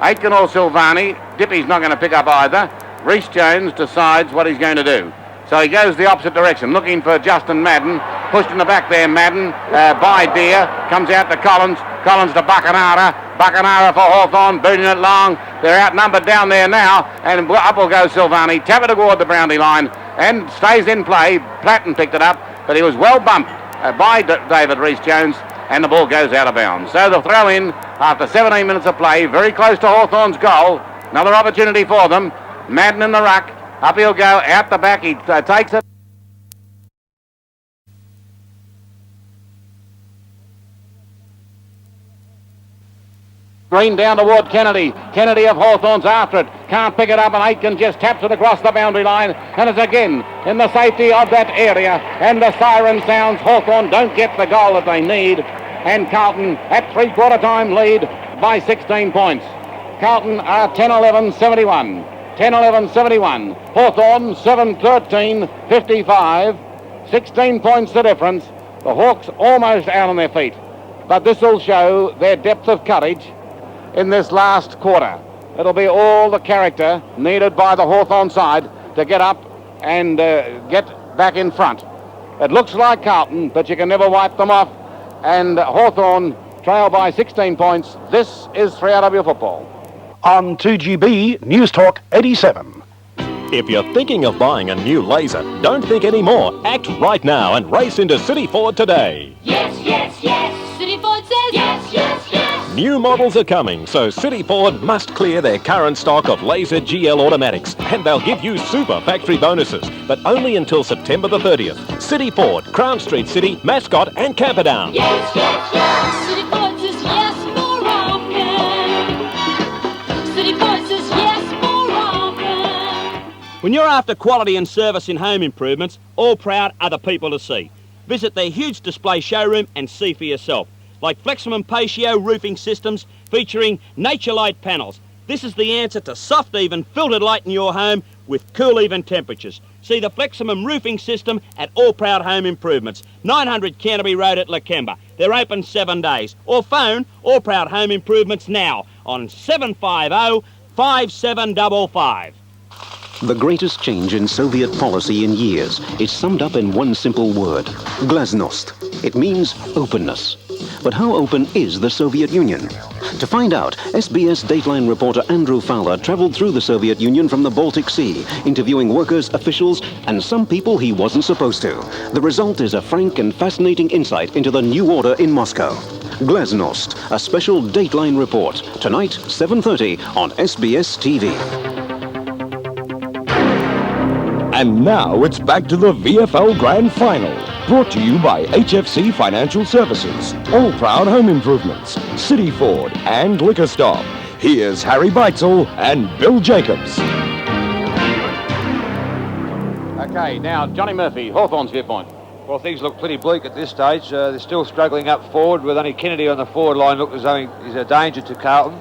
Aitken or Silvani. Dippy's not going to pick up either. Rhys Jones decides what he's going to do. So he goes the opposite direction, looking for Justin Madden. Pushed in the back there, Madden, by Deere. Comes out to Collins. Collins to Buckenara. Buckenara for Hawthorn, booting it long. They're outnumbered down there now, and up will go Silvani. Tap it toward the boundary line, and stays in play. Platten picked it up, but he was well bumped by David Rhys Jones, and the ball goes out of bounds. So the throw in after 17 minutes of play, very close to Hawthorn's goal. Another opportunity for them. Madden in the ruck. Up he'll go, out the back, he takes it. Green down toward Kennedy. Kennedy of Hawthorn's after it. Can't pick it up, and Aitken just taps it across the boundary line, and it's again in the safety of that area. And the siren sounds. Hawthorn don't get the goal that they need, and Carlton at three-quarter time lead by 16 points. Carlton are 10-11-71. 10-11-71. Hawthorn 7-13-55. 16 points the difference. The Hawks almost out on their feet, but this will show their depth of courage in this last quarter. It'll be all the character needed by the Hawthorn side to get up and get back in front. It looks like Carlton, but you can never wipe them off. And Hawthorn trail by 16 points. This is 3RW football. On 2GB News Talk 87. If you're thinking of buying a new Laser, don't think anymore. Act right now and race into City Ford today. Yes, yes, yes. City Ford says yes, yes, yes. New models are coming, so City Ford must clear their current stock of Laser GL automatics, and they'll give you super factory bonuses, but only until September the 30th. City Ford, Crown Street City, Mascot and Camperdown. Yes, yes, yes. City Ford says yes more often. City Ford says yes more often. When you're after quality and service in home improvements, all proud are the people to see. Visit their huge display showroom and see for yourself. Like Fleximum Patio roofing systems featuring Nature Light panels. This is the answer to soft, even, filtered light in your home with cool, even temperatures. See the Fleximum roofing system at All Proud Home Improvements, 900 Canterbury Road at Lakemba. They're open 7 days. Or phone All Proud Home Improvements now on 750-5755. The greatest change in Soviet policy in years is summed up in one simple word: glasnost. It means openness. But how open is the Soviet Union? To find out, SBS Dateline reporter Andrew Fowler travelled through the Soviet Union from the Baltic Sea, interviewing workers, officials, and some people he wasn't supposed to. The result is a frank and fascinating insight into the new order in Moscow. Glasnost, a special Dateline report, tonight, 7:30 on SBS TV. And now it's back to the VFL Grand Final. Brought to you by HFC Financial Services, All Proud Home Improvements, City Ford and Liquor Stop. Here's Harry Beitzel and Bill Jacobs. Okay, now Johnny Murphy, Hawthorn's viewpoint. Well, things look pretty bleak at this stage. They're still struggling up forward with only Kennedy on the forward line. Look as though he's a danger to Carlton.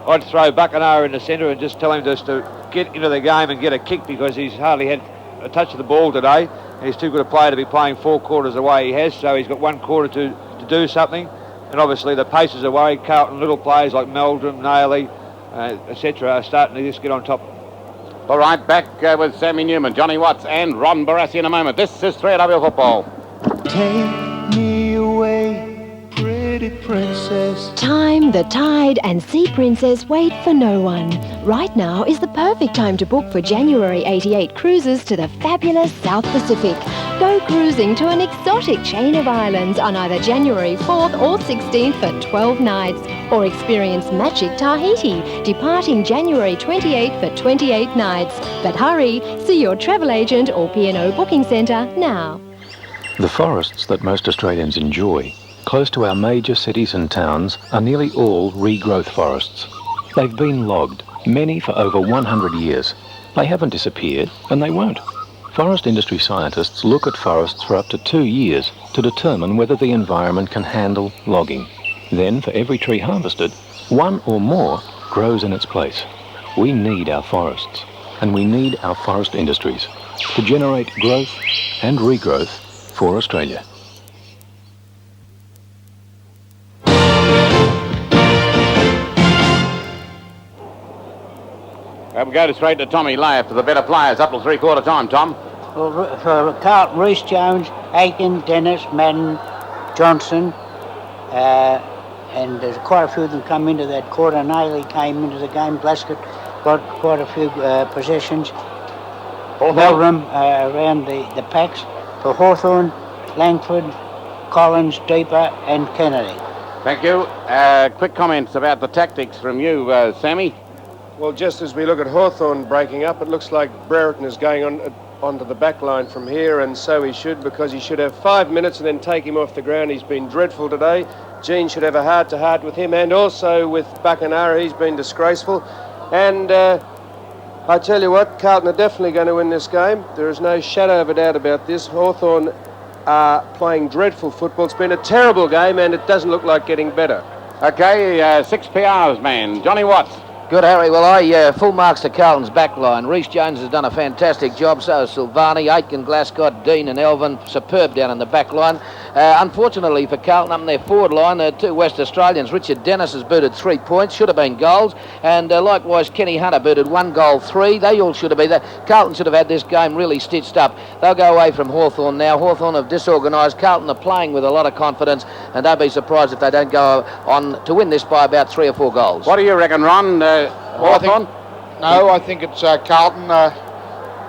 I'd throw Buckenara in the centre and just tell him just to get into the game and get a kick, because he's hardly had a touch of the ball today. And he's too good a player to be playing 4 quarters the way he has, so he's got 1 quarter to do something. and obviously the paces are worried. Carlton little players like Meldrum, Nailey, etc. are starting to just get on top. All right, back with Sammy Newman, Johnny Watts and Ron Barassi in a moment. This is 3AW Football. Take me away, pretty princess. Time, the tide and Sea Princess wait for no one. Right now is the perfect time to book for January 88 cruises to the fabulous South Pacific. Go cruising to an exotic chain of islands on either January 4th or 16th for 12 nights, or experience magic Tahiti, departing January 28th for 28 nights. But hurry, see your travel agent or P&O booking centre now. The forests that most Australians enjoy, close to our major cities and towns, are nearly all regrowth forests. They've been logged, many for over 100 years. They haven't disappeared, and they won't. Forest industry scientists look at forests for up to 2 years to determine whether the environment can handle logging. Then, for every tree harvested, one or more grows in its place. We need our forests, and we need our forest industries to generate growth and regrowth for Australia. We go straight to Tommy Layer for the better players up to three-quarter time, Tom. Well, for Carlton, Reece Jones, Aiken, Dennis, Madden, Johnson, and there's quite a few of them come into that quarter. Nailey came into the game. Glasgow got quite a few possessions. Meldrum around the packs. For Hawthorn, Langford, Collins, Deeper and Kennedy. Thank you. Quick comments about the tactics from you, Sammy. Well, just as we look at Hawthorn breaking up, it looks like Brereton is going onto the back line from here, and so he should, because he should have 5 minutes and then take him off the ground. He's been dreadful today. Gene should have a heart-to-heart with him, and also with Bacanara. He's been disgraceful. And I tell you what, Carlton are definitely going to win this game. There is no shadow of a doubt about this. Hawthorn are playing dreadful football. It's been a terrible game, and it doesn't look like getting better. Okay, 6 PRs, man. Johnny Watts. Good, Harry. Well, I full marks to Carlton's back line. Reece Jones has done a fantastic job, so has Silvani, Aitken, Glascott, Dean and Elvin. Superb down in the back line. Unfortunately for Carlton, up in their forward line, 2 West Australians. Richard Dennis has booted 3 points, should have been goals. And likewise, Kenny Hunter booted 1 goal, 3. They all should have been there. Carlton should have had this game really stitched up. They'll go away from Hawthorn now. Hawthorn have disorganised. Carlton are playing with a lot of confidence, and don't be surprised if they don't go on to win this by about 3 or 4 goals. What do you reckon, Ron? Hawthorn? I think it's Carlton.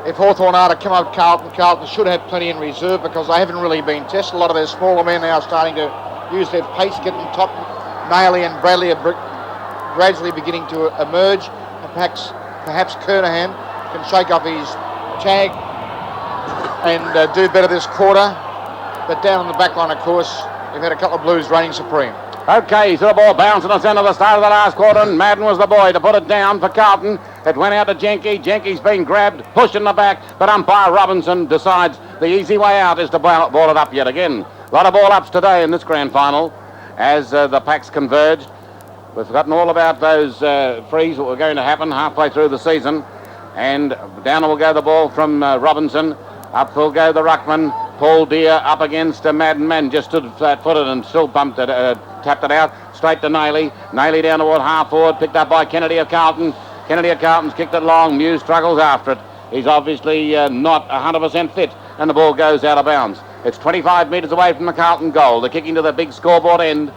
If Hawthorn are to come up Carlton should have plenty in reserve, because they haven't really been tested. A lot of their smaller men now are starting to use their pace, get them top. Nailey and Bradley are gradually beginning to emerge. And perhaps Kernahan can shake off his tag and do better this quarter. But down on the back line, of course, we've had a couple of Blues reigning supreme. Okay, so the ball bounced in the centre of the start of the last quarter, and Madden was the boy to put it down for Carlton. It went out to Jenke. Jenke's been grabbed, pushed in the back, but umpire Robinson decides the easy way out is to ball it up yet again. A lot of ball-ups today in this grand final as the packs converged. We've forgotten all about those frees that were going to happen halfway through the season. And down will go the ball from Robinson. Up will go the ruckman. Paul Deere up against Madden. Madden just stood flat-footed and still bumped it, tapped it out straight to Nailey. Nailey down toward half forward, picked up by Kennedy of Carlton. Kennedy of Carlton's kicked it long. Mews struggles after it. He's obviously not 100% fit, and the ball goes out of bounds. It's 25 metres away from the Carlton goal. They're kicking to the big scoreboard end.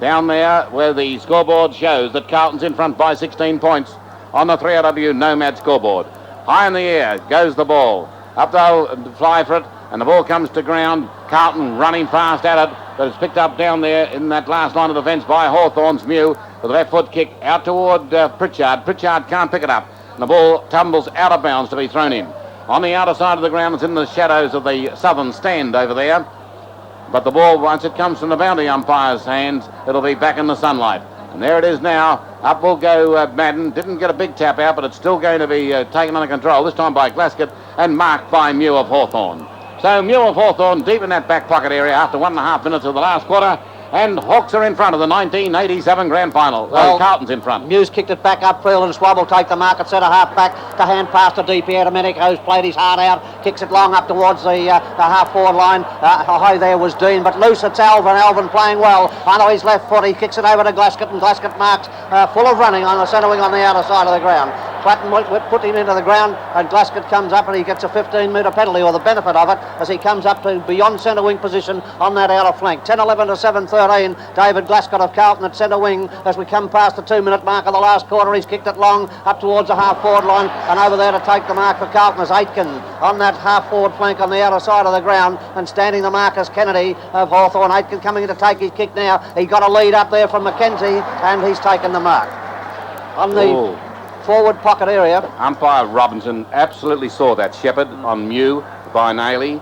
Down there where the scoreboard shows that Carlton's in front by 16 points on the 3RW Nomad scoreboard. High in the air goes the ball. Up they'll fly for it, and the ball comes to ground. Carlton running fast at it, but it's picked up down there in that last line of defence by Hawthorn's Mew with a left foot kick out toward Pritchard. Pritchard can't pick it up, and the ball tumbles out of bounds to be thrown in. On the outer side of the ground, it's in the shadows of the southern stand over there. But the ball, once it comes from the boundary umpire's hands, it'll be back in the sunlight. And there it is now. Up will go Madden. Didn't get a big tap out, but it's still going to be taken under control, this time by Glasgow, and marked by Mew of Hawthorn. So Mew of Hawthorn deep in that back pocket area after 1.5 minutes of the last quarter, And Hawks are in front of the 1987 Grand Final. Well, Carlton's in front. Muse kicked it back upfield and Swab will take the mark at centre half back to hand pass to DP Domenico, who's played his heart out, kicks it long up towards the half forward line. High there was Dean, but loose it's Alvin. Alvin playing well under his left foot. He kicks it over to Glaskett, and Glaskett marks full of running on the centre wing on the outer side of the ground. Platten put him into the ground, and Glaskett comes up and he gets a 15-metre penalty, or the benefit of it, as he comes up to beyond centre wing position on that outer flank. 10-11 to 7-13. David Glaskett of Carlton at centre wing as we come past the 2-minute mark of the last quarter. He's kicked it long up towards the half forward line, and over there to take the mark for Carlton is Aitken on that half forward flank on the outer side of the ground, and standing the mark is Kennedy of Hawthorn. Aitken coming in to take his kick now. He got a lead up there from Mackenzie, and he's taken the mark. On the forward pocket area. Umpire Robinson absolutely saw that Shepherd on Mew by Nailey,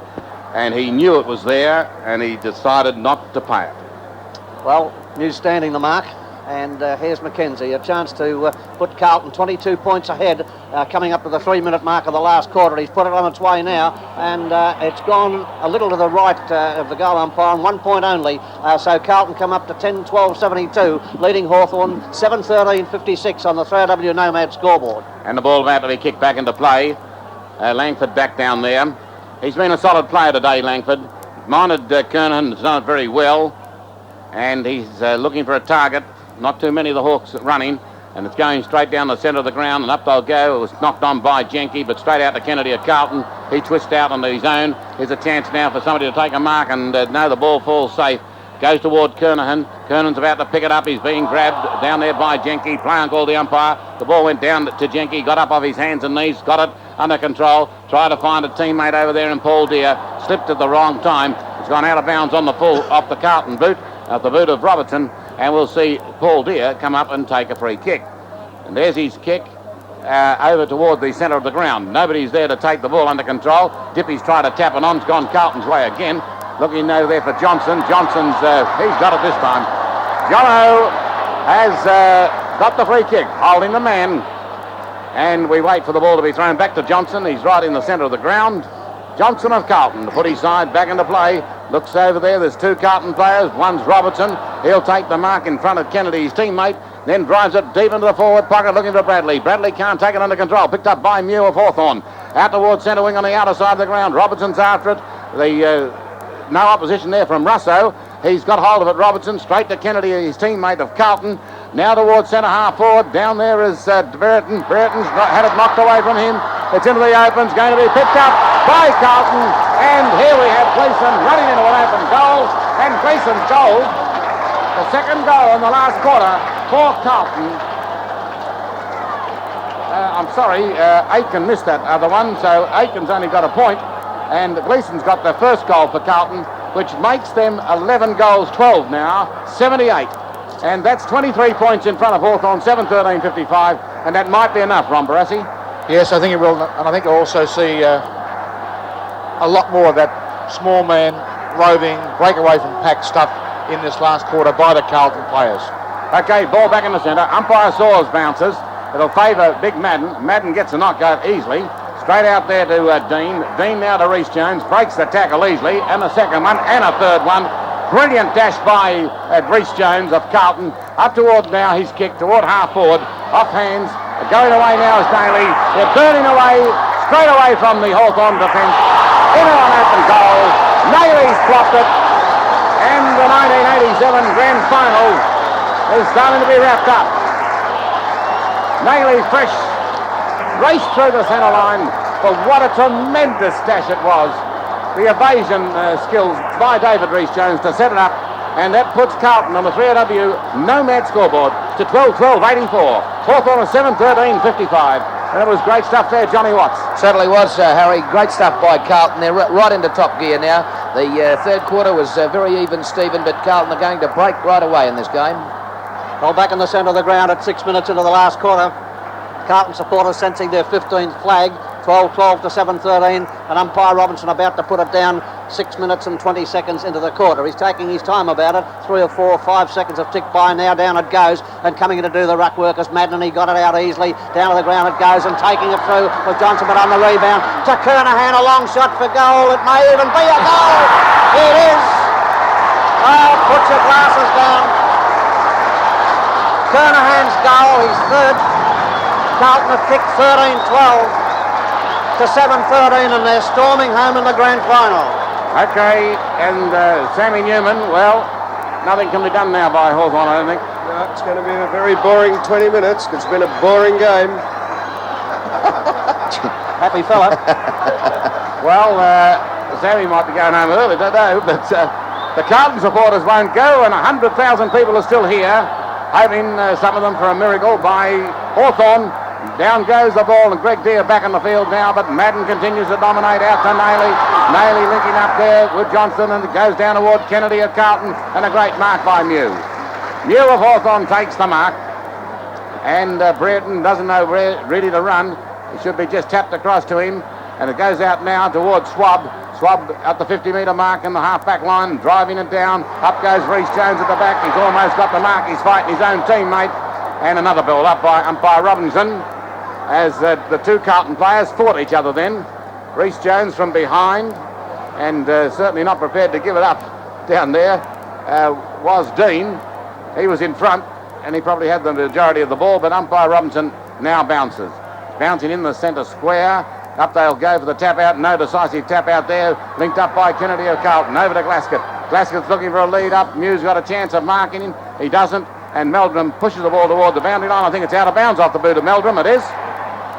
and he knew it was there, and he decided not to pay it. Well, Mew's standing the mark, and here's Mackenzie. A chance to put Carlton 22 points ahead coming up to the 3-minute mark of the last quarter. He's put it on its way now, and it's gone a little to the right of the goal umpire, and 1 point only. So Carlton come up to 10-12-72, leading Hawthorn 7-13-56 on the 3AW Nomad scoreboard. And the ball about to be kicked back into play. Langford back down there. He's been a solid player today, Langford. Minded Kernahan has done it very well, and he's looking for a target. Not too many of the Hawks running, and it's going straight down the centre of the ground, and up they'll go. It was knocked on by Jenke, but straight out to Kennedy at Carlton. He twists out onto his own. Here's a chance now for somebody to take a mark, and no, the ball falls safe. Goes toward Kernahan. Kernahan's about to pick it up. He's being grabbed down there by Jenke. Play on call the umpire. The ball went down to Jenke, got up off his hands and knees, got it under control. Tried to find a teammate over there, and Paul Deere slipped at the wrong time. It's gone out of bounds on the full off the Carlton boot, the boot of Robertson, and we'll see Paul Deere come up and take a free kick. And there's his kick over toward the centre of the ground. Nobody's there to take the ball under control. Dippy's tried to tap it on. It's gone Carlton's way again. Looking over there for Johnson. Johnson's, he's got it this time. Jono has got the free kick, holding the man. And we wait for the ball to be thrown back to Johnson. He's right in the centre of the ground. Johnson of Carlton to put his side back into play. Looks over there. There's two Carlton players. One's Robertson. He'll take the mark in front of Kennedy, his teammate. Then drives it deep into the forward pocket looking for Bradley. Bradley can't take it under control. Picked up by Mew of Hawthorn. Out towards centre wing on the outer side of the ground. Robertson's after it. No opposition there from Russo. He's got hold of it, Robertson. Straight to Kennedy, his teammate of Carlton. Now towards centre half forward. Down there is Brereton. Brereton's had it knocked away from him. It's into the open. It's going to be picked up by Carlton. And here we have Gleeson running into an open goal. And Gleeson's goal, the second goal in the last quarter for Carlton. I'm sorry, Aitken missed that other one, so Aitken's only got a point. And Gleeson's got the first goal for Carlton, which makes them 11 goals, 12 now, 78. And that's 23 points in front of Hawthorn, 7-13-55. And that might be enough, Ron Barassi. Yes, I think it will. And I think we'll also see a lot more of that small man, roving, breakaway from pack stuff in this last quarter by the Carlton players. Okay, ball back in the centre. Umpire Saws bounces. It'll favour Big Madden. Madden gets a knockout easily. Straight out there to Dean. Dean now to Rhys Jones. Breaks the tackle easily. And a second one and a third one. Brilliant dash by Rhys Jones of Carlton. Up toward now his kick toward half forward. Off hands. Going away now is Daly. They're burning away straight away from the Hawthorn defence. Into an open goal. Nailey's flopped it. And the 1987 Grand Final is starting to be wrapped up. Nailey fresh. Raced through the centre line, but what a tremendous dash it was. The evasion skills by David Rhys Jones to set it up, and that puts Carlton on the 3AW Nomad scoreboard to 12-12-84. Hawthorn is 7-13-55, and it was great stuff there, Johnny Watts. Certainly was, Harry. Great stuff by Carlton. They're right into top gear now. The third quarter was very even, Stephen, but Carlton are going to break right away in this game. Well, back in the centre of the ground at 6 minutes into the last quarter. Carlton supporters sensing their 15th flag, 12-12 to 7-13, and umpire Robinson about to put it down 6 minutes and 20 seconds into the quarter. He's taking his time about it. 3 or 4 or 5 seconds have ticked by. Now down it goes, and coming in to do the ruck work is Madden. He got it out easily. Down to the ground it goes, and taking it through with Johnson, but on the rebound to Kernahan, a long shot for goal. It may even be a goal. It is. Oh, puts your glasses down. Kernahan's goal, his third. Carlton have kicked 13-12 to 7-13 and they're storming home in the grand final. Okay, and Sammy Newman, well, nothing can be done now by Hawthorn, I don't think. No, it's going to be a very boring 20 minutes. It's been a boring game. Happy fella. Well, Sammy might be going home early, don't know, but the Carlton supporters won't go, and 100,000 people are still here, hoping some of them for a miracle by Hawthorn. Down goes the ball, and Greg Deere back in the field now, but Madden continues to dominate out to Nayley. Nayley linking up there with Johnson, and it goes down toward Kennedy at Carlton, and a great mark by Mew. Mew of Hawthorn takes the mark, and Brereton doesn't know where really to run. It should be just tapped across to him, and it goes out now towards Swab. Swab at the 50-metre mark in the half-back line, driving it down. Up goes Rhys Jones at the back. He's almost got the mark. He's fighting his own teammate. And another ball up by umpire Robinson as the two Carlton players fought each other then. Rhys Jones from behind, and certainly not prepared to give it up down there, was Dean. He was in front, and he probably had the majority of the ball, but umpire Robinson now bounces. Bouncing in the centre square. Up they'll go for the tap out. No decisive tap out there. Linked up by Kennedy of Carlton. Over to Glaskett. Glaskett's looking for a lead up. Mew's got a chance of marking him. He doesn't. And Meldrum pushes the ball toward the boundary line. I think it's out of bounds off the boot of Meldrum. It is.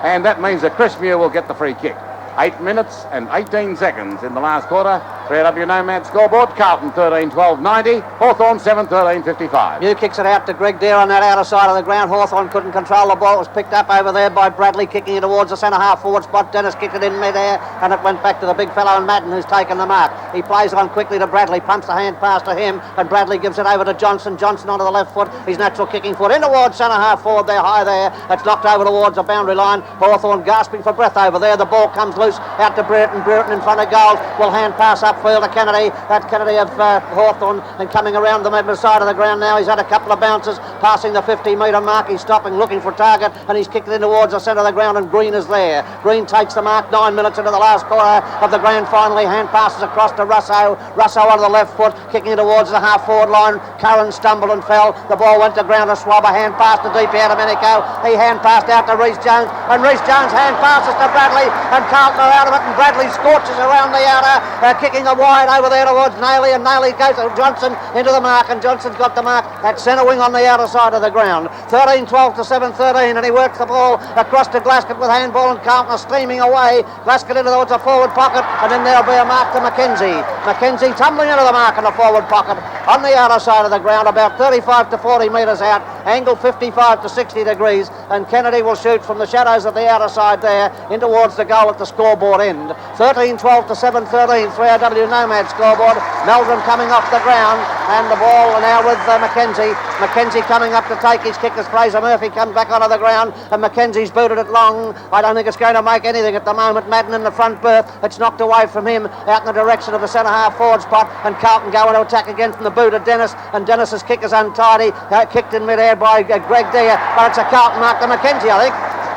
And that means that Chris Mew will get the free kick. 8 minutes and 18 seconds in the last quarter. 3AW Nomad scoreboard. Carlton 13-12-90. Hawthorn 7-13-55. Mew kicks it out to Greg Deere on that outer side of the ground. Hawthorn couldn't control the ball. It was picked up over there by Bradley, kicking it towards the centre half forward spot. Dennis kicked it in mid-air, and it went back to the big fellow in Madden, who's taken the mark. He plays on quickly to Bradley, pumps the hand pass to him, and Bradley gives it over to Johnson. Johnson onto the left foot, his natural kicking foot in towards centre half forward there, high there. It's knocked over towards the boundary line. Hawthorn gasping for breath over there. The ball comes loose out to Brereton. Brereton in front of goal will hand pass upfield to Kennedy. That's Kennedy of Hawthorn, and coming around the middle side of the ground now. He's had a couple of bounces, passing the 50-metre mark. He's stopping, looking for target, and he's kicked it in towards the centre of the ground, and Green is there. Green takes the mark 9 minutes into the last quarter of the grand final. He hand passes across to Russo. Russo on the left foot, kicking it towards the half-forward line. Curran stumbled and fell. The ball went to ground to Swab. A hand pass to deep out of Domenico. He hand passed out to Rhys Jones, and Rhys Jones hand passes to Bradley, and Carlton are out of it, and Bradley scorches around the outer, kicking it wide over there towards Nayley, and Nayley goes to Johnson into the mark, and Johnson's got the mark at centre wing on the outer side of the ground. 13-12 to 7-13, and he works the ball across to Glaskett with handball, and Carlton are steaming away. Glaskett into towards the forward pocket, and then there'll be a mark to Mackenzie. Mackenzie tumbling into the mark in the forward pocket on the outer side of the ground, about 35 to 40 metres out, angle 55 to 60 degrees, and Kennedy will shoot from the shadows of the outer side there in towards the goal at the scoreboard end. 13-12 to 7-13, 3AW Nomad scoreboard. Meldrum coming off the ground, and the ball now with Mackenzie. Mackenzie coming up to take his kick as Fraser Murphy comes back onto the ground, and Mackenzie's booted it long. I don't think it's going to make anything at the moment. Madden in the front berth. It's knocked away from him out in the direction of the centre half forward spot, and Carlton go into attack again from the boot of Dennis, and Dennis's kick is untidy, kicked in mid-air by Greg Deere, but it's a Carlton mark to Mackenzie, I think.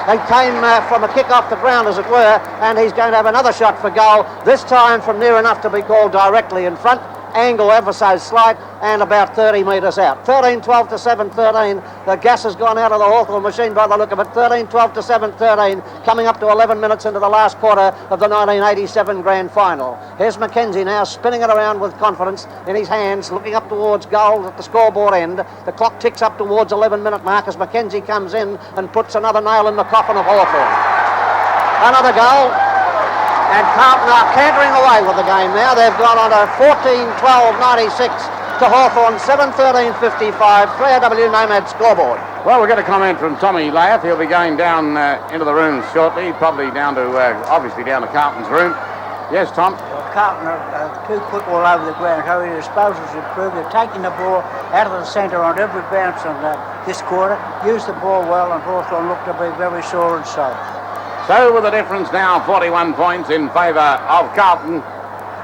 They came from a kick off the ground, as it were, and he's going to have another shot for goal, this time from near enough to be called directly in front. Angle ever so slight, and about 30 metres out. 13-12 to 7-13. The gas has gone out of the Hawthorn machine by the look of it. 13-12 to 7-13, coming up to 11 minutes into the last quarter of the 1987 Grand Final. Here's Mackenzie now spinning it around with confidence in his hands, looking up towards goal at the scoreboard end. The clock ticks up towards 11-minute mark as Mackenzie comes in and puts another nail in the coffin of Hawthorn. Another goal. And Carlton are cantering away with the game now. They've gone on to 14-12-96 to Hawthorn, 7-13-55, 3AW Nomad scoreboard. Well, we'll get a comment from Tommy Lath. He'll be going down into the room shortly, probably down to, obviously down to Carlton's room. Yes, Tom? Well, Carlton are too quick all over the ground. How their disposals improved. They're taking the ball out of the centre on every bounce on this quarter. Used the ball well, and Hawthorn looked to be very sore and soft. So with the difference now, 41 points in favour of Carlton.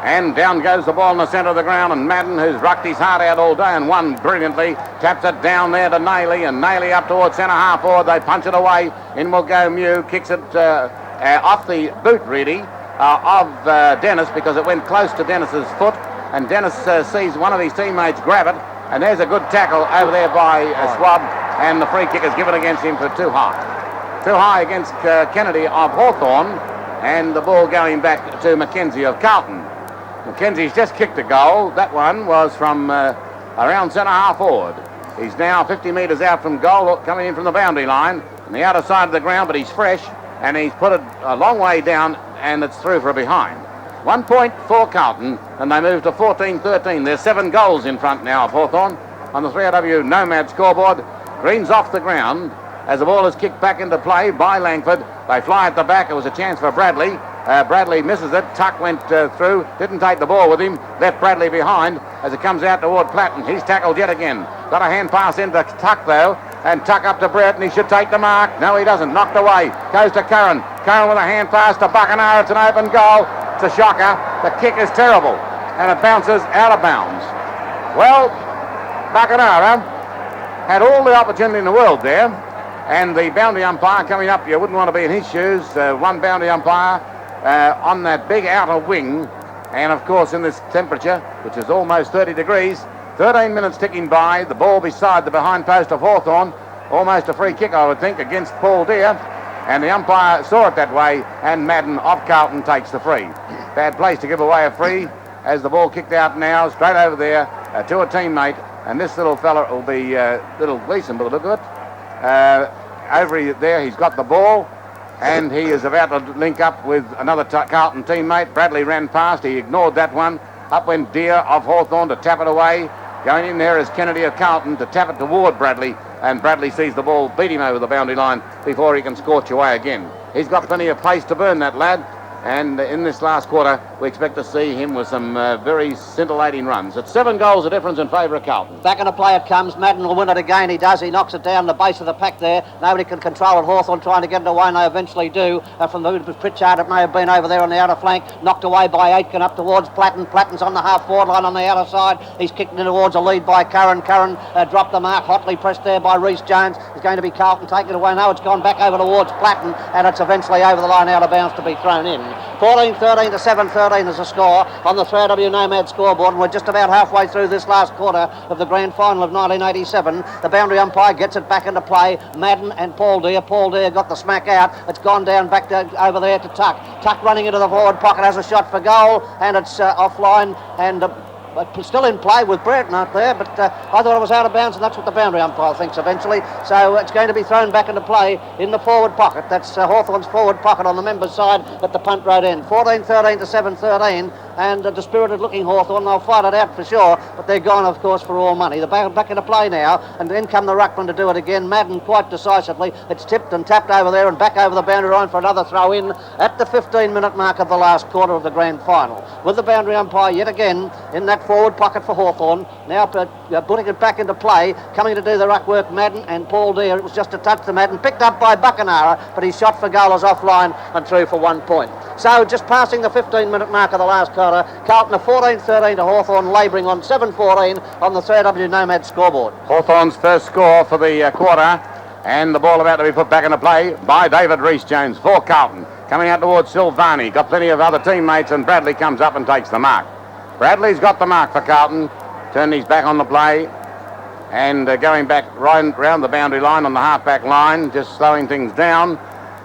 And down goes the ball in the centre of the ground, and Madden, who's rucked his heart out all day and won brilliantly, taps it down there to Nayley, and Nayley up towards centre half forward. They punch it away. In will go Mew, kicks it off the boot really of Dennis, because it went close to Dennis's foot. and Dennis sees one of his teammates grab it, and there's a good tackle over there by Swab, and the free kick is given against him for too high. Too high against Kennedy of Hawthorn, and the ball going back to Mackenzie of Carlton. Mackenzie's just kicked a goal. That one was from around centre-half forward. He's now 50 metres out from goal, coming in from the boundary line, on the outer side of the ground, but he's fresh, and he's put it a long way down, and it's through for a behind. 1 point for Carlton, and they move to 14-13. There's 7 goals in front now of Hawthorn on the 3AW Nomad scoreboard. Green's off the ground as the ball is kicked back into play by Langford. They fly at the back. It was a chance for Bradley. Bradley misses it. Tuck went through, didn't take the ball with him, left Bradley behind as it comes out toward Platten. He's tackled yet again. Got a hand pass into Tuck though, and Tuck up to Brett, and he should take the mark. No, he doesn't. Knocked away. Goes to Curran. Curran with a hand pass to Buckenara. It's an open goal. It's a shocker. The kick is terrible, and it bounces out of bounds. Well, Buckenara had all the opportunity in the world there, and the boundary umpire coming up, you wouldn't want to be in his shoes. One boundary umpire on that big outer wing, and of course in this temperature, which is almost 30 degrees, 13 minutes ticking by, the ball beside the behind post of Hawthorn, almost a free kick I would think against Paul Deere, and the umpire saw it that way, and Madden of Carlton takes the free. Bad place to give away a free, as the ball kicked out now, straight over there to a teammate, and this little fella will be little Gleason by the look of it. Over there he's got the ball, and he is about to link up with another Carlton teammate. Bradley ran past, he ignored that one. Up went Deere of Hawthorn to tap it away. Going in there is Kennedy of Carlton to tap it toward Bradley, and Bradley sees the ball beat him over the boundary line before he can scorch away again. He's got plenty of pace to burn, that lad, and in this last quarter we expect to see him with some very scintillating runs. It's 7 goals a difference in favour of Carlton. Back in the play it comes. Madden will win it again. He does. He knocks it down the base of the pack there. Nobody can control it. Hawthorn trying to get it away, and they eventually do. From the Pritchard, it may have been over there on the outer flank. Knocked away by Aitken up towards Platten. Platten's on the half-forward line on the outer side. He's kicked in towards a lead by Curran. Curran dropped the mark. Hotly pressed there by Rhys Jones. It's going to be Carlton taking it away. No, it's gone back over towards Platten, and it's eventually over the line out of bounds to be thrown in. 14-13 to 7-13 is the score on the 3AW Nomad scoreboard, and we're just about halfway through this last quarter of the Grand Final of 1987. The boundary umpire gets it back into play. Madden and Paul Deere. Paul Deere got the smack out. It's gone down back over there to Tuck. Tuck running into the forward pocket has a shot for goal, and it's offline, and still in play with Brereton up there, but I thought it was out of bounds, and that's what the boundary umpire thinks eventually. So it's going to be thrown back into play in the forward pocket. That's Hawthorn's forward pocket on the members' side at the punt road end. 14-13 to 7-13, and a dispirited looking Hawthorn. They'll fight it out for sure, but they're gone, of course, for all money. They're back into play now, and then come the ruckman to do it again. Madden quite decisively. It's tipped and tapped over there and back over the boundary line for another throw in at the 15-minute mark of the last quarter of the Grand Final. With the boundary umpire yet again in that forward pocket for Hawthorn, now putting it back into play, coming to do the ruck work, Madden and Paul Deere. It was just a touch to Madden, picked up by Buckenara, but his shot for goal is offline and through for 1 point. So just passing the 15-minute mark of the last quarter, Carlton are 14-13 to Hawthorn, labouring on 7-14 on the 3AW Nomad scoreboard. Hawthorn's first score for the quarter, and the ball about to be put back into play by David Rhys Jones for Carlton. Coming out towards Silvani, got plenty of other teammates, and Bradley comes up and takes the mark. Bradley's got the mark for Carlton, turned his back on the play, and going back right round the boundary line on the half-back line, just slowing things down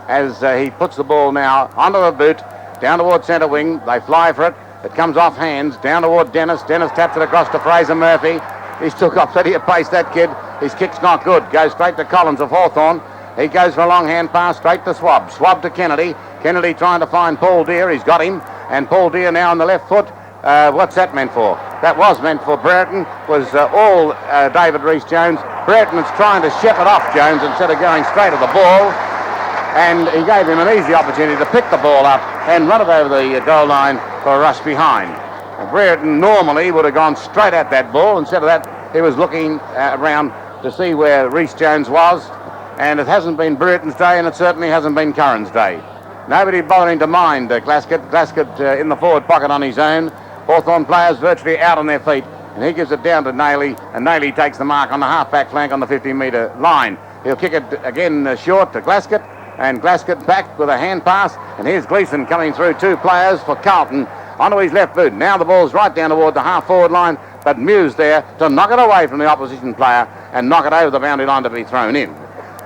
as he puts the ball now onto the boot, down towards centre wing. They fly for it. It comes off hands, down toward Dennis. Dennis taps it across to Fraser Murphy. He's still got plenty of pace, that kid. His kick's not good. Goes straight to Collins of Hawthorn. He goes for a long hand pass straight to Swab. Swab to Kennedy. Kennedy trying to find Paul Deere. He's got him. And Paul Deere now on the left foot. What's that meant for? That was meant for Brereton. Was all David Rhys Jones. Brereton is trying to shepherd off Jones instead of going straight at the ball. And he gave him an easy opportunity to pick the ball up and run it over the goal line for a rush behind. Brereton normally would have gone straight at that ball. Instead of that, he was looking around to see where Rhys Jones was. And it hasn't been Brereton's day, and it certainly hasn't been Curran's day. Nobody bothering to mind Glaskett. Glaskett in the forward pocket on his own. Hawthorn players virtually out on their feet, and he gives it down to Nailey, and Nailey takes the mark on the half-back flank on the 15-metre line. He'll kick it again short to Glaskett, and Glaskett back with a hand pass, and here's Gleason coming through 2 players for Carlton onto his left boot. Now the ball's right down toward the half-forward line, but Mew's there to knock it away from the opposition player and knock it over the boundary line to be thrown in.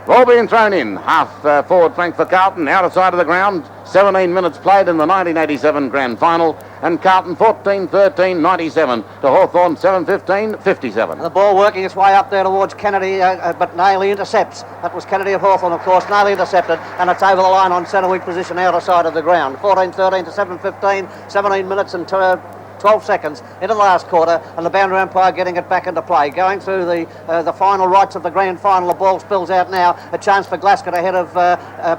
Ball being thrown in, half-forward flank for Carlton, out of sight of the ground. 17 minutes played in the 1987 Grand Final, and Carlton 14-13-97 to Hawthorn 7-15-57. The ball working its way up there towards Kennedy, but Nailey intercepts. That was Kennedy of Hawthorn, of course. Nailey intercepted, and it's over the line on centre weak position, out of sight of the ground. 14-13 to 7-15, 17 minutes and 12 seconds into the last quarter, and the boundary umpire getting it back into play. Going through the final rights of the grand final, the ball spills out now. A chance for Glasgow ahead of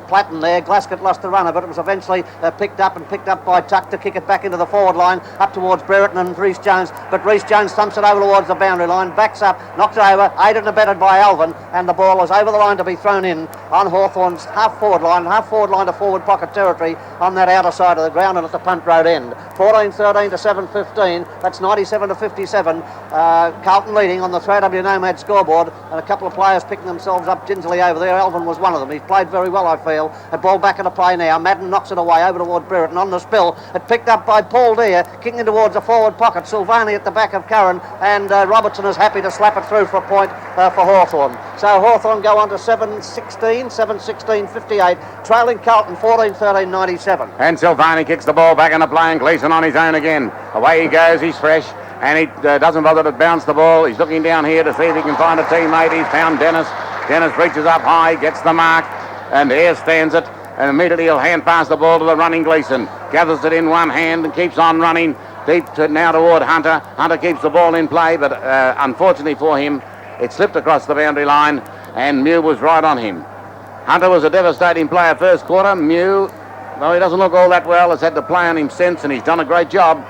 Platten there. Glasgow lost the runner, but it was eventually picked up by Tuck to kick it back into the forward line, up towards Brereton and Rhys Jones. But Rhys Jones thumps it over towards the boundary line, backs up, knocks it over, aided and abetted by Alvin, and the ball is over the line to be thrown in on Hawthorn's half-forward line to forward pocket territory on that outer side of the ground and at the punt road end. 14-13 to 7-15. That's 97 to 57. Carlton leading on the 3W Nomad scoreboard, and a couple of players picking themselves up gingerly over there. Alvin was one of them. He's played very well, I feel. A ball back into play now. Madden knocks it away over towards Brereton on the spill. It picked up by Paul Deere, kicking towards the forward pocket. Silvani at the back of Curran, and Robertson is happy to slap it through for a point for Hawthorn. So Hawthorn go on to 7-16-58, trailing Carlton 14-13-97. And Silvani kicks the ball back into play, and Gleeson on his own again. Away he goes, he's fresh, and he doesn't bother to bounce the ball. He's looking down here to see if he can find a teammate. He's found Dennis. Dennis reaches up high, gets the mark, and Ayres stands it, and immediately he'll hand pass the ball to the running Gleeson. Gathers it in one hand and keeps on running deep now toward Hunter. Hunter keeps the ball in play, but unfortunately for him, it slipped across the boundary line, and Mew was right on him. Hunter was a devastating player first quarter. Mew, well, he doesn't look all that well, has had to play on him since, and he's done a great job.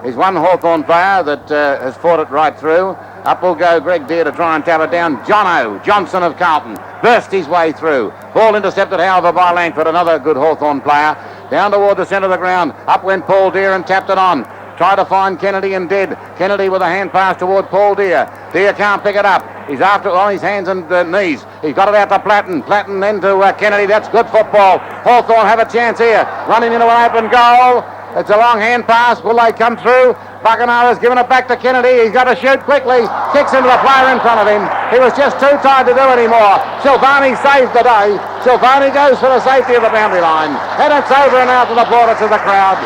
He's one Hawthorn player that has fought it right through. Up will go Greg Deere to try and tap it down. Johnson of Carlton burst his way through. Ball intercepted, however, by Langford, another good Hawthorn player. Down toward the centre of the ground. Up went Paul Deere and tapped it on. Tried to find Kennedy and did. Kennedy with a hand pass toward Paul Deere. Deere can't pick it up. He's after it on his hands and knees. He's got it out to Platten. Platten then to Kennedy. That's good football. Hawthorn have a chance here. Running into an open goal. It's a long hand pass. Will they come through? Buckenham has given it back to Kennedy. He's got to shoot quickly. Kicks into the player in front of him. He was just too tired to do anymore. Silvani saved the day. Silvani goes for the safety of the boundary line. And it's over and out to the plaudits of the crowd,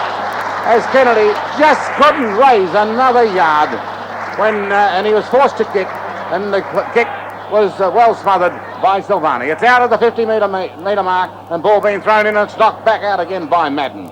as Kennedy just couldn't raise another yard and he was forced to kick, and the kick was well smothered by Silvani. It's out of the 50-metre mark, and ball being thrown in, and it's knocked back out again by Madden.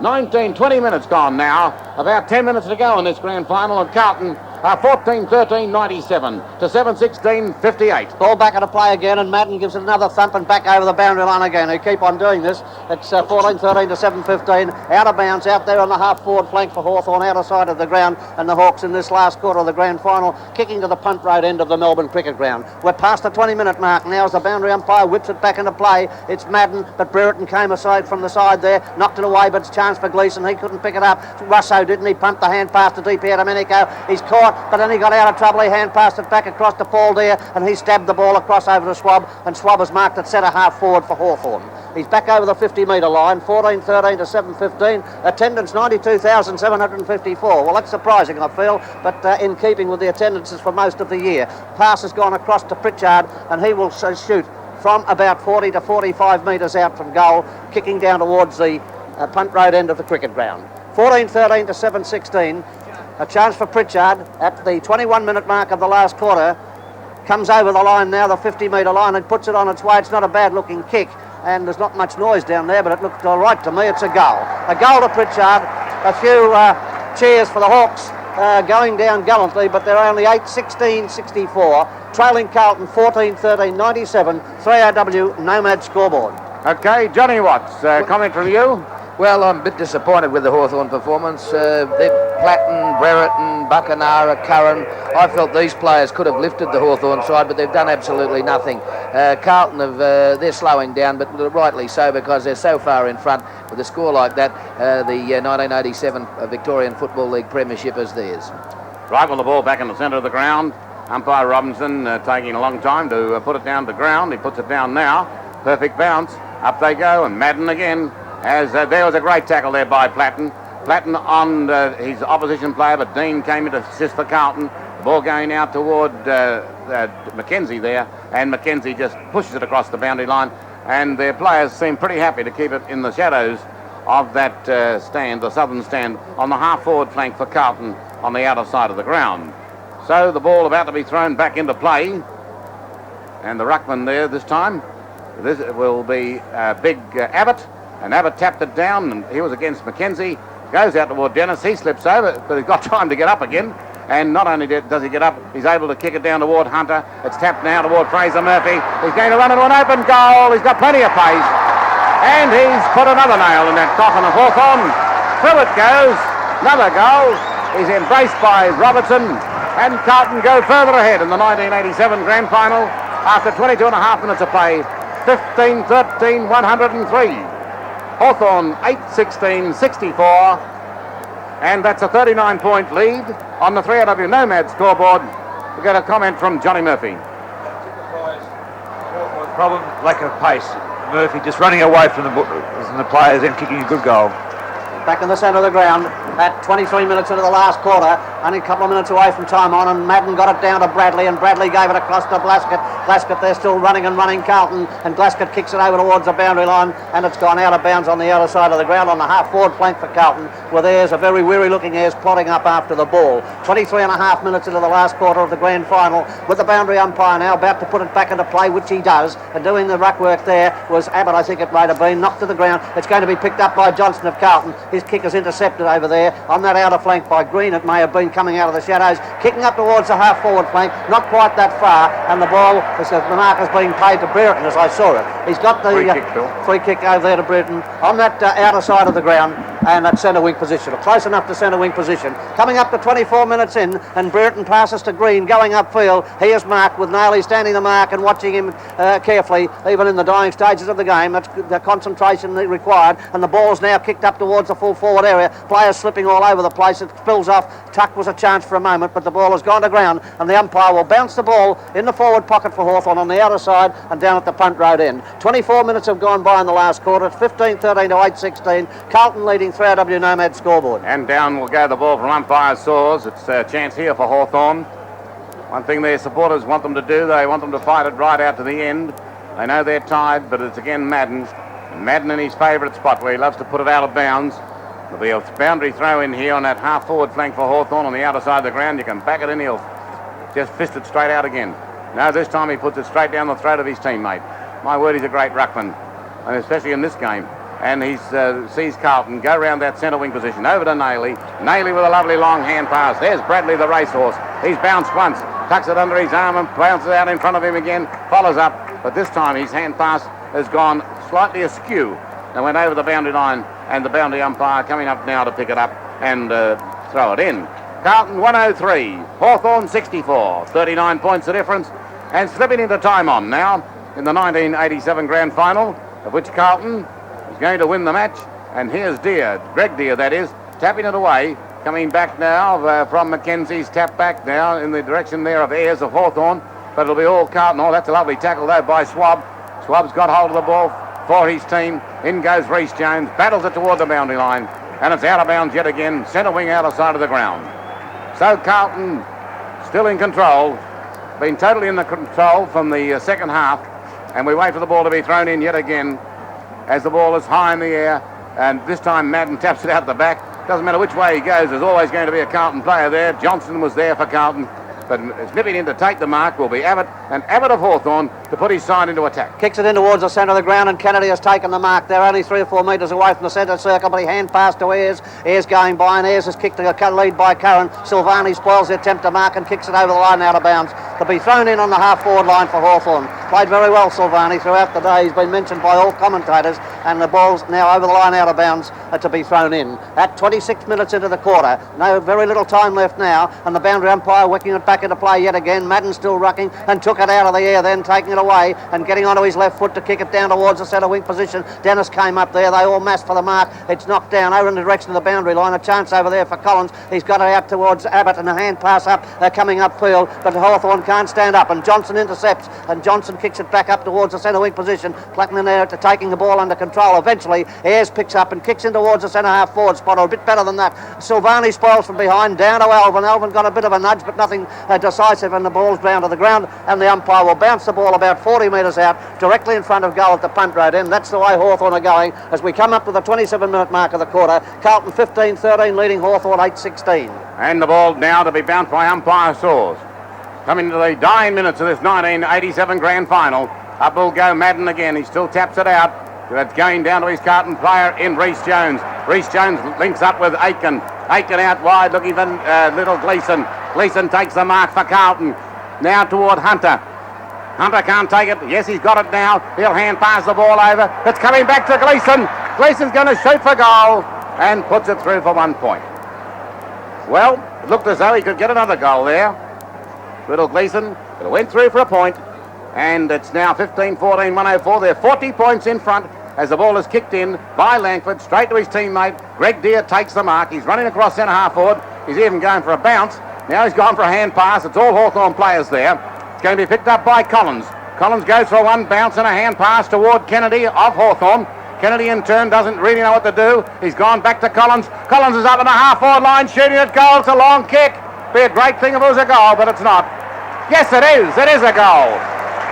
20 minutes gone now. About 10 minutes to go in this grand final, of Carlton 14-13-97 to 7-16-58. Ball back into play again, and Madden gives it another thump and back over the boundary line again. They keep on doing this. It's 14-13 to 7-15. Out of bounds, out there on the half-forward flank for Hawthorn, out of sight of the ground, and the Hawks in this last quarter of the grand final, kicking to the punt road end of the Melbourne cricket ground. We're past the 20-minute mark now as the boundary umpire whips it back into play. It's Madden, but Brereton came aside from the side there, knocked it away, but it's chance for Gleeson. He couldn't pick it up. Russo didn't. He pumped the hand pass to DP Domenico. He's caught, but then he got out of trouble. He hand passed it back across to Paul Deere, and he stabbed the ball across over to Schwab, and Schwab has marked at centre half forward for Hawthorn. He's back over the 50-metre line, 14-13 to 7-15. Attendance 92,754. Well, that's surprising, I feel, but in keeping with the attendances for most of the year. Pass has gone across to Pritchard, and he will shoot from about 40 to 45 metres out from goal, kicking down towards the punt road end of the cricket ground. 14-13 to 7-16. A chance for Pritchard at the 21-minute mark of the last quarter. Comes over the line now, the 50-metre line, and puts it on its way. It's not a bad-looking kick, and there's not much noise down there, but it looked all right to me. It's a goal. A goal to Pritchard. A few cheers for the Hawks going down gallantly, but they're only 8-16-64. Trailing Carlton 14-13-97. 3RW Nomad scoreboard. Okay, Johnny Watts, comment from you? Well, I'm a bit disappointed with the Hawthorn performance. Platten, Brereton, Buckenara, Curran, I felt these players could have lifted the Hawthorn side, but they've done absolutely nothing. Carlton, they're slowing down, but rightly so, because they're so far in front. With a score like that, the 1987 Victorian Football League Premiership is theirs. Right, well, the ball back in the centre of the ground. Umpire Robinson taking a long time to put it down to the ground. He puts it down now. Perfect bounce. Up they go, and Madden again. As there was a great tackle there by Platten. Platten on his opposition player, but Dean came in to assist for Carlton. The ball going out toward Mackenzie there, and Mackenzie just pushes it across the boundary line, and their players seem pretty happy to keep it in the shadows of that stand, the southern stand, on the half-forward flank for Carlton on the outer side of the ground. So the ball about to be thrown back into play, and the ruckman there this time, this will be big Abbott, and Abbott tapped it down, and he was against Mackenzie, goes out toward Dennis, he slips over, but he's got time to get up again, and not only does he get up, he's able to kick it down toward Hunter. It's tapped now toward Fraser Murphy. He's going to run into an open goal, he's got plenty of pace, and he's put another nail in that coffin of Hawthorn. Through it goes, another goal. He's embraced by Robertson, and Carlton go further ahead in the 1987 Grand Final after 22 and a half minutes of play, 15-13, 103. Hawthorn 8-16, 64, and that's a 39-point lead on the 3AW Nomad scoreboard. We get a comment from Johnny Murphy. Problem, lack of pace. Murphy just running away from the players and kicking a good goal. Back in the centre of the ground at 23 minutes into the last quarter, only a couple of minutes away from time on, and Madden got it down to Bradley, and Bradley gave it across to Glaskett. Glaskett, they're still running Carlton, and Glaskett kicks it over towards the boundary line, and it's gone out of bounds on the other side of the ground on the half-forward flank for Carlton, where there's a very weary-looking Ayres plodding up after the ball. 23 and a half minutes into the last quarter of the grand final, with the boundary umpire now about to put it back into play, which he does, and doing the ruck work there was Abbott, I think it might have been, knocked to the ground. It's going to be picked up by Johnson of Carlton. His kick is intercepted over there on that outer flank by Green. It may have been coming out of the shadows, kicking up towards the half-forward flank, not quite that far, and the ball, the mark is being paid to Brereton as I saw it. He's got the free kick over there to Brereton on that outer side of the ground, and at centre wing position, or close enough to centre wing position. Coming up to 24 minutes in, and Brereton passes to Green, going upfield. He is marked with Nailey standing the mark and watching him carefully, even in the dying stages of the game. That's the concentration required, and the ball's now kicked up towards the full forward area. Players slipping all over the place. It spills off. Tuck was a chance for a moment, but the ball has gone to ground, and the umpire will bounce the ball in the forward pocket for Hawthorn on the outer side and down at the punt road end. 24 minutes have gone by in the last quarter. It's 15-13 to 8-16. Carlton leading 3AW Nomad scoreboard. And down will go the ball from umpire Saws. It's a chance here for Hawthorn. One thing their supporters want them to do, they want them to fight it right out to the end. They know they're tied, but it's again Madden. And Madden in his favourite spot where he loves to put it out of bounds. There'll be a boundary throw in here on that half-forward flank for Hawthorn on the outer side of the ground. You can back it in, he'll just fist it straight out again. No, this time he puts it straight down the throat of his teammate. My word, he's a great ruckman, and especially in this game. And he sees Carlton go round that centre wing position, over to Nailey. Nailey with a lovely long hand pass. There's Bradley the racehorse. He's bounced once, tucks it under his arm and bounces out in front of him again, follows up, but this time his hand pass has gone slightly askew and went over the boundary line, and the boundary umpire coming up now to pick it up and throw it in. Carlton 103, Hawthorn 64, 39 points the difference, and slipping into time on now in the 1987 Grand Final, of which Carlton is going to win the match. And here's Deere, Greg Deere that is, tapping it away, coming back now from Mackenzie's tap back now in the direction there of Ayres of Hawthorn, but it'll be all Carlton. Oh, that's a lovely tackle though by Swab. Swab's got hold of the ball for his team. In goes Rhys Jones, battles it toward the boundary line, and it's out of bounds yet again, centre wing outer side of the ground. So Carlton still in control, been totally in the control from the second half, and we wait for the ball to be thrown in yet again as the ball is high in the air, and this time Madden taps it out the back. Doesn't matter which way he goes, there's always going to be a Carlton player there. Johnson was there for Carlton, but nipping in to take the mark will be Abbott, and Abbott of Hawthorn to put his side into attack. Kicks it in towards the centre of the ground, and Kennedy has taken the mark. They're only 3 or 4 metres away from the centre circle, but he hand passed to Ayres. Ayres going by, and Ayres has kicked a lead by Curran. Silvani spoils the attempt to mark and kicks it over the line out of bounds to be thrown in on the half-forward line for Hawthorn. Played very well, Silvani, throughout the day. He's been mentioned by all commentators, and the ball's now over the line out of bounds to be thrown in. At 26 minutes into the quarter, very little time left now, and the boundary umpire whacking it back into play yet again. Madden still rucking and took it out of the air, then taking it away and getting onto his left foot to kick it down towards the centre wing position. Dennis came up there. They all massed for the mark. It's knocked down over in the direction of the boundary line. A chance over there for Collins. He's got it out towards Abbott, and a hand pass up coming upfield, but Hawthorn can't stand up, and Johnson intercepts, and Johnson kicks it back up towards the centre wing position. Platten in there taking the ball under control. Eventually, Ayres picks up and kicks in towards the centre half forward spot, or a bit better than that. Silvani spoils from behind, down to Alvin. Alvin got a bit of a nudge, but nothing decisive, and the ball's down to the ground, and the umpire will bounce the ball about 40 metres out, directly in front of goal at the punt road end. That's the way Hawthorn are going as we come up to the 27-minute mark of the quarter. Carlton 15-13 leading Hawthorn 8-16. And the ball now to be bounced by umpire Saws. Coming to the dying minutes of this 1987 Grand Final. Up will go Madden again. He still taps it out. That's going down to his Carlton player in Rhys Jones. Rhys Jones links up with Aitken. Aitken out wide looking for little Gleeson. Gleeson takes the mark for Carlton. Now toward Hunter. Hunter can't take it. Yes, he's got it now. He'll hand pass the ball over. It's coming back to Gleeson. Gleeson's going to shoot for goal and puts it through for 1 point. Well, it looked as though he could get another goal there. Little Gleeson, it went through for a point, and it's now 15-14, 104. They're 40 points in front as the ball is kicked in by Langford, straight to his teammate. Greg Deere takes the mark. He's running across centre half forward. He's even going for a bounce. Now he's gone for a hand pass. It's all Hawthorn players there. It's going to be picked up by Collins. Collins goes for a one bounce and a hand pass toward Kennedy of Hawthorn. Kennedy in turn doesn't really know what to do. He's gone back to Collins. Collins is up in the half-forward line, shooting at goal. It's a long kick. Be a great thing if it was a goal, but it's not. Yes, it is. It is a goal.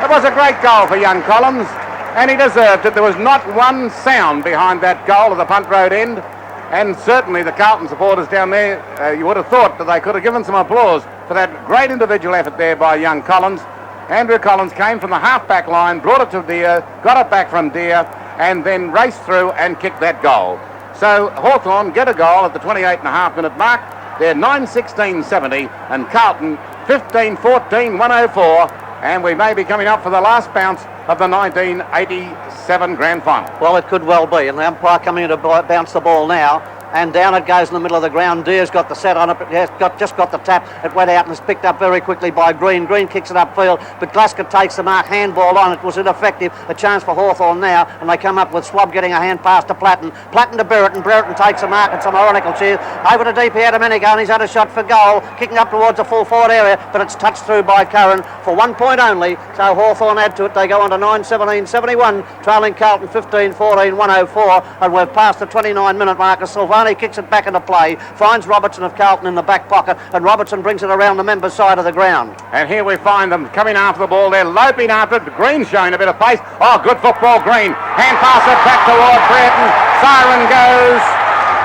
It was a great goal for young Collins, and he deserved it. There was not one sound behind that goal at the punt road end, and certainly the Carlton supporters down there, you would have thought that they could have given some applause for that great individual effort there by young Collins. Andrew Collins came from the half-back line, brought it to Deere, got it back from Deere, and then raced through and kicked that goal. So Hawthorn get a goal at the 28.5-minute mark. They're 9-16-70, and Carlton 15-14, 104, and we may be coming up for the last bounce of the 1987 Grand Final. Well, it could well be, and the umpire coming in to bounce the ball now, and down it goes in the middle of the ground. Deere's got the set on it, but just got the tap. It went out and is picked up very quickly by Green. Green kicks it upfield, but Glasgow takes the mark. Handball on it was ineffective. A chance for Hawthorn now, and they come up with Swab getting a hand pass to Platten. Platten to Brereton. Brereton takes the mark, and some ironical cheers. Over to DP out a minute ago, and he's had a shot for goal, kicking up towards the full forward area, but it's touched through by Curran for 1 point only. So Hawthorn add to it. They go on to 9-17-71, trailing Carlton 15-14, 104, and we've passed the 29-minute marker. Silvani kicks it back into play, finds Robertson of Carlton in the back pocket, and Robertson brings it around the members' side of the ground. And here we find them coming after the ball. They're loping after it. Green showing a bit of pace. Oh, good football, Green. Hand pass it back toward Brereton. Siren goes.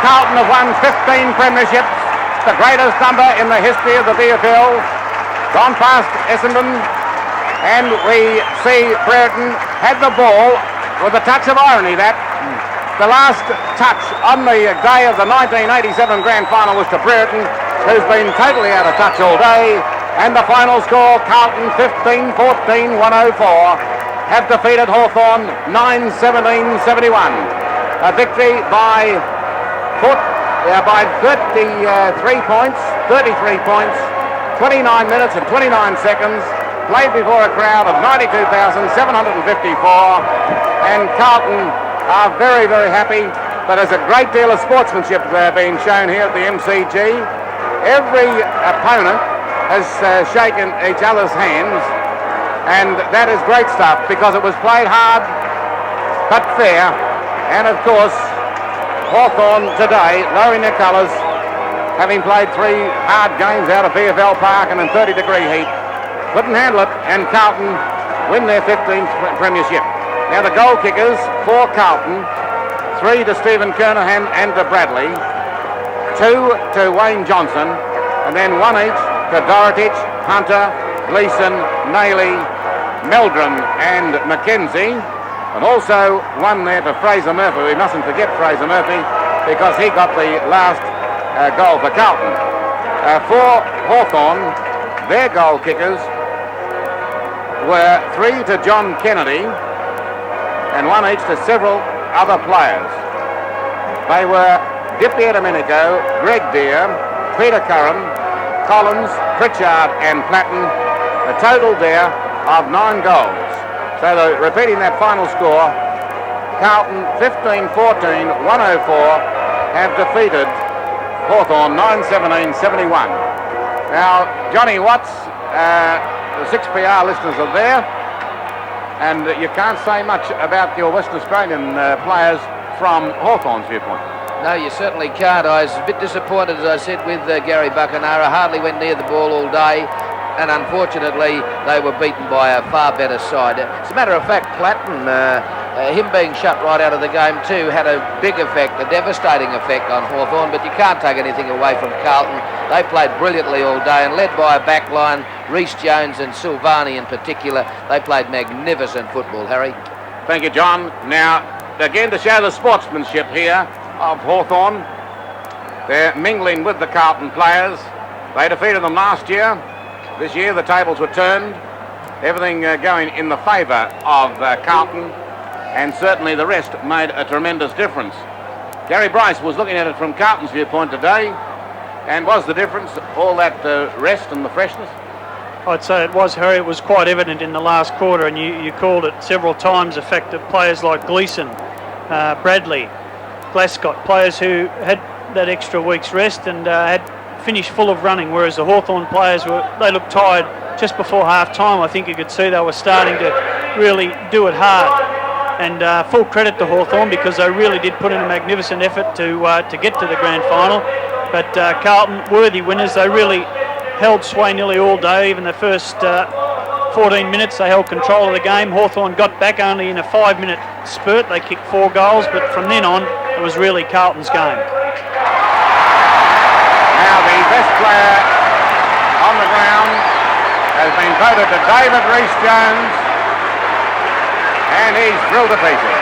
Carlton have won 15 premierships, the greatest number in the history of the VFL. Gone past Essendon, and we see Brereton had the ball with a touch of irony that the last touch on the day of the 1987 Grand Final was to Brereton, who's been totally out of touch all day. And the final score, Carlton 15-14, 104, have defeated Hawthorn 9-17-71. A victory by 33 points, 29 minutes and 29 seconds, played before a crowd of 92,754, and Carlton are very, very happy, but there's a great deal of sportsmanship being shown here at the MCG. Every opponent has shaken each other's hands, and that is great stuff because it was played hard but fair. And of course, Hawthorn today, lowering their colours, having played 3 hard games out of VFL Park and in 30-degree heat, couldn't handle it, and Carlton win their 15th premiership. Now the goal kickers for Carlton, 3 to Stephen Kernahan and to Bradley, 2 to Wayne Johnson, and then 1 each to Dorotich, Hunter, Gleeson, Nayley, Meldrum and Mackenzie, and also 1 there to Fraser Murphy. We mustn't forget Fraser Murphy because he got the last goal for Carlton. For Hawthorn, their goal kickers were 3 to John Kennedy, and 1 each to several other players. They were Dippy Domenico, Greg Deere, Peter Curran, Collins, Pritchard and Platten. A total there of 9 goals. So repeating that final score, Carlton 15-14, 104 have defeated Hawthorn 9-17-71. Now, Johnny Watts, the 6PR listeners are there. And you can't say much about your Western Australian players from Hawthorn's viewpoint. No, you certainly can't. I was a bit disappointed, as I said, with Gary Buckenara. Hardly went near the ball all day, and unfortunately they were beaten by a far better side. As a matter of fact, Platten, him being shut right out of the game too, had a big effect, a devastating effect on Hawthorn, but you can't take anything away from Carlton. They played brilliantly all day, and led by a back line, Rhys Jones and Silvani in particular, they played magnificent football, Harry. Thank you, John. Now, again, to show the sportsmanship here of Hawthorn, they're mingling with the Carlton players. They defeated them last year. This year the tables were turned, everything going in the favour of Carlton, and certainly the rest made a tremendous difference. Gary Bryce was looking at it from Carlton's viewpoint today, and was the difference all that rest and the freshness? I'd say it was, Harry. It was quite evident in the last quarter, and you called it several times, the fact that players like Gleeson, Bradley, Glascott, players who had that extra week's rest and had finished full of running, whereas the Hawthorn players they looked tired just before half time. I think you could see they were starting to really do it hard, and full credit to Hawthorn, because they really did put in a magnificent effort to get to the grand final. But Carlton, worthy winners. They really held sway nearly all day. Even the first 14 minutes they held control of the game. Hawthorn got back only in a 5-minute spurt. They kicked 4 goals, but from then on it was really Carlton's game. Now the best player on the ground has been voted to David Rhys Jones, and he's thrilled to pieces.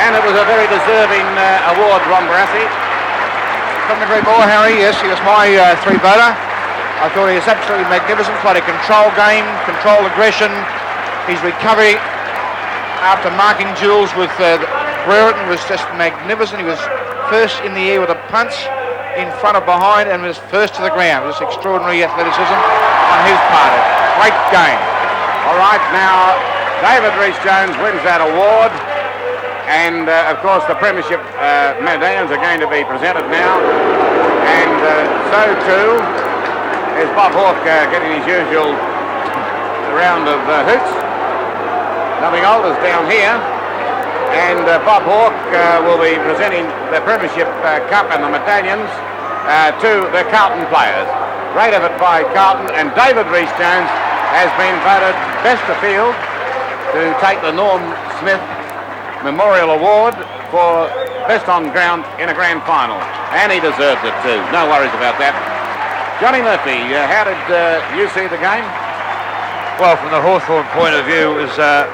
And it was a very deserving award, Ron Barassi. Couldn't agree more, Harry. Yes, he was my 3-voter. I thought he was absolutely magnificent. Played a control game, controlled aggression. His recovery after marking duels with Brereton was just magnificent. He was first in the air with a punch, in front of behind, and was first to the ground. It was extraordinary athleticism on his part. A great game. All right, now David Rhys Jones wins that award. And, of course, the Premiership medallions are going to be presented now. And so, too, is Bob Hawke getting his usual round of hoots. Nothing old is down here. And Bob Hawke will be presenting the Premiership Cup and the medallions to the Carlton players. Great effort by Carlton. And David Rhys Jones has been voted best afield to take the Norm Smith Memorial Award for best on ground in a grand final, and he deserves it too. No worries about that. Johnny Murphy, how did you see the game? Well, from the Hawthorn point of view, it was a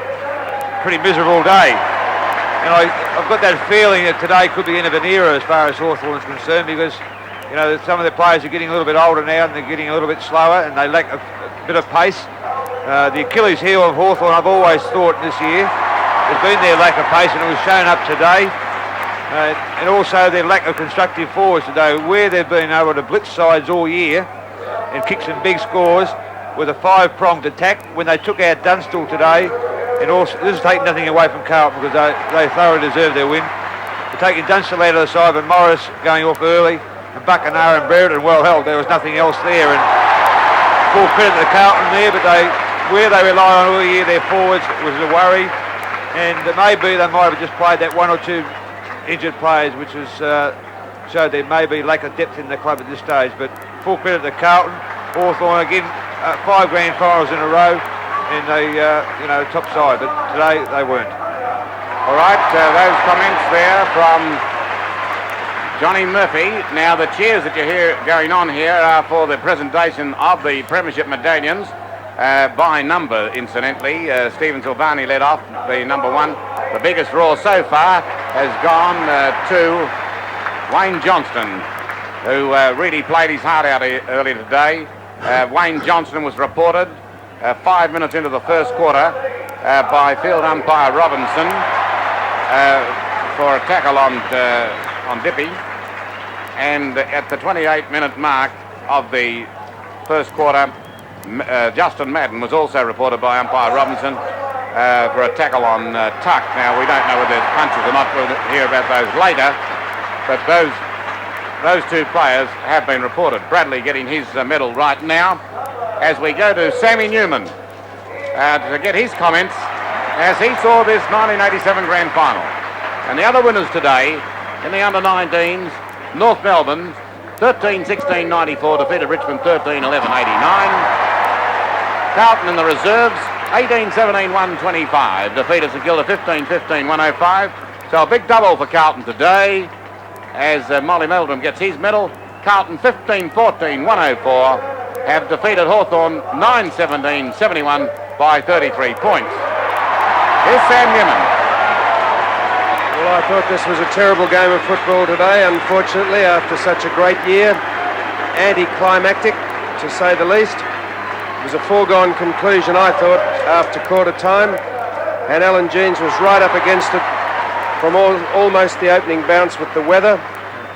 pretty miserable day, and I've got that feeling that today could be the end of an era as far as Hawthorn is concerned, because some of the players are getting a little bit older now, and they're getting a little bit slower, and they lack a bit of pace. The Achilles heel of Hawthorn, I've always thought this year, has been their lack of pace, and it was shown up today. And also their lack of constructive forwards today, where they've been able to blitz sides all year and kick some big scores with a 5-pronged attack. When they took out Dunstall today, and also this is taking nothing away from Carlton, because they thoroughly deserve their win. They're taking Dunstall out of the side, and Morris going off early, and Buckenara and Brereton well held. There was nothing else there, and full credit to Carlton there, but where they rely on all year, their forwards, was a worry. And maybe they might have just played that 1 or 2 injured players, which has showed there may be lack of depth in the club at this stage. But full credit to Carlton. Hawthorn again, 5 grand finals in a row, and they top side. But today they weren't. All right, those comments there from Johnny Murphy. Now the cheers that you hear going on here are for the presentation of the Premiership medallions. By number, incidentally. Stephen Silvani led off, the number 1. The biggest roar so far has gone to Wayne Johnston, who really played his heart out earlier today. Wayne Johnston was reported 5 minutes into the first quarter by field umpire Robinson for a tackle on Dippy. And at the 28-minute mark of the first quarter, Justin Madden was also reported by umpire Robinson for a tackle on Tuck. Now, we don't know whether there's punches or not. We'll hear about those later. But those 2 players have been reported. Bradley getting his medal right now. As we go to Sammy Newman, to get his comments as he saw this 1987 Grand Final. And the other winners today in the under-19s, North Melbourne 13-16-94 defeated Richmond 13-11-89. Carlton in the reserves 18-17-125 defeated St Kilda 15-15-105. So a big double for Carlton today as Molly Meldrum gets his medal. Carlton 15-14-104 have defeated Hawthorn 9-17-71 by 33 points. Here's Sam Newman. Well, I thought this was a terrible game of football today, unfortunately, after such a great year. Anticlimactic, to say the least. It was a foregone conclusion, I thought, after quarter time. And Alan Jeans was right up against it from almost the opening bounce with the weather.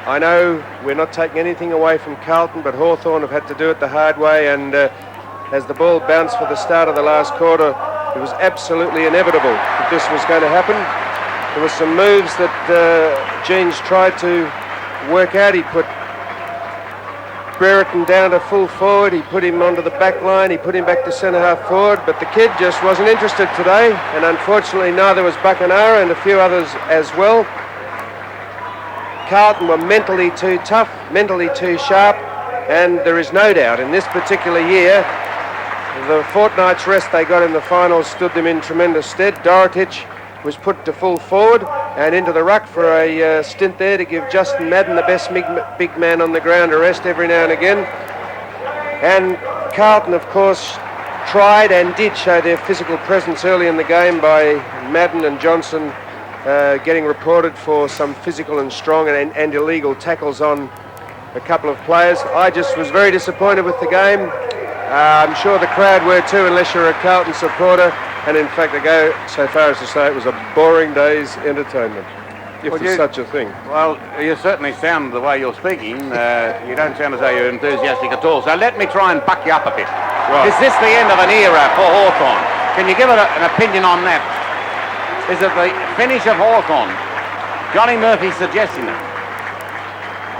I know we're not taking anything away from Carlton, but Hawthorn have had to do it the hard way, and as the ball bounced for the start of the last quarter, it was absolutely inevitable that this was going to happen. There were some moves that Jeans tried to work out. He put Brereton down to full forward, he put him onto the back line, he put him back to centre half forward, but the kid just wasn't interested today, and unfortunately neither was Buckenara and a few others as well. Carlton were mentally too tough, mentally too sharp, and there is no doubt in this particular year the fortnight's rest they got in the finals stood them in tremendous stead. Dorotich was put to full forward and into the ruck for a stint there to give Justin Madden, the best big man on the ground, a rest every now and again. And Carlton, of course, tried and did show their physical presence early in the game by Madden and Johnson getting reported for some physical and strong and illegal tackles on a couple of players. I just was very disappointed with the game. I'm sure the crowd were too, unless you're a Carlton supporter. And in fact, I go so far as to say it was a boring day's entertainment, if there's such a thing. Well, you certainly sound the way you're speaking. You don't sound as though you're enthusiastic at all. So let me try and buck you up a bit. Right. Is this the end of an era for Hawthorn? Can you give it an opinion on that? Is it the finish of Hawthorn? Johnny Murphy suggesting it.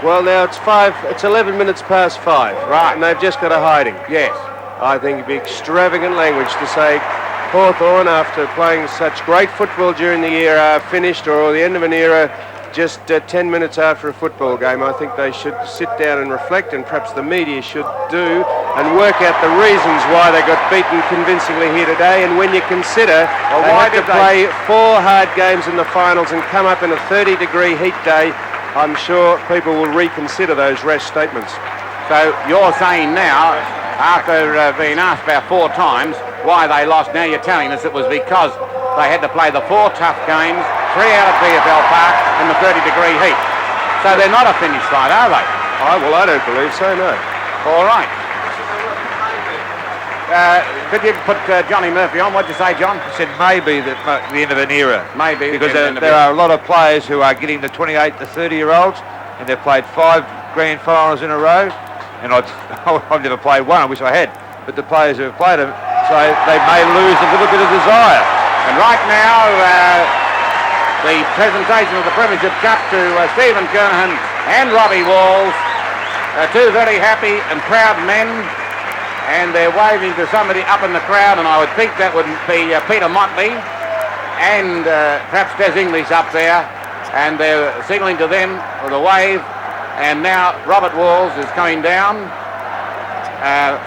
Well, now it's 11 minutes past 5. Right. And they've just got a hiding. Yes. I think it'd be extravagant language to say Hawthorn, after playing such great football during the year, are finished, or the end of an era just 10 minutes after a football game. I think they should sit down and reflect, and perhaps the media should do, and work out the reasons why they got beaten convincingly here today. And when you consider they had to play 4 hard games in the finals and come up in a 30-degree heat day, I'm sure people will reconsider those rash statements. So you're saying now, after being asked about 4 times why they lost, now you're telling us it was because they had to play the 4 tough games, 3 out of VFL Park in the 30-degree heat. So they're not a finished side, are they? Well, I don't believe so, no. All right. Could you put Johnny Murphy on? What'd you say, John? I said maybe the end of an era. Maybe. Because there are a lot of players who are getting the 28 to 30-year-olds, and they've played 5 grand finals in a row, and I've never played one. I wish I had. But the players who have played them, so they may lose a little bit of desire. And right now, the presentation of the Premiership Cup to Stephen Kernahan and Robbie Walls, 2 very happy and proud men, and they're waving to somebody up in the crowd, and I would think that would be Peter Motley and perhaps Des English up there, and they're signalling to them with a wave. And now Robert Walls is coming down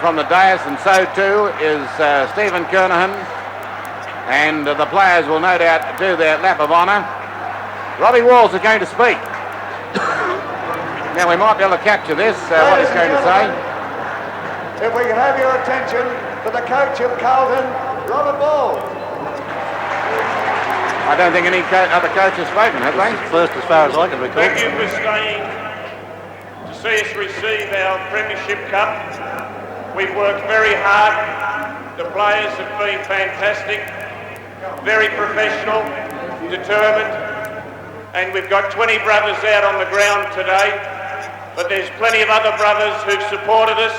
from the dais, and so too is Stephen Kernahan, and the players will no doubt do their lap of honour. Robbie Walls is going to speak. Now we might be able to capture this, what he's going to say. If we can have your attention for the coach of Carlton, Robert Walls. I don't think any other coach has spoken, have they? First, as far as I can recall. Thank you for staying to see us receive our Premiership Cup. We've worked very hard. The players have been fantastic, very professional, determined, and we've got 20 brothers out on the ground today, but there's plenty of other brothers who've supported us,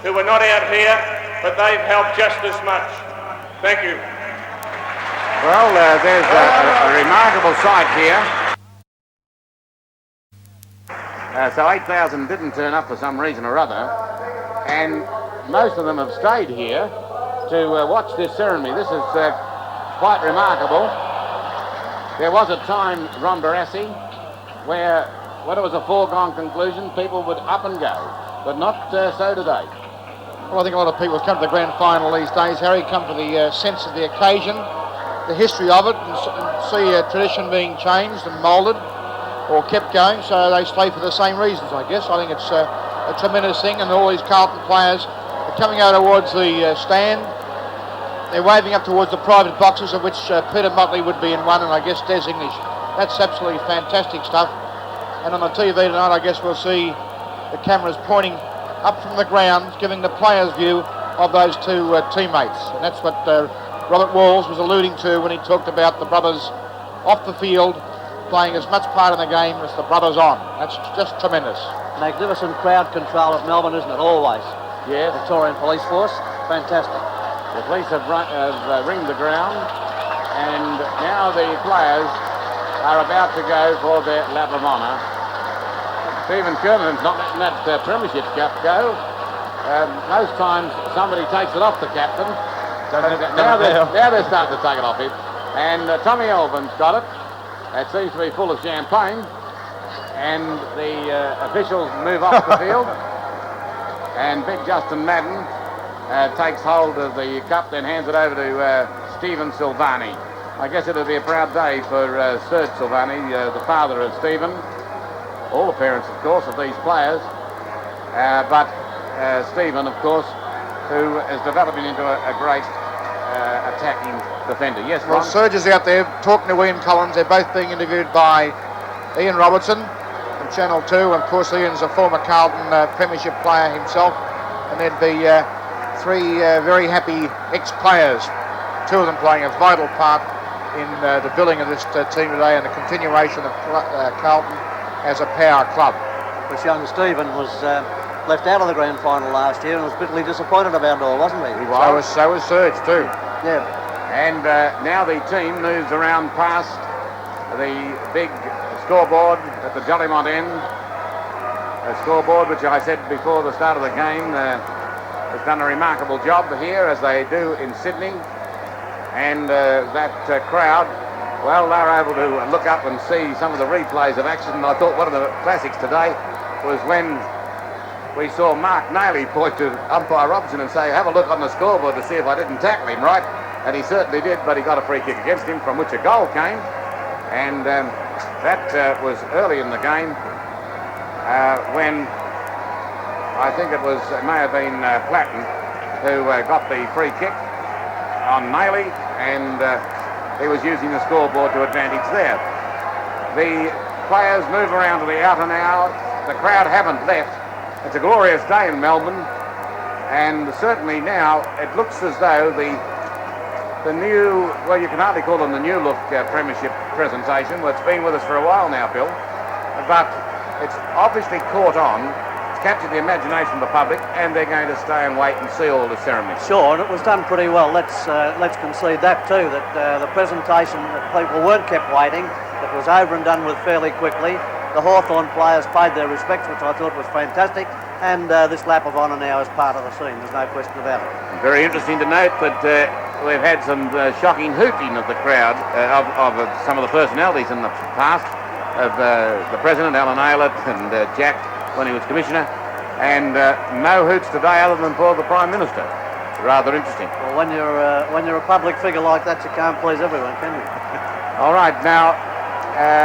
who are not out here, but they've helped just as much. Thank you. Well, there's a remarkable sight here. So 8,000 didn't turn up for some reason or other, and most of them have stayed here to watch this ceremony. This is quite remarkable. There was a time, Ron Barassi, where when it was a foregone conclusion, people would up and go, but not so today. Well, I think a lot of people come to the grand final these days, Harry, come for the sense of the occasion, the history of it, and see a tradition being changed and moulded or kept going, so they stay for the same reasons, I guess. I think it's a tremendous thing, and all these Carlton players are coming out towards the stand. They're waving up towards the private boxes, of which Peter Motley would be in one, and I guess Des English. That's absolutely fantastic stuff. And on the TV tonight, I guess we'll see the cameras pointing up from the ground, giving the players' view of those two teammates. And that's what Robert Walls was alluding to when he talked about the brothers off the field playing as much part in the game as the brothers on. That's just tremendous. Magnificent crowd control at Melbourne, isn't it? Always. Yes. Victorian Police Force. Fantastic. The police have ringed the ground, and now the players are about to go for their lap of honour. Stephen Kerman's not letting that Premiership Cup go. Most times somebody takes it off the captain. Now they're starting to take it off him. And Tommy Elvin's got it. It seems to be full of champagne. And the officials move off the field. And big Justin Madden takes hold of the cup, then hands it over to Stephen Silvani. I guess it'll be a proud day for Serge Silvani, the father of Stephen. All the parents, of course, of these players, but Stephen, of course, who is developing into a great attacking defender. Yes, Ron? Well, Serge is out there talking to Ian Collins. They're both being interviewed by Ian Robertson from Channel 2. Of course, Ian's a former Carlton Premiership player himself, and there'd be three very happy ex-players, two of them playing a vital part in the building of this team today and the continuation of Carlton as a power club. This young Stephen was left out of the grand final last year and was bitterly disappointed about it all, wasn't he? He was. So was Serge too. Yeah. And now the team moves around past the big scoreboard at the Jollymont end. A scoreboard which I said before the start of the game has done a remarkable job here, as they do in Sydney. And that crowd, well, they're able to look up and see some of the replays of action. And I thought one of the classics today was when we saw Mark Nailey point to umpire Robinson and say, have a look on the scoreboard to see if I didn't tackle him, right? And he certainly did, but he got a free kick against him, from which a goal came. And that was early in the game when I think it may have been Platten who got the free kick on Nailey, and he was using the scoreboard to advantage there. The players move around to the outer now. The crowd haven't left. It's a glorious day in Melbourne, and certainly now it looks as though the new, well, you can hardly call them the new look Premiership presentation. Well, it's been with us for a while now, Bill, but it's obviously caught on. It's captured the imagination of the public, and they're going to stay and wait and see all the ceremony. Sure, and it was done pretty well. Let's concede that too, that the presentation, that people weren't kept waiting. It was over and done with fairly quickly. The Hawthorn players paid their respects, which I thought was fantastic, and this lap of honour now is part of the scene. There's no question about it. Very interesting to note that we've had some shocking hooting of the crowd, of some of the personalities in the past, of the President, Alan Aylett, and Jack, when he was Commissioner, and no hoots today other than for the Prime Minister. Rather interesting. Well, when you're a public figure like that, you can't please everyone, can you? All right, now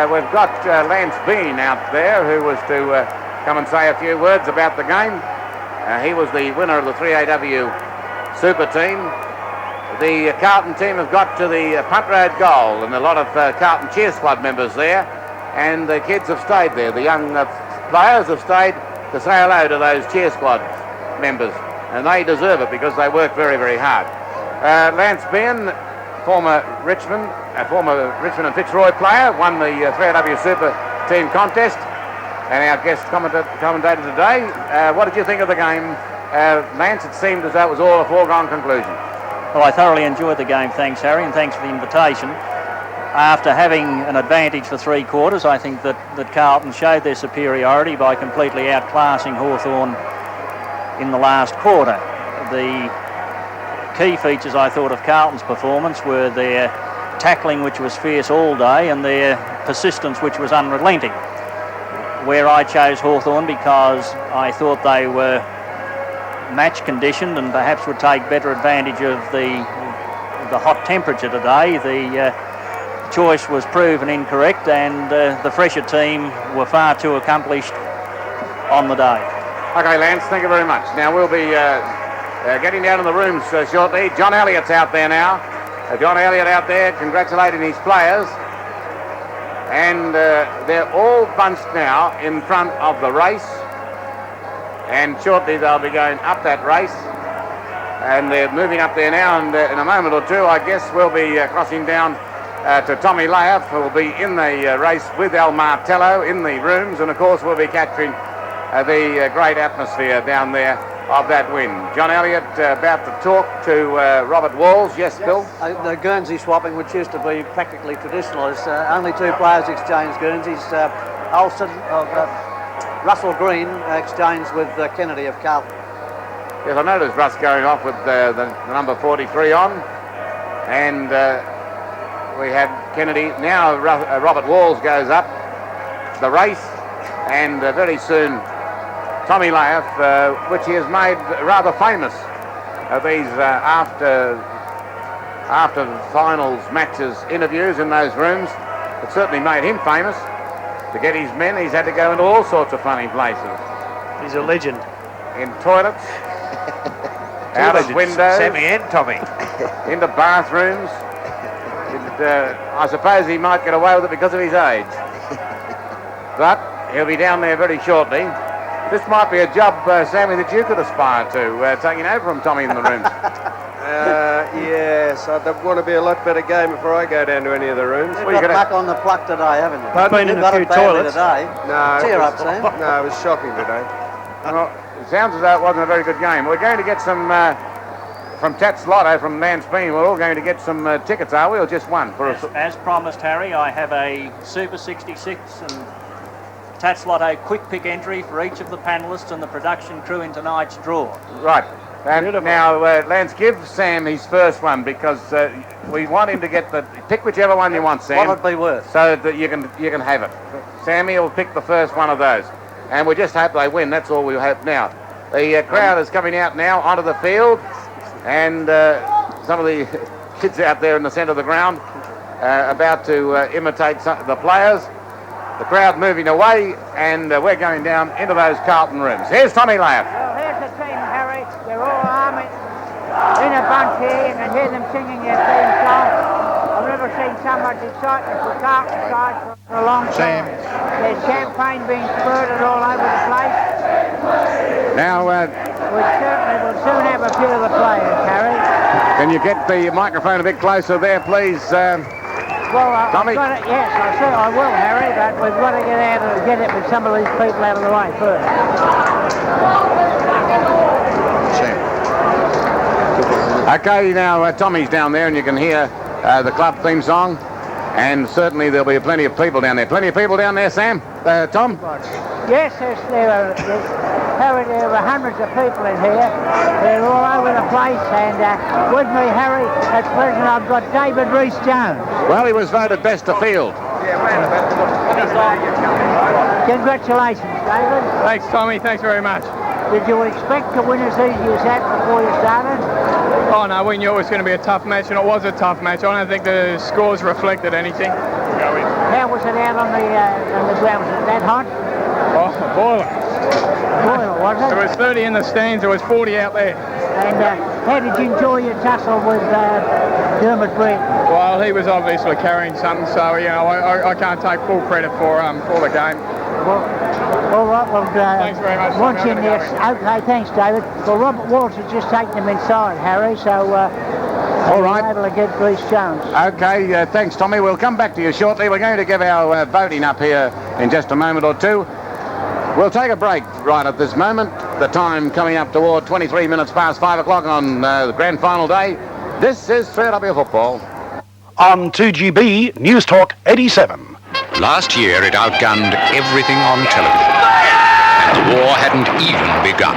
we've got Lance Bean out there, who was to come and say a few words about the game. He was the winner of the 3AW Super Team. The Carlton team have got to the Punt Road goal, and a lot of Carlton Cheer Squad members there, and the kids have stayed there. The young players have stayed to say hello to those Cheer Squad members, and they deserve it because they work very, very hard. Lance Bean, former Richmond and Fitzroy player, won the 3AW Super Team contest, and our guest commentator today. What did you think of the game? Lance, it seemed as though it was all a foregone conclusion. Well, I thoroughly enjoyed the game, thanks Harry, and thanks for the invitation. After having an advantage for 3 quarters, I think that Carlton showed their superiority by completely outclassing Hawthorn in the last quarter. The key features, I thought, of Carlton's performance were their tackling, which was fierce all day, and their persistence, which was unrelenting. Where I chose Hawthorn because I thought they were match conditioned and perhaps would take better advantage of the hot temperature today. The choice was proven incorrect, and the fresher team were far too accomplished on the day. Okay, Lance, thank you very much. Now we'll be getting down in the rooms shortly. John Elliott's out there now. John Elliott out there congratulating his players. And they're all bunched now in front of the race. And shortly they'll be going up that race. And they're moving up there now, and in a moment or two, I guess, we'll be crossing down to Tommy Layoff, who will be in the race with Al Martello in the rooms. And, of course, we'll be capturing the great atmosphere down there of that win. John Elliott about to talk to Robert Walls. Yes, Bill? The Guernsey swapping, which used to be practically traditional, is only two players exchanged Guernseys. Russell Green exchanged with Kennedy of Carlton. Yes, I noticed Russ going off with the number 43 on. And we had Kennedy. Now Robert Walls goes up the race. And very soon Tommy Layoff, which he has made rather famous. These after the finals matches interviews in those rooms. It certainly made him famous. To get his men, he's had to go into all sorts of funny places. He's a legend. In toilets, out of windows, Sammy and Tommy, into bathrooms. I suppose he might get away with it because of his age. But he'll be down there very shortly. This might be a job, Sammy, that you could aspire to, taking over from Tommy in the rooms. Yes, I'd want to be a lot better game before I go down to any of the rooms. You've got back on the pluck today, haven't you? I've been in a few toilets. Today. No, Cheer up, Sam. No, it was shocking today. Well, it sounds as though it wasn't a very good game. We're going to get some from Tats Lotto from Mansfield. We're all going to get some tickets, are we, or just one? As promised, Harry, I have a Super 66 and Tats Lotto quick pick entry for each of the panellists and the production crew in tonight's draw. Right. And now, Lance, give Sam his first one because we want him to get pick whichever one you want, Sam. What would it be worth? So that you can have it. Sammy will pick the first one of those. And we just hope they win. That's all we hope now. The crowd is coming out now onto the field. And some of the kids out there in the centre of the ground about to imitate the players. The crowd moving away, and we're going down into those Carlton rooms. Here's Tommy Layoff. Well, here's the team, Harry. They're all arming in a bunch here. You can hear them singing their theme song. I've never seen so much excitement for Carlton side for a long time. There's champagne being spurted all over the place. Now, we certainly will soon have a few of the players, Harry. Can you get the microphone a bit closer there, please, Well, Tommy? Yes, I will, Harry, but we've got to get it with some of these people out of the way first. Okay, now Tommy's down there, and you can hear the club theme song, and certainly there'll be plenty of people down there. Plenty of people down there, Sam? Tom? Yes, Harry, there are hundreds of people in here. They're all over the place, and with me, Harry, at present, I've got David Rees-Jones. Well, he was voted best to field. Congratulations, David. Thanks, Tommy. Thanks very much. Did you expect to win as easy as that before you started? Oh, no, we knew it was going to be a tough match, and it was a tough match. I don't think the scores reflected anything. How was it out on the ground? Was it that hot? Oh, boiling. Boiling, was it? There was 30 in the stands. There was 40 out there. And how did you enjoy your tussle with Dermot Brett? Well, he was obviously carrying something, so, you know, I can't take full credit for the game. Well, all right, well, thanks very much. Once in there, okay, thanks, David. Well, Robert Walsh has just taken them inside, Harry, so all right. able to get Rees-Jones. Okay, thanks, Tommy. We'll come back to you shortly. We're going to give our voting up here in just a moment or two. We'll take a break right at this moment. The time coming up toward 23 minutes past 5 o'clock on the grand final day. This is 3W Football. On 2GB News Talk 87. Last year it outgunned everything on television. And The war hadn't even begun.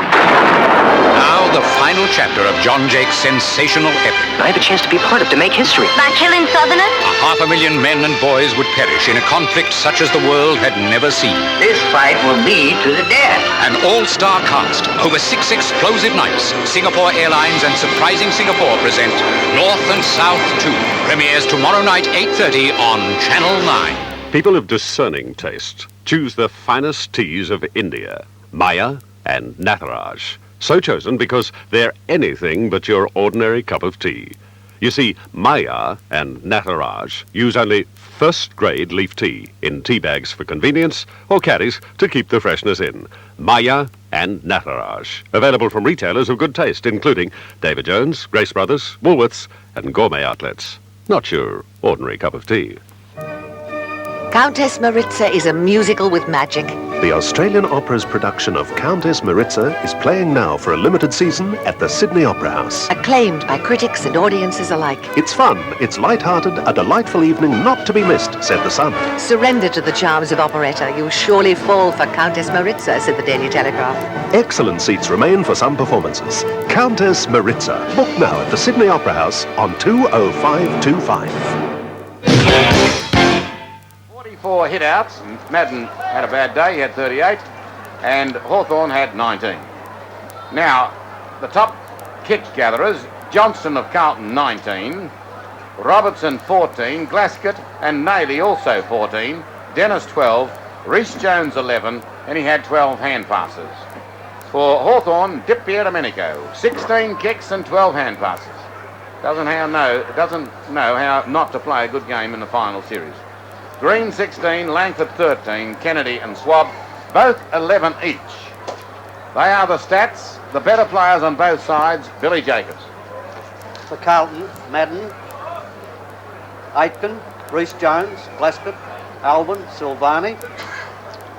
Now the final chapter of John Jake's sensational epic. I have a chance to be part of, to make history. By killing Southerners? 500,000 men and boys would perish in a conflict such as the world had never seen. This fight will lead to the death. An all-star cast over 6 explosive nights. Singapore Airlines and Surprising Singapore present North and South 2. Premieres tomorrow night, 8:30 on Channel 9. People of discerning taste choose the finest teas of India, Maya and Nataraj. So chosen because they're anything but your ordinary cup of tea. You see, Maya and Nataraj use only first-grade leaf tea in tea bags for convenience or caddies to keep the freshness in. Maya and Nataraj. Available from retailers of good taste, including David Jones, Grace Brothers, Woolworths, and gourmet outlets. Not your ordinary cup of tea. Countess Maritza is a musical with magic. The Australian Opera's production of Countess Maritza is playing now for a limited season at the Sydney Opera House. Acclaimed by critics and audiences alike. It's fun, it's light-hearted, a delightful evening not to be missed, said The Sun. Surrender to the charms of operetta. You'll surely fall for Countess Maritza, said the Daily Telegraph. Excellent seats remain for some performances. Countess Maritza. Book now at the Sydney Opera House on 20525. 44 hit-outs. Madden had a bad day, he had 38, and Hawthorn had 19. Now, the top kick gatherers, Johnston of Carlton, 19, Robertson, 14, Glascott and Nayley also 14, Dennis, 12, Rhys Jones, 11, and he had 12 hand passes. For Hawthorn, Di Pierdomenico, 16 kicks and 12 hand passes. Doesn't know how not to play a good game in the final series. Green 16, Langford 13, Kennedy and Swab, both 11 each. They are the stats. The better players on both sides, Billy Jacobs. For Carlton, Madden, Aitken, Rhys Jones, Glascott, Alban, Silvani.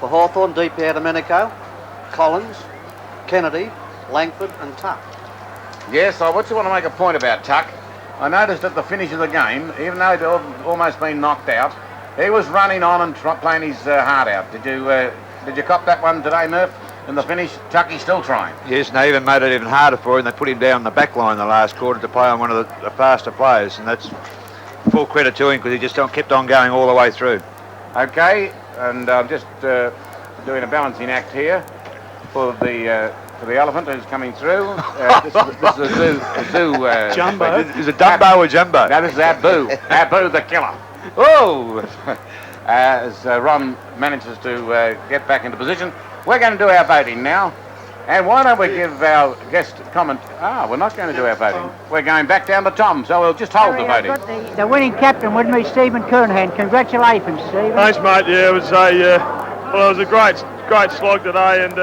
For Hawthorn, Di Pierdomenico, Collins, Kennedy, Langford and Tuck. Yes, I would want to make a point about Tuck. I noticed at the finish of the game, even though he'd almost been knocked out, he was running on and playing his heart out. Did you cop that one today, Murph? In the finish, Tucky's still trying. Yes, and they even made it even harder for him. They put him down the back line the last quarter to play on one of the faster players, and that's full credit to him because he just kept on going all the way through. Okay, and I'm just doing a balancing act here for the elephant who's coming through. This is a zoo. Jumbo. Is it Dumbo or Jumbo? No, this is Abu. Abu the killer. Oh! As Ron manages to get back into position, we're going to do our voting now. And why don't we give our guest comment? We're not going to do our voting. We're going back down to Tom, so we'll just hold the voting. I've got the winning captain with me, Stephen Kernahan. Congratulations, Stephen. Thanks, mate. Yeah, it was a great slog today, and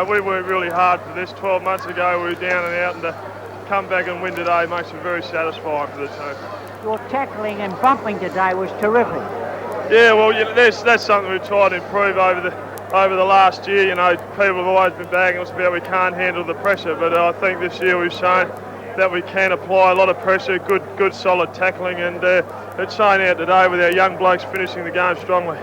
we worked really hard for this. 12 months ago, we were down and out, and to come back and win today makes it very satisfying for the team. Your tackling and bumping today was terrific. Yeah, well, that's something we've tried to improve over the last year. You know, people have always been bagging us about we can't handle the pressure, but I think this year we've shown that we can apply a lot of pressure, good solid tackling, and it's shown out today with our young blokes finishing the game strongly.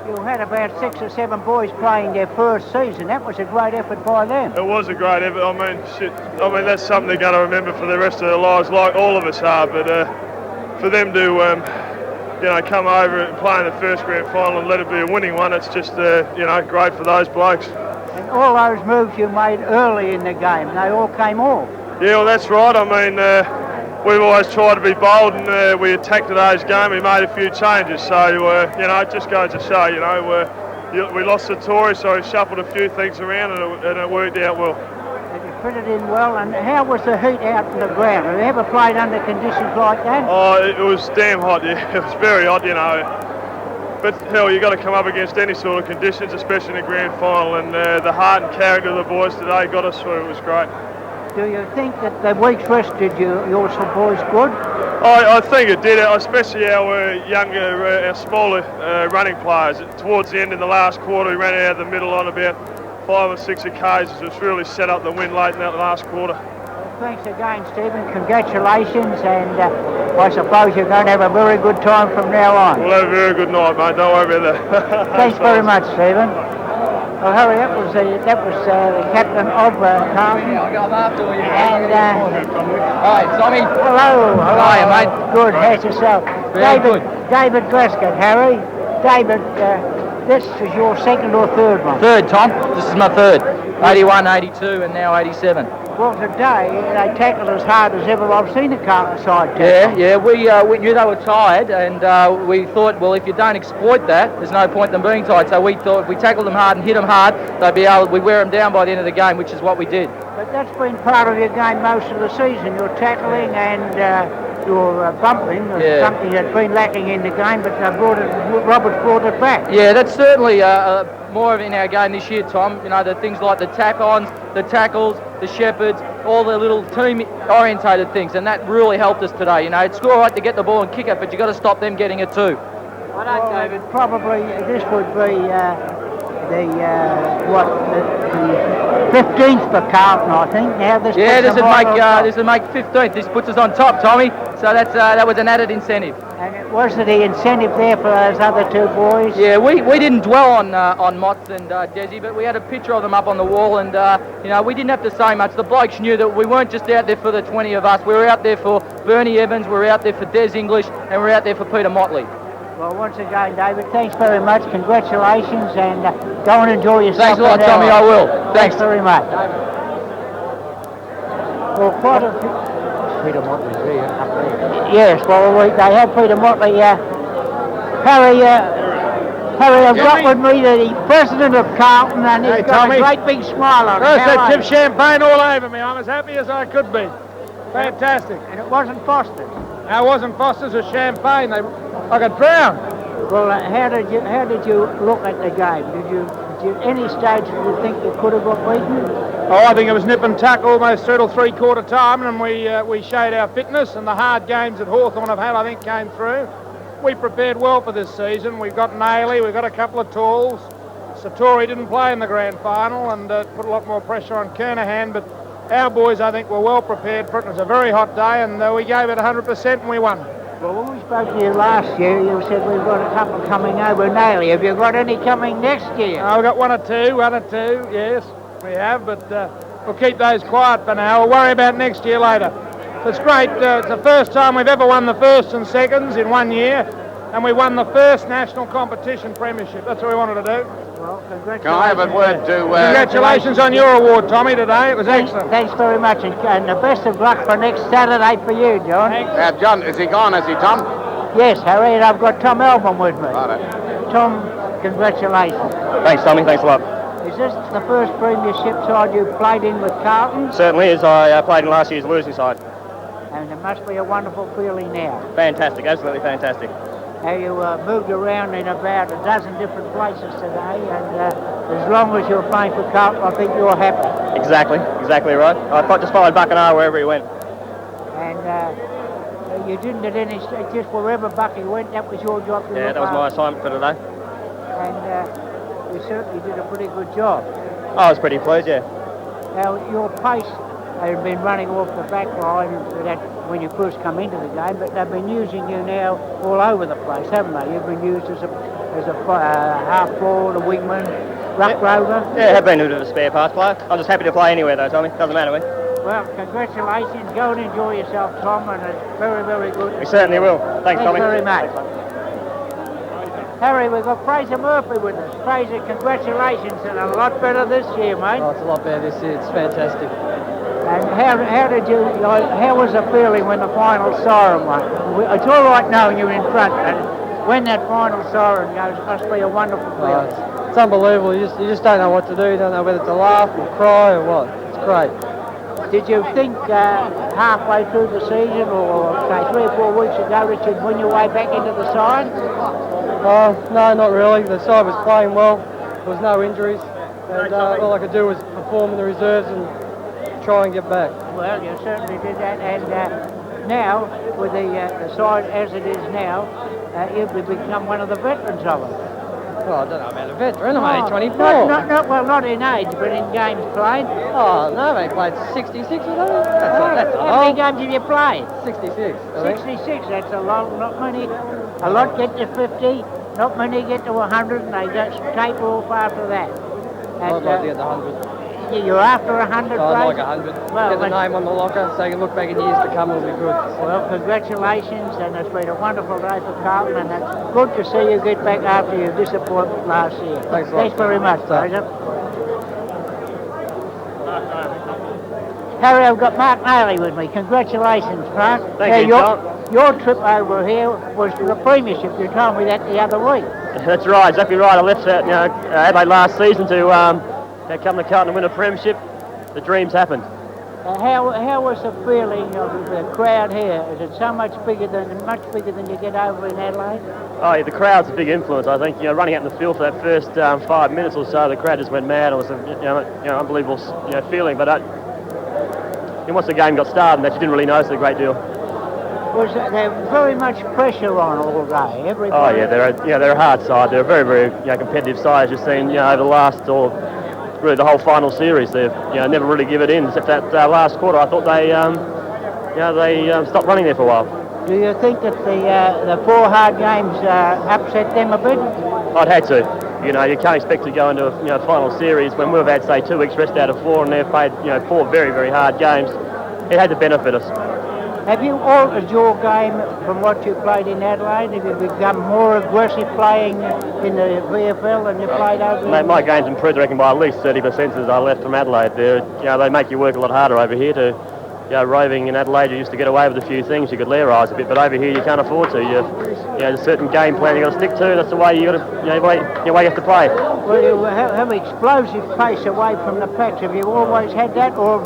You had about 6 or 7 boys playing their first season. That was a great effort by them. It was a great effort. I mean, that's something they're going to remember for the rest of their lives, like all of us are. But for them to, come over and play in the first grand final and let it be a winning one, it's just, great for those blokes. And all those moves you made early in the game, they all came off. Yeah, well, that's right. I mean, we've always tried to be bold, and we attacked today's game. We made a few changes, so it just goes to show. We lost the Tory, so we shuffled a few things around, and it worked out well. You fitted in well. And how was the heat out in the ground? Have you ever played under conditions like that? Oh, it was damn hot. Yeah, it was very hot. But hell, you got to come up against any sort of conditions, especially in a grand final. And the heart and character of the boys today got us through. It was great. Do you think that the week's rest did your boys good? I think it did, especially our younger, our smaller running players. Towards the end in the last quarter, we ran out of the middle on about 5 or 6 occasions, which really set up the win late in that last quarter. Well, thanks again, Stephen. Congratulations, and I suppose you're going to have a very good time from now on. We'll have a very good night, mate. Don't worry about that. Thanks very much, Stephen. Well, Harry, that was the captain of Carlton. Yeah, I got him after you. And Hi, Tommy. hello. How are you, mate? Good. How's yourself? Very good. David Glasgow, Harry. David, this is your second or third one? Third, Tom. This is my third. 81, 82, and now 87. Well, today they tackled as hard as ever I've seen a Carlton side tackle. Yeah. We knew they were tired, and we thought, well, if you don't exploit that, there's no point in them being tired. So we thought if we tackled them hard and hit them hard, we'd wear them down by the end of the game, which is what we did. But that's been part of your game most of the season. Your tackling and your bumping is something that's been lacking in the game, but Roberts brought it back. Yeah, that's certainly more of in our game this year, Tom. You know, the things like the tack-ons, the tackles, the shepherds, all the little team-orientated things, and that really helped us today. You know, it's all right to get the ball and kick it, but you've got to stop them getting it too. Well, David, probably this would be the 15th for Carlton, I think. Now this this would make 15th. This puts us on top, Tommy. So that was an added incentive. And was there the incentive there for those other two boys? Yeah, we didn't dwell on Motts and Desi, but we had a picture of them up on the wall, and you know, we didn't have to say much. The blokes knew that we weren't just out there for the 20 of us. We were out there for Bernie Evans, we were out there for Des English, and we were out there for Peter Motley. Well, once again, David, thanks very much. Congratulations, and go and enjoy yourself. Thanks a lot, Tommy. I will. Thanks very much. Well, quite a few. Peter Motley there, up there. Yes, well, they had Peter Motley. Harry, I've got with me the president of Carlton, and he's got a great big smile on him. They tip champagne all over me. I'm as happy as I could be. Fantastic. And it wasn't Foster's. No, it wasn't Foster's, it was champagne. I got drowned. Well, how did you look at the game? Did any stage did you think you could have got beaten? Oh, I think it was nip and tuck almost through till three-quarter time, and we showed our fitness, and the hard games that Hawthorn have had, I think, came through. We prepared well for this season. We've got Nailey, we've got a couple of tools. Satori didn't play in the grand final and put a lot more pressure on Kernahan, but our boys, I think, were well prepared for it. It was a very hot day, and we gave it 100% and we won. Well, when we spoke to you last year, you said we've got a couple coming over Nailey. Have you got any coming next year? We've got one or two, yes, we have, but we'll keep those quiet for now. We'll worry about next year later. It's great. It's the first time we've ever won the first and seconds in 1 year, and we won the first national competition premiership. That's what we wanted to do. Well, congratulations. Can I have a word to... Congratulations on your award, Tommy, today. It was excellent. Thanks very much, and the best of luck for next Saturday for you, John. John, is he gone, is he, Tom? Yes, Harry, and I've got Tom Albon with me. Right. Tom, congratulations. Thanks, Tommy. Thanks a lot. Is this the first premiership side you've played in with Carlton? Certainly is. I played in last year's losing side. And it must be a wonderful feeling now. Fantastic, absolutely fantastic. How you moved around in about a dozen different places today, and as long as you're playing for Carlton, I think you're happy. Exactly right. I just followed Buckenara wherever he went. And you didn't at any stage, just wherever Bucky went, that was your job to Yeah, that was my assignment for today. And you certainly did a pretty good job. I was pretty pleased, yeah. Now, your pace had been running off the back line when you first come into the game, but they've been using you now all over the place, haven't they? You've been used as a half forward, a wingman, ruck rover. Yeah, I have been a bit of a spare pass player. I'm just happy to play anywhere though, Tommy. Doesn't matter to me. Well, congratulations. Go and enjoy yourself, Tom, and it's very, very good. We certainly will. Thanks, Tommy. Very much. Harry, we've got Fraser Murphy with us. Fraser, congratulations, and a lot better this year, mate. Oh, it's a lot better this year. It's fantastic. And how was the feeling when the final siren went? It's all right knowing you're in front, but when that final siren goes, it must be a wonderful feeling. It's unbelievable. You just don't know what to do. You don't know whether to laugh or cry or what. It's great. Did you think halfway through the season, or say 3 or 4 weeks ago, that you'd win your way back into the side? No, not really. The side was playing well. There was no injuries. And all I could do was perform in the reserves and try and get back. Well, you certainly did that. And now, with the side as it is now, you've become one of the veterans of it. Well, I don't know about a veteran. I'm only 24. Well, not in age, but in games played. Oh, no, I played 66 or something. That's how many games have you played? 66. 66, that's a lot. Not many. A lot get to 50, not many get to 100, and they just taper off after that. I'd like to get the 100. You're after 100, I'd like Fraser? 100. Well, Get the name on the locker so you can look back in years to come, it'll be good. Well, congratulations, and it's been a wonderful day for Carlton, and it's good to see you get back after your disappointment last year. Thanks a lot. Thanks very much, Fraser. Harry, I've got Mark Nayley with me. Congratulations, Mark. Thank you, your trip over here was for the premiership. You told me that the other week. That's right, exactly right. I left Adelaide last season to come to Carlton and win a premiership. The dreams happened. How was the feeling of the crowd here? Is it so much bigger than you get over in Adelaide? Oh, yeah, the crowd's a big influence. I think running out in the field for that first 5 minutes or so, the crowd just went mad. It was an unbelievable feeling. But once the game got started, that you didn't really notice a great deal. Was there very much pressure on all day? Everybody. Oh yeah, they're a hard side. They're a very, very competitive side. As you've seen, over the last really the whole final series, they've never really give it in. Except that last quarter, I thought they stopped running there for a while. Do you think that the 4 hard games upset them a bit? I'd had to. You can't expect to go into a final series when we've had, say, 2 weeks rest out of 4, and they've played 4 very, very hard games. It had to benefit us. Have you altered your game from what you played in Adelaide? Have you become more aggressive playing in the VFL than you played over there? My game's improved, I reckon, by at least 30% since I left from Adelaide. They make you work a lot harder over here. Roving in Adelaide, you used to get away with a few things. You could lairize a bit, but over here you can't afford to. There's a certain game plan you've got to stick to. That's the way you got to, way you have to play. Well, you have explosive pace away from the packs. Have you always had that, or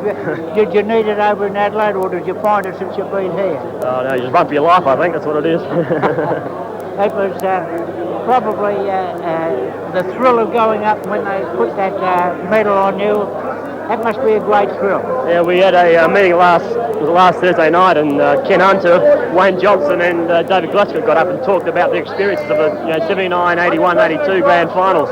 did you need it over in Adelaide, or did you find it since you've been here? Oh no, you just run for your life. I think that's what it is. It was probably the thrill of going up when they put that medal on you. That must be a great thrill. Yeah, we had a meeting last Thursday night, and Ken Hunter, Wayne Johnson, and David Glasgow got up and talked about the experiences of the 79, 81, 82 grand finals,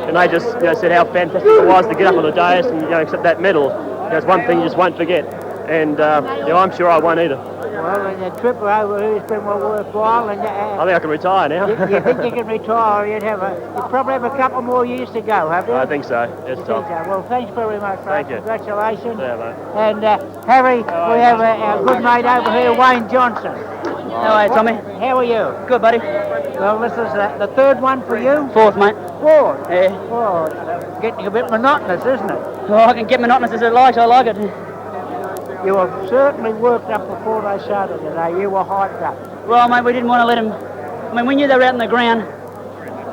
and they just said how fantastic it was to get up on the dais and accept that medal. It's one thing you just won't forget, and I'm sure I won't either. Well, the trip over here has been well worthwhile, and I think I can retire now. You think you can retire? You'd probably have a couple more years to go, have you? I think so. Yes, Tom. Well, thanks very much, mate. Thank you. Congratulations. Yeah, mate. And Harry, we have our good mate over here, Wayne Johnson. How are you, Tommy? How are you? Good, buddy. Well, this is the 3rd one for you? 4th, mate. 4th? Yeah. Oh, it's getting a bit monotonous, isn't it? Well, I can get monotonous as it likes. I like it. You were certainly worked up before they started today. You were hyped up. Well, mate, we didn't want to let them... I mean, we knew they were out in the ground,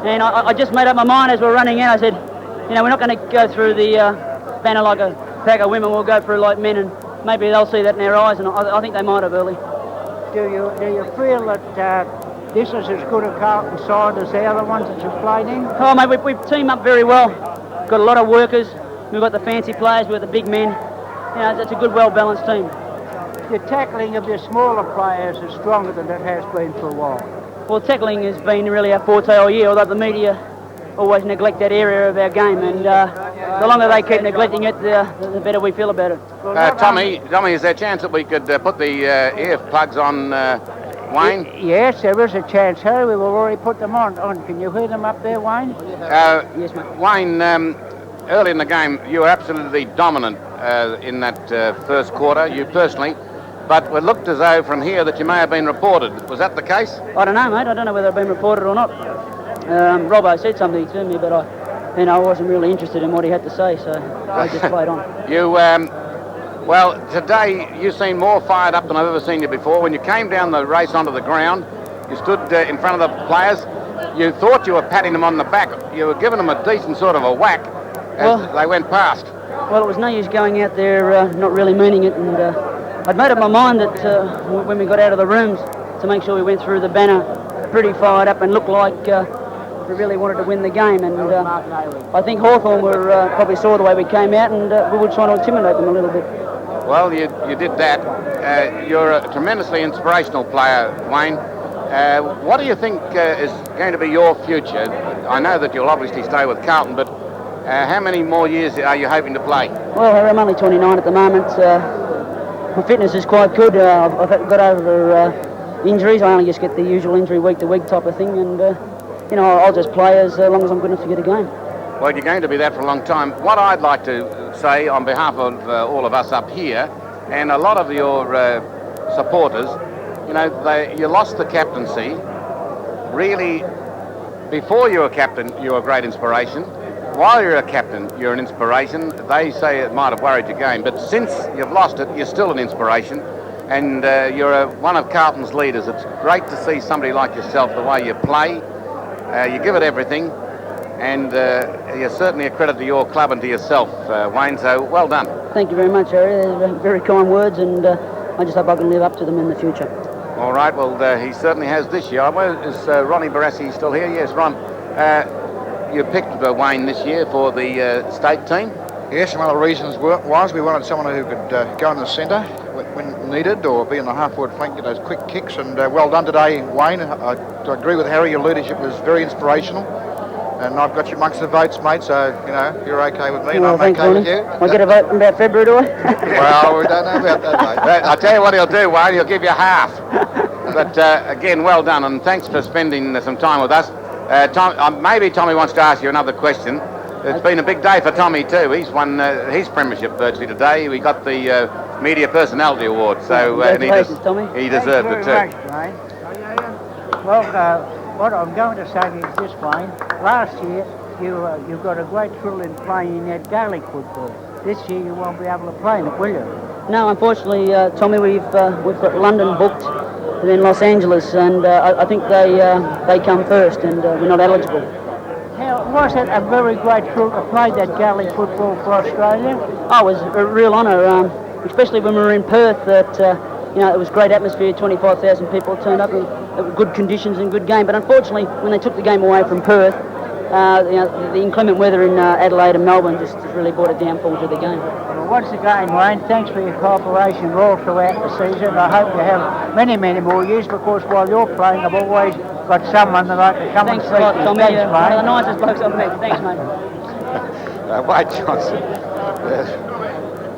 and I just made up my mind as we were running out. I said, we're not going to go through the banner like a pack of women. We'll go through like men, and maybe they'll see that in their eyes, and I think they might have early. Do you feel that this is as good a Carlton side as the other ones that you've played in? Oh, mate, we team up very well. Got a lot of workers. We've got the fancy players. We've got the big men. It's a good, well-balanced team. The tackling of your smaller players is stronger than it has been for a while. Well, tackling has been really our forte all year, although the media always neglect that area of our game, and the longer they keep neglecting it, the better we feel about it. Tommy, is there a chance that we could put the ear plugs on Wayne? Yes, there is a chance, Harry. We've already put them on. Can you hear them up there, Wayne? Yes, mate. Wayne, early in the game, you were absolutely dominant in that first quarter, you personally, but it looked as though from here that you may have been reported. Was that the case? I don't know, mate. I don't know whether I've been reported or not. Robbo said something to me, but I wasn't really interested in what he had to say, so I just played on. Well, today you seem more fired up than I've ever seen you before. When you came down the race onto the ground, you stood in front of the players, you thought you were patting them on the back. You were giving them a decent sort of a whack as they went past. Well, it was no use going out there not really meaning it, and I'd made up my mind that when we got out of the rooms to make sure we went through the banner pretty fired up and looked like we really wanted to win the game, and I think Hawthorn were probably saw the way we came out, and we were trying to intimidate them a little bit. Well, you did that. You're a tremendously inspirational player, Wayne. What do you think is going to be your future? I know that you'll obviously stay with Carlton, but how many more years are you hoping to play? Well, I'm only 29 at the moment. My fitness is quite good. I've got over injuries. I only just get the usual injury week to week type of thing, and I'll just play as long as I'm good enough to get a game. Well, you're going to be that for a long time. What I'd like to say on behalf of all of us up here and a lot of your supporters, you know, you lost the captaincy. Really, before you were captain, you were a great inspiration. While you're a captain, you're an inspiration. They say it might have worried your game, but since you've lost it, you're still an inspiration. And you're one of Carlton's leaders. It's great to see somebody like yourself, the way you play. You give it everything. And you're certainly a credit to your club and to yourself, Wayne, so well done. Thank you very much, Harry. They're very kind words, and I just hope I can live up to them in the future. All right, well, he certainly has this year. Is Ronnie Barassi still here? Yes, Ron. You picked Wayne this year for the state team? Yes, and one of the reasons was we wanted someone who could go in the centre when needed, or be in the half-forward flank, get those quick kicks, and well done today, Wayne. I agree with Harry, your leadership was very inspirational. And I've got you amongst the votes, mate, so, you know, you're okay with me, and I'm okay with you. I get a vote in about February, do I? Well, we don't know about that, mate. I'll tell you what he'll do, Wayne, he'll give you half. But, again, well done, and thanks for spending some time with us. Maybe Tommy wants to ask you another question. It's been a big day for Tommy, too. He's won his premiership virtually today. We got the Media Personality Award, so he deserved it, too. Well, what I'm going to say is this, Wayne. Last year, you got a great thrill in playing in that Gaelic football. This year, you won't be able to play in it, will you? No, unfortunately, Tommy, we've got London booked and then Los Angeles, and I think they come first, and we're not eligible. Now, was it a very great thrill to play that Gaelic football for Australia? Oh, it was a real honour, especially when we were in Perth. That you know, it was great atmosphere. 25,000 people turned up. Good conditions and good game, but unfortunately when they took the game away from Perth, you know, the inclement weather in Adelaide and Melbourne just really brought a downfall to the game. Well, once again, Wayne, thanks for your cooperation all throughout the season. I hope you have many, many more years, because while you're playing, I've always got someone that I can come and speak to. Tommy, Thanks, one of the nicest blokes I've met. Thanks, mate. Wade Johnson.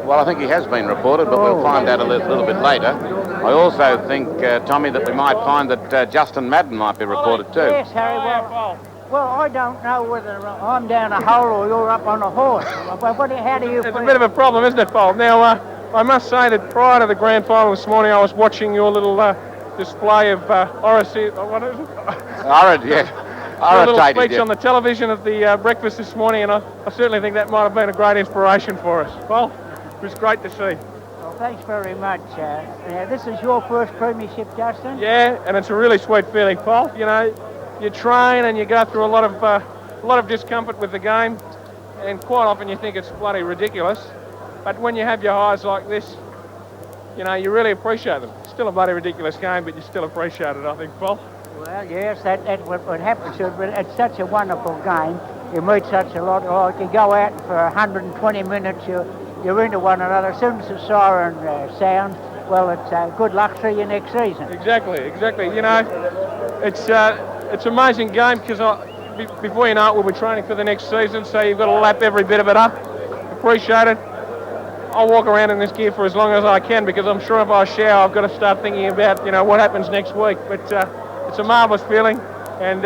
Well, I think he has been reported, but we'll find out a little bit later. I also think, Tommy, that we might find that Justin Madden might be reported too. Yes, Harry, well, I don't know whether I'm down a hole or you're up on a horse. How do you feel? It's a bit of a problem, isn't it, Paul? Now, I must say that prior to the grand final this morning, I was watching your little display of what is it? Your little speech on the television at the breakfast this morning, and I certainly think that might have been a great inspiration for us. Paul, it was great to see. Well, thanks very much. This is your first premiership, Justin? Yeah, and it's a really sweet feeling, Paul. You know, you train and you go through a lot of discomfort with the game, and quite often you think it's bloody ridiculous. But when you have your highs like this, you know, you really appreciate them. It's still a bloody ridiculous game, but you still appreciate it, I think, Paul. Well, yes, that's what happens. It's such a wonderful game. You meet such a lot. Like you go out for 120 minutes, you're into one another. As soon as the siren sounds, well, it's good luck. See you next season. Exactly. You know, it's an amazing game, because before you know it, we'll be training for the next season. So you've got to lap every bit of it up. Appreciate it. I'll walk around in this gear for as long as I can, because I'm sure if I shower, I've got to start thinking about, you know, what happens next week. But it's a marvellous feeling, and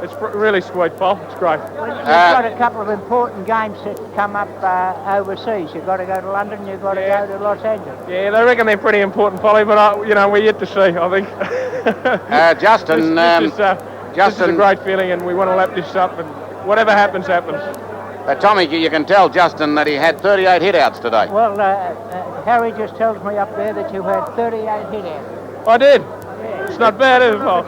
it's really sweet, Paul. It's great. Well, you've got a couple of important games that come up overseas. You've got to go to London, you've got to go to Los Angeles. Yeah, they reckon they're pretty important, Polly, but, you know, we're yet to see, I think. Justin, this is a great feeling, and we want to lap this up, and whatever happens, happens. Tommy, you can tell Justin that he had 38 hit-outs today. Well, Harry just tells me up there that you had 38 hit-outs. I did. Yeah. It's not bad, is it, Paul?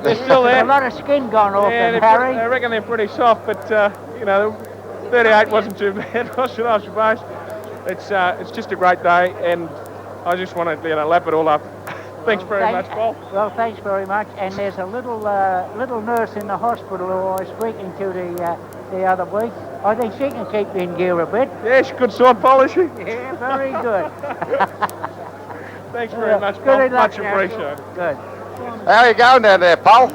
They're still there. A lot of skin gone off them, Harry. I reckon they're pretty soft, but, you know, 38 wasn't too bad, I suppose. It's just a great day, and I just want to, you know, lap it all up. Thanks very much, Paul. Well, thanks very much. And there's a little nurse in the hospital who I was speaking to the other week. I think she can keep you in gear a bit. Yeah, she's good sword, Paul, is she? Yeah, very good. Thanks very much, Paul. Much appreciated. Good. How are you going down there, Paul?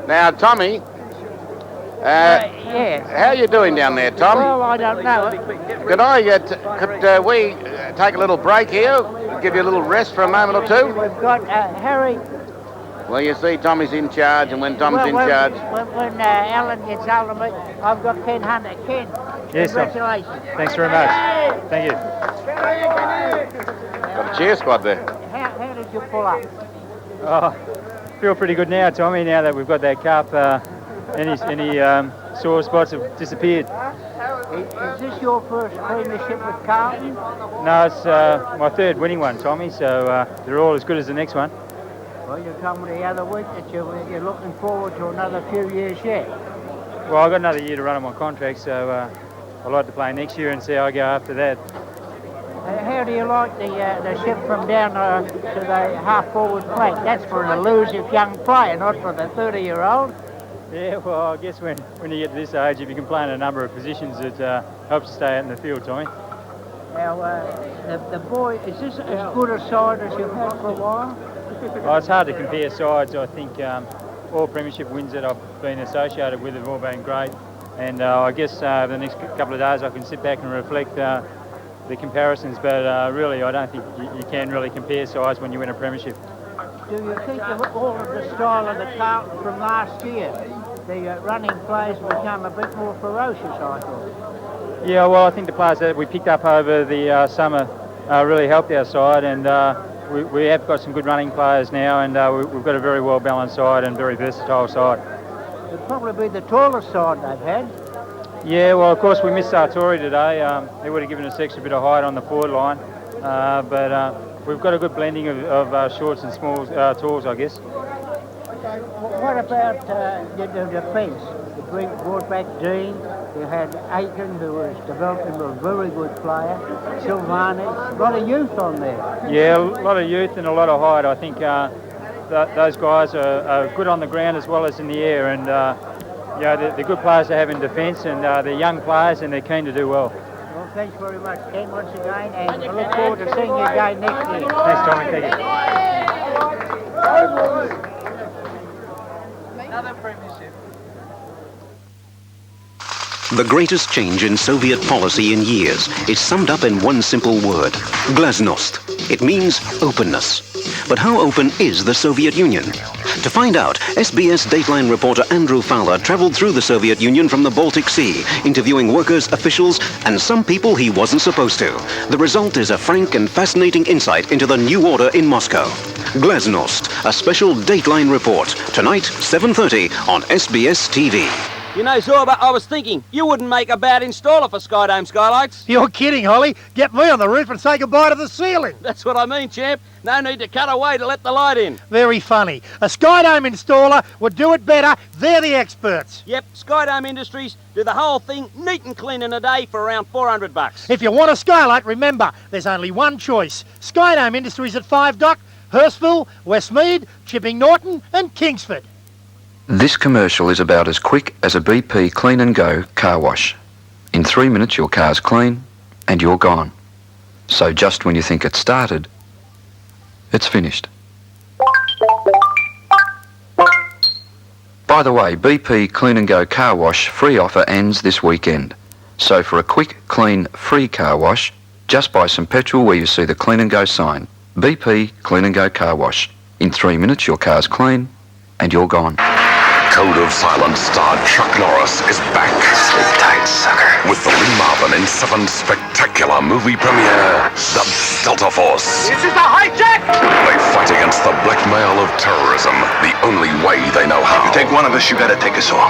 Now, Tommy. Yeah. How are you doing down there, Tom? Well, I don't know. Could we take a little break here? Give you a little rest for a moment or two? We've got Harry. Well, you see, Tommy's in charge, and when Tom's in charge... When Alan gets hold of me, I've got Ken Hunter. Ken, yes, congratulations. Thanks very much. Thank you. Got a cheer squad there. How did you pull up? Oh, feel pretty good now, Tommy, now that we've got that cup. Any sore spots have disappeared. Is this your first premiership with Carlton? No, it's my third winning one, Tommy, so they're all as good as the next one. Well, you told me the other week that you're looking forward to another few years yet. Well, I've got another year to run on my contract, so I'd like to play next year and see how I go after that. How do you like the shift from down to the half-forward flank? That's for an elusive young player, not for the 30-year-old. Yeah, well, I guess when you get to this age, if you can play in a number of positions, it helps to stay out in the field, Tommy. Now, the boy, is this as good a side as you've had for a while? Well, it's hard to compare sides. I think all premiership wins that I've been associated with have all been great. And I guess the next couple of days I can sit back and reflect the comparisons. But really, I don't think you can really compare sides when you win a premiership. Do you think of all of the style of the Carlton from last year? The running players become a bit more ferocious, I thought. Yeah, well, I think the players that we picked up over the summer really helped our side, and we have got some good running players now, and we've got a very well-balanced side and very versatile side. It'd probably be the tallest side they've had. Yeah, well, of course, we missed Sartori today. He would have given us extra bit of height on the forward line, but we've got a good blending of shorts and smalls, talls, I guess. Okay. What about the defence? You brought back Dean. You had Aiken, who was developed into a very good player. Silvani, a lot of youth on there. Yeah, a lot of youth and a lot of height. I think those guys are good on the ground as well as in the air, and they're good players to have in defence, and they're young players and they're keen to do well. Well, thanks very much, Ken, once again, and I look forward to seeing you again next year. Thanks, Tommy. Thank you. Another premiership. The greatest change in Soviet policy in years is summed up in one simple word: glasnost. It means openness. But how open is the Soviet Union? To find out, SBS Dateline reporter Andrew Fowler travelled through the Soviet Union from the Baltic Sea, interviewing workers, officials, and some people he wasn't supposed to. The result is a frank and fascinating insight into the new order in Moscow. Glasnost, a special Dateline report, tonight, 7:30 on SBS TV. You know, Zorba, I was thinking, you wouldn't make a bad installer for Skydome Skylights. You're kidding, Holly. Get me on the roof and say goodbye to the ceiling. That's what I mean, champ. No need to cut away to let the light in. Very funny. A Skydome installer would do it better. They're the experts. Yep, Skydome Industries do the whole thing neat and clean in a day for around $400. If you want a skylight, remember, there's only one choice. Skydome Industries at 5 Dock, Hurstville, Westmead, Chipping Norton and Kingsford. This commercial is about as quick as a BP Clean and Go car wash. In 3 minutes your car's clean and you're gone. So just when you think it's started, it's finished. By the way, BP Clean and Go car wash free offer ends this weekend. So for a quick, clean, free car wash, just buy some petrol where you see the Clean and Go sign. BP Clean and Go car wash. In 3 minutes your car's clean and you're gone. Code of Silence star Chuck Norris is back. Sleep tight, sucker. With the Lee Marvin in 7 spectacular movie premiere, The Delta Force. This is a hijack! They fight against the blackmail of terrorism, the only way they know how. You take one of us, you gotta take us all.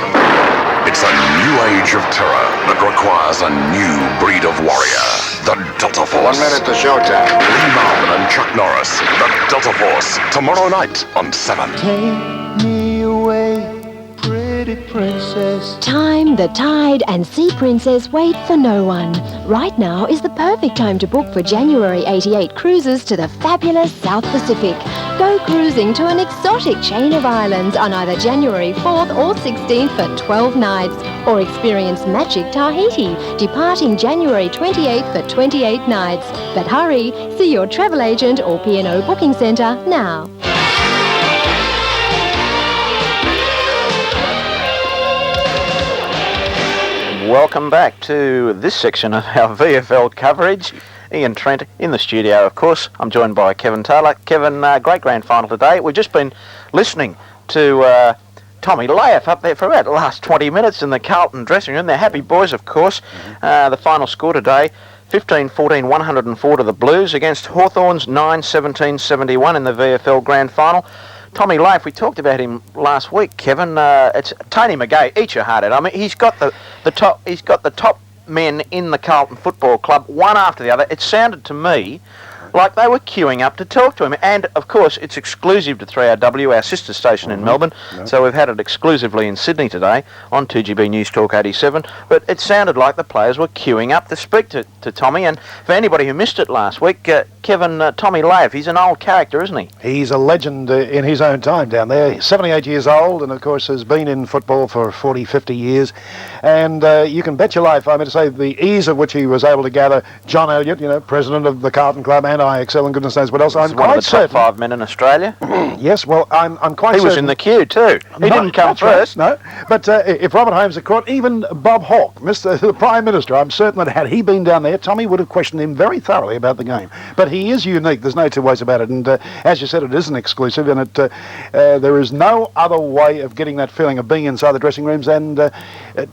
It's a new age of terror that requires a new breed of warrior. The Delta Force. 1 minute to showtime. Lee Marvin and Chuck Norris. The Delta Force. Tomorrow night on 7. Take me away, pretty princess. Time, the tide and Sea Princess wait for no one. Right now is the perfect time to book for January 88 cruises to the fabulous South Pacific. Go cruising to an exotic chain of islands on either January 4th or 16th for 12 nights, or experience Magic Tahiti, departing January 28th for 28 nights. But hurry, see your travel agent or P&O booking centre now. Welcome back to this section of our VFL coverage. Ian Trent in the studio, of course. I'm joined by Kevin Taylor. Kevin, great grand final today. We've just been listening to Tommy Lath up there for about the last 20 minutes in the Carlton dressing room. They're happy boys, of course. The final score today, 15-14, 104 to the Blues against Hawthorn's 9-17, 71 in the VFL Grand Final. Tommy Lath, we talked about him last week, Kevin. It's Tony McGay, eat your heart out. I mean, he's got the top men in the Carlton Football Club, one after the other. It sounded to me like they were queuing up to talk to him. And, of course, it's exclusive to 3RW, our sister station in Melbourne. So we've had it exclusively in Sydney today on 2GB News Talk 87. But it sounded like the players were queuing up to speak to Tommy. And for anybody who missed it last week, Kevin, Tommy Lath, he's an old character, isn't he? He's a legend in his own time down there. He's 78 years old and, of course, has been in football for 40, 50 years. And you can bet your life, I mean to say, the ease of which he was able to gather John Elliott, president of the Carlton Club, and IXL, and goodness knows what else. I'm quite certain. One of the top 5 men in Australia. Yes, well, I'm quite certain. He was in the queue too. He didn't come first. Right, no, but if Robert Holmes had caught, even Bob Hawke, the Prime Minister, I'm certain that had he been down there, Tommy would have questioned him very thoroughly about the game. But he is unique. There's no two ways about it. And as you said, it is an exclusive, and there is no other way of getting that feeling of being inside the dressing rooms. And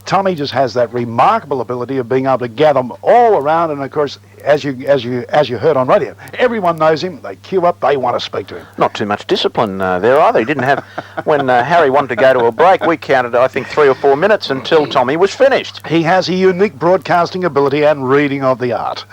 Tommy just has that remarkable ability of being able to gather them all around. And of course, as you heard on radio, everyone knows him. They queue up. They want to speak to him. Not too much discipline there either. He didn't have. When Harry wanted to go to a break, we counted, I think, 3 or 4 minutes until Tommy was finished. He has a unique broadcasting ability and reading of the art.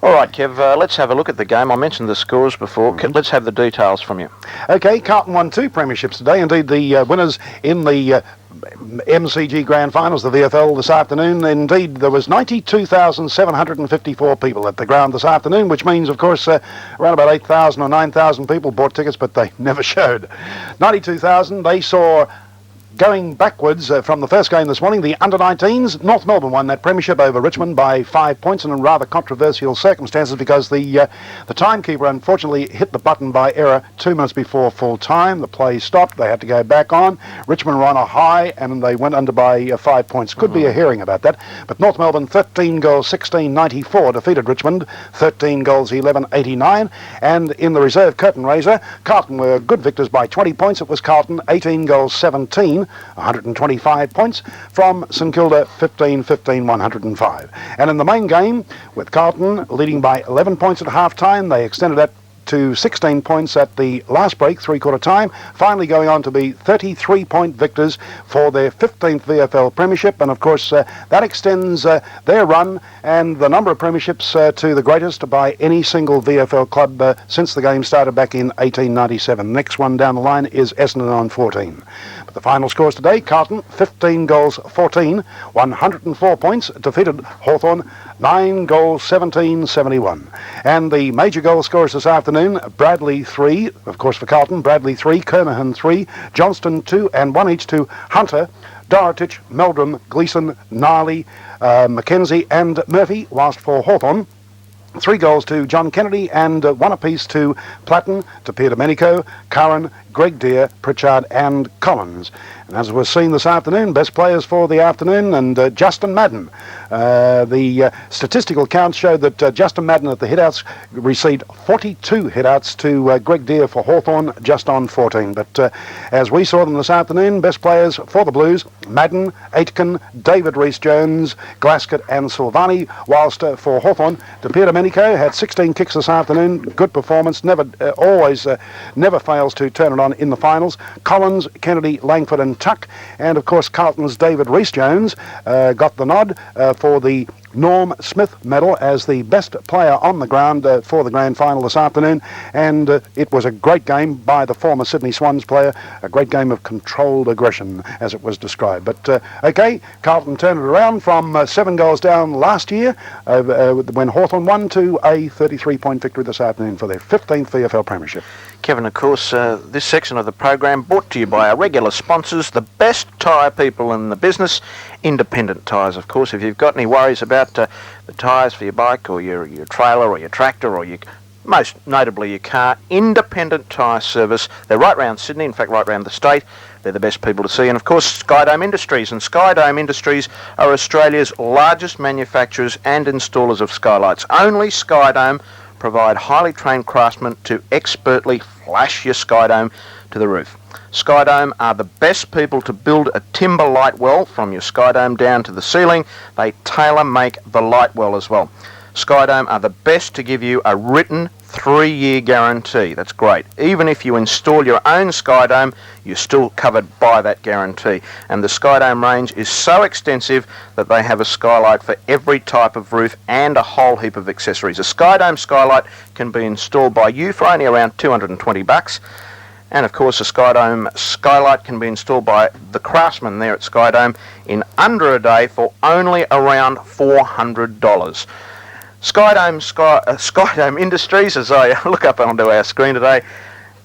All right, Kev, let's have a look at the game. I mentioned the scores before. Let's have the details from you. Okay, Carlton won 2 premierships today. Indeed, the winners in the MCG Grand Finals, the VFL, this afternoon. Indeed, there was 92,754 people at the ground this afternoon, which means, of course, around about 8,000 or 9,000 people bought tickets, but they never showed. 92,000, they saw... Going backwards from the first game this morning, the under-19s, North Melbourne won that premiership over Richmond by 5 points in rather controversial circumstances because the timekeeper unfortunately hit the button by error 2 minutes before full time. The play stopped. They had to go back on. Richmond were on a high and they went under by 5 points. Could be a hearing about that. But North Melbourne 13 goals 16-94 defeated Richmond 13 goals 11-89. And in the reserve curtain raiser, Carlton were good victors by 20 points. It was Carlton 18 goals 17. 125 points from St Kilda 15-15, 105. And in the main game, with Carlton leading by 11 points at half-time, they extended that to 16 points at the last break, three-quarter time, finally going on to be 33-point victors for their 15th VFL Premiership. And, of course, that extends their run and the number of premierships to the greatest by any single VFL club since the game started back in 1897. Next one down the line is Essendon on 14. But the final scores today, Carlton 15 goals 14, 104 points, defeated Hawthorn 9 goals 17-71. And the major goal scorers this afternoon, Bradley 3, of course for Carlton, Bradley 3, Kernahan 3, Johnston 2 and 1 each to Hunter, Dorotich, Meldrum, Gleeson, Gnarly, Mackenzie and Murphy, whilst for Hawthorn, 3 goals to John Kennedy and 1 apiece to Platten, to Peter Domenico, Curran, Greg Deere, Pritchard and Collins. And as we're seeing this afternoon, best players for the afternoon, and Justin Madden. The statistical counts show that Justin Madden at the hitouts received 42 hitouts to Greg Deere for Hawthorn, just on 14. But as we saw them this afternoon, best players for the Blues, Madden, Aitken, David Rees-Jones, Glaskett and Silvani, whilst for Hawthorn, Peter Domenico had 16 kicks this afternoon. Good performance, never fails to turn it on in the finals. Collins, Kennedy, Langford and Tuck, and of course Carlton's David Rees-Jones got the nod for the Norm Smith medal as the best player on the ground for the grand final this afternoon. And it was a great game by the former Sydney Swans player, a great game of controlled aggression as it was described. But okay, Carlton turned it around from 7 goals down last year when Hawthorn won to a 33-point victory this afternoon for their 15th VFL Premiership. Kevin, of course, this section of the program brought to you by our regular sponsors, the best tyre people in the business, Independent Tyres, of course. If you've got any worries about the tyres for your bike or your trailer or your tractor or your most notably your car, independent tyre service. They're right round Sydney, in fact right round the state. They're the best people to see. And of course Skydome Industries. And Skydome Industries are Australia's largest manufacturers and installers of skylights. Only Skydome provide highly trained craftsmen to expertly flash your Skydome to the roof. Skydome are the best people to build a timber light well from your Skydome down to the ceiling. They tailor-make the light well as well. Skydome are the best to give you a written 3-year guarantee. That's great. Even if you install your own Skydome, you're still covered by that guarantee. And the Skydome range is so extensive that they have a skylight for every type of roof and a whole heap of accessories. A Skydome skylight can be installed by you for only around $220. And of course a Skydome skylight can be installed by the craftsman there at Skydome in under a day for only around $400. Skydome Industries, as I look up onto our screen today,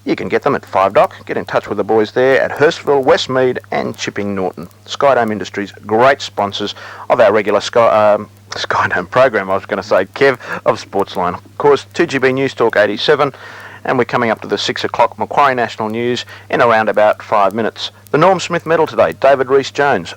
you can get them at 5 Dock. Get in touch with the boys there at Hurstville, Westmead and Chipping Norton. Skydome Industries, great sponsors of our regular Skydome program, I was going to say, Kev, of Sportsline. Of course, 2GB News Talk 87, and we're coming up to the 6 o'clock Macquarie National News in around about 5 minutes. The Norm Smith Medal today, David Rees-Jones.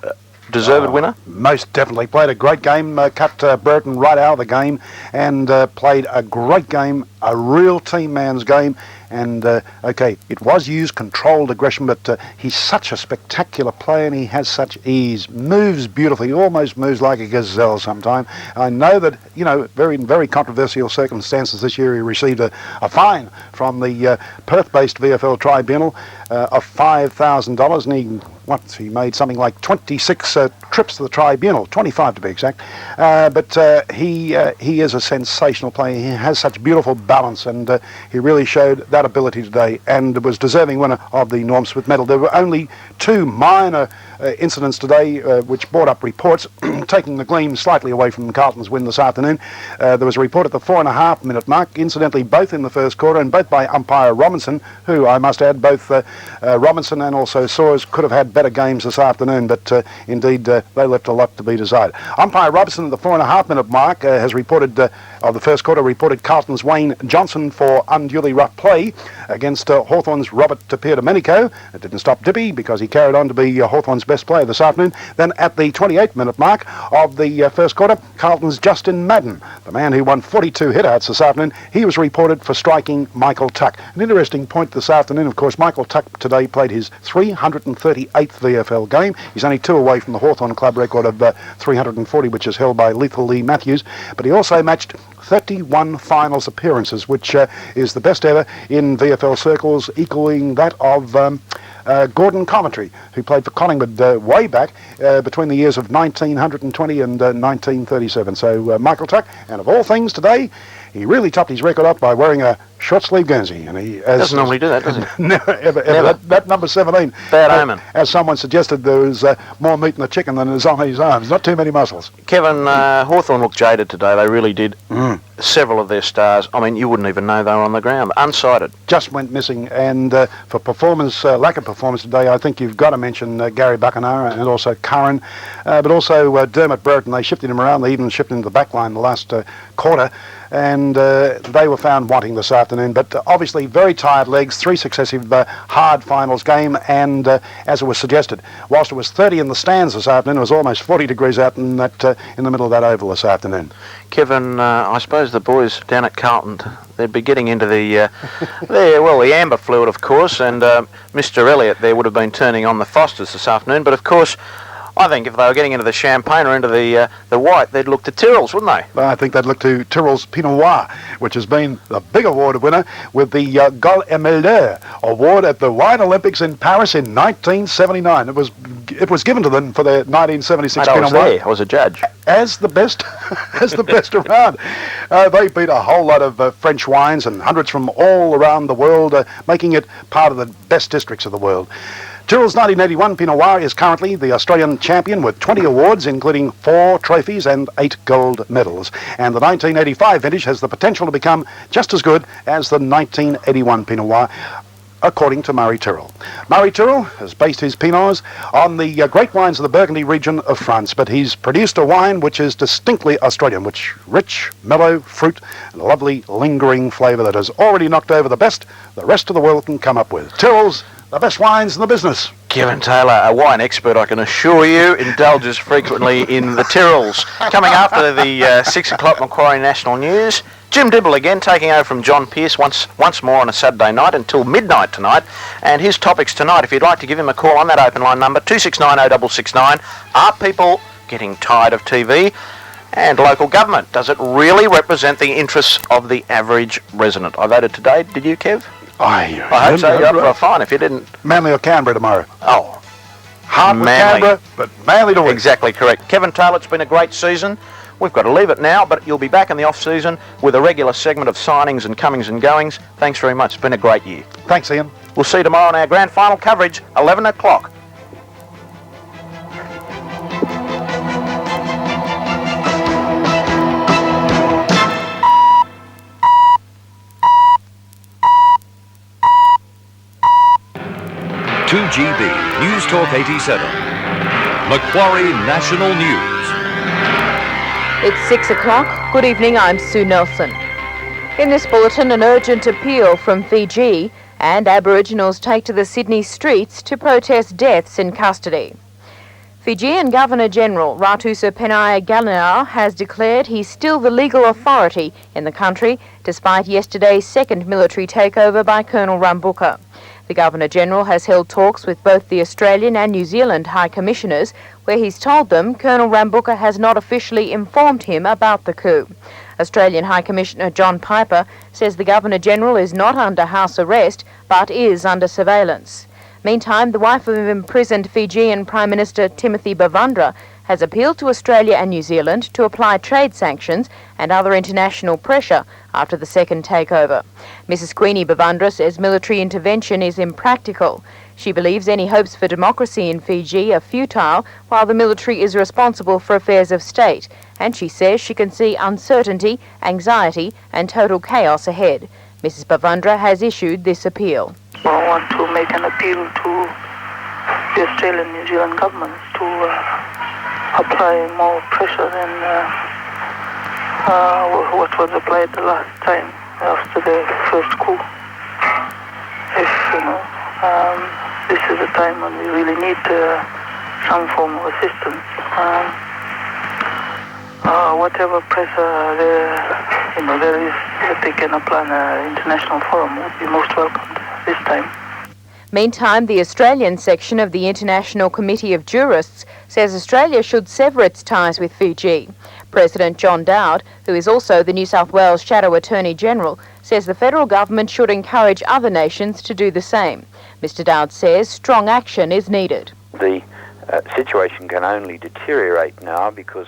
Deserved winner? Most definitely. Played a great game, cut Burton right out of the game, and played a great game, a real team man's game. And, okay, it was used controlled aggression, but he's such a spectacular player and he has such ease. Moves beautifully, almost moves like a gazelle sometimes. I know that, you know, very controversial circumstances this year. He received a fine from the Perth-based VFL Tribunal of $5,000, and he made something like 26 trips to the tribunal, 25 to be exact. But he is a sensational player. He has such beautiful balance, and he really showed that ability today, and was deserving winner of the Norm Smith Medal. There were only 2 minor incidents today which brought up reports, taking the gleam slightly away from Carlton's win this afternoon. There was a report at the 4.5 minute mark, incidentally both in the first quarter, and both by umpire Robinson, who I must add, both Robinson and also Soares could have had better games this afternoon, but indeed they left a lot to be desired. Umpire Robinson at the 4.5 minute mark has reported, of the first quarter, reported Carlton's Wayne Johnson for unduly rough play against Hawthorn's Robert Tapia-Domenico. It didn't stop Dippy because he carried on to be Hawthorn's best player this afternoon. Then at the 28 minute mark of the first quarter, Carlton's Justin Madden, the man who won 42 hitouts this afternoon, he was reported for striking Michael Tuck. An interesting point this afternoon, of course, Michael Tuck today played his 338th VFL game. He's only 2 away from the Hawthorn club record of 340, which is held by Lethal Lee Matthews, but he also matched 31 finals appearances, which is the best ever in VFL circles, equaling that of Gordon Coventry, who played for Collingwood way back between the years of 1920 and 1937. So Michael Tuck, and of all things today, he really topped his record up by wearing a short-sleeve Guernsey, and he doesn't normally do that, does he? Never, ever. That number 17. Bad omen. As someone suggested, there was more meat in the chicken than is on his arms. Not too many muscles. Kevin, Hawthorn looked jaded today. They really did. Several of their stars, I mean, you wouldn't even know they were on the ground. Unsighted. Just went missing, and for performance, lack of performance today, I think you've got to mention Gary Buckenara and also Curran, but also Dermot Burton. They shifted him around. They even shifted him to the back line the last quarter, and they were found wanting this afternoon. But obviously very tired legs, 3 successive hard finals game, and as it was suggested, whilst it was 30 in the stands this afternoon, it was almost 40 degrees out in that in the middle of that oval this afternoon. Kevin, I suppose the boys down at Carlton, they'd be getting into the the amber fluid, of course, and Mr. Elliott there would have been turning on the Fosters this afternoon, but of course I think if they were getting into the champagne or into the white, they'd look to Tyrrell's, wouldn't they? Well, I think they'd look to Tyrrell's Pinot Noir, which has been the big award winner with the Gol Emeleur award at the Wine Olympics in Paris in 1979. It was given to them for their 1976 Pinot Noir. I was a judge. As the best, as the best around. They beat a whole lot of French wines and hundreds from all around the world, making it part of the best districts of the world. Tyrrell's 1981 Pinot Noir is currently the Australian champion with 20 awards, including 4 trophies and 8 gold medals. And the 1985 vintage has the potential to become just as good as the 1981 Pinot Noir. according to Murray Tyrrell. Murray Tyrrell has based his Pinots on the great wines of the Burgundy region of France, but he's produced a wine which is distinctly Australian, which rich, mellow fruit, and a lovely lingering flavour that has already knocked over the best the rest of the world can come up with. Tyrrell's, the best wines in the business. Kevin Taylor, a wine expert, I can assure you, indulges frequently in the Tyrrells. Coming after the 6 o'clock Macquarie National News, Jim Dibble again taking over from John Pearce once more on a Saturday night until midnight tonight. And his topics tonight, if you'd like to give him a call on that open line number, 2690669. Are people getting tired of TV? And local government, does it really represent the interests of the average resident? I voted today, did you, Kev? I hope so. You're up for a fine if you didn't. Manly or Canberra tomorrow. Oh. Hard with Manly. Canberra, but Manly to win. Exactly correct. Kevin Taylor, it's been a great season. We've got to leave it now, but you'll be back in the off-season with a regular segment of signings and comings and goings. Thanks very much. It's been a great year. Thanks, Ian. We'll see you tomorrow on our grand final coverage, 11 o'clock. GB News Talk 87, Macquarie National News. It's 6 o'clock. Good evening, I'm Sue Nelson. In this bulletin, an urgent appeal from Fiji, and Aboriginals take to the Sydney streets to protest deaths in custody. Fijian Governor-General Ratusa Penaia has declared he's still the legal authority in the country, despite yesterday's second military takeover by Colonel Rambuka. The Governor-General has held talks with both the Australian and New Zealand High Commissioners, where he's told them Colonel Rambuka has not officially informed him about the coup. Australian High Commissioner John Piper says the Governor-General is not under house arrest, but is under surveillance. Meantime, the wife of imprisoned Fijian Prime Minister Timothy Bavandra has appealed to Australia and New Zealand to apply trade sanctions and other international pressure after the second takeover. Mrs. Queenie Bavandra says military intervention is impractical. She believes any hopes for democracy in Fiji are futile, while the military is responsible for affairs of state, and she says she can see uncertainty, anxiety and total chaos ahead. Mrs. Bavandra has issued this appeal. I want to make an appeal to the Australian and New Zealand governments to apply more pressure than what was applied the last time after the first coup. If, this is a time when we really need some form of assistance. Whatever pressure there is that they can apply in an international forum would be most welcomed this time. Meantime, the Australian section of the International Committee of Jurists says Australia should sever its ties with Fiji. President John Dowd, who is also the New South Wales Shadow Attorney General, says the federal government should encourage other nations to do the same. Mr. Dowd says strong action is needed. The situation can only deteriorate now because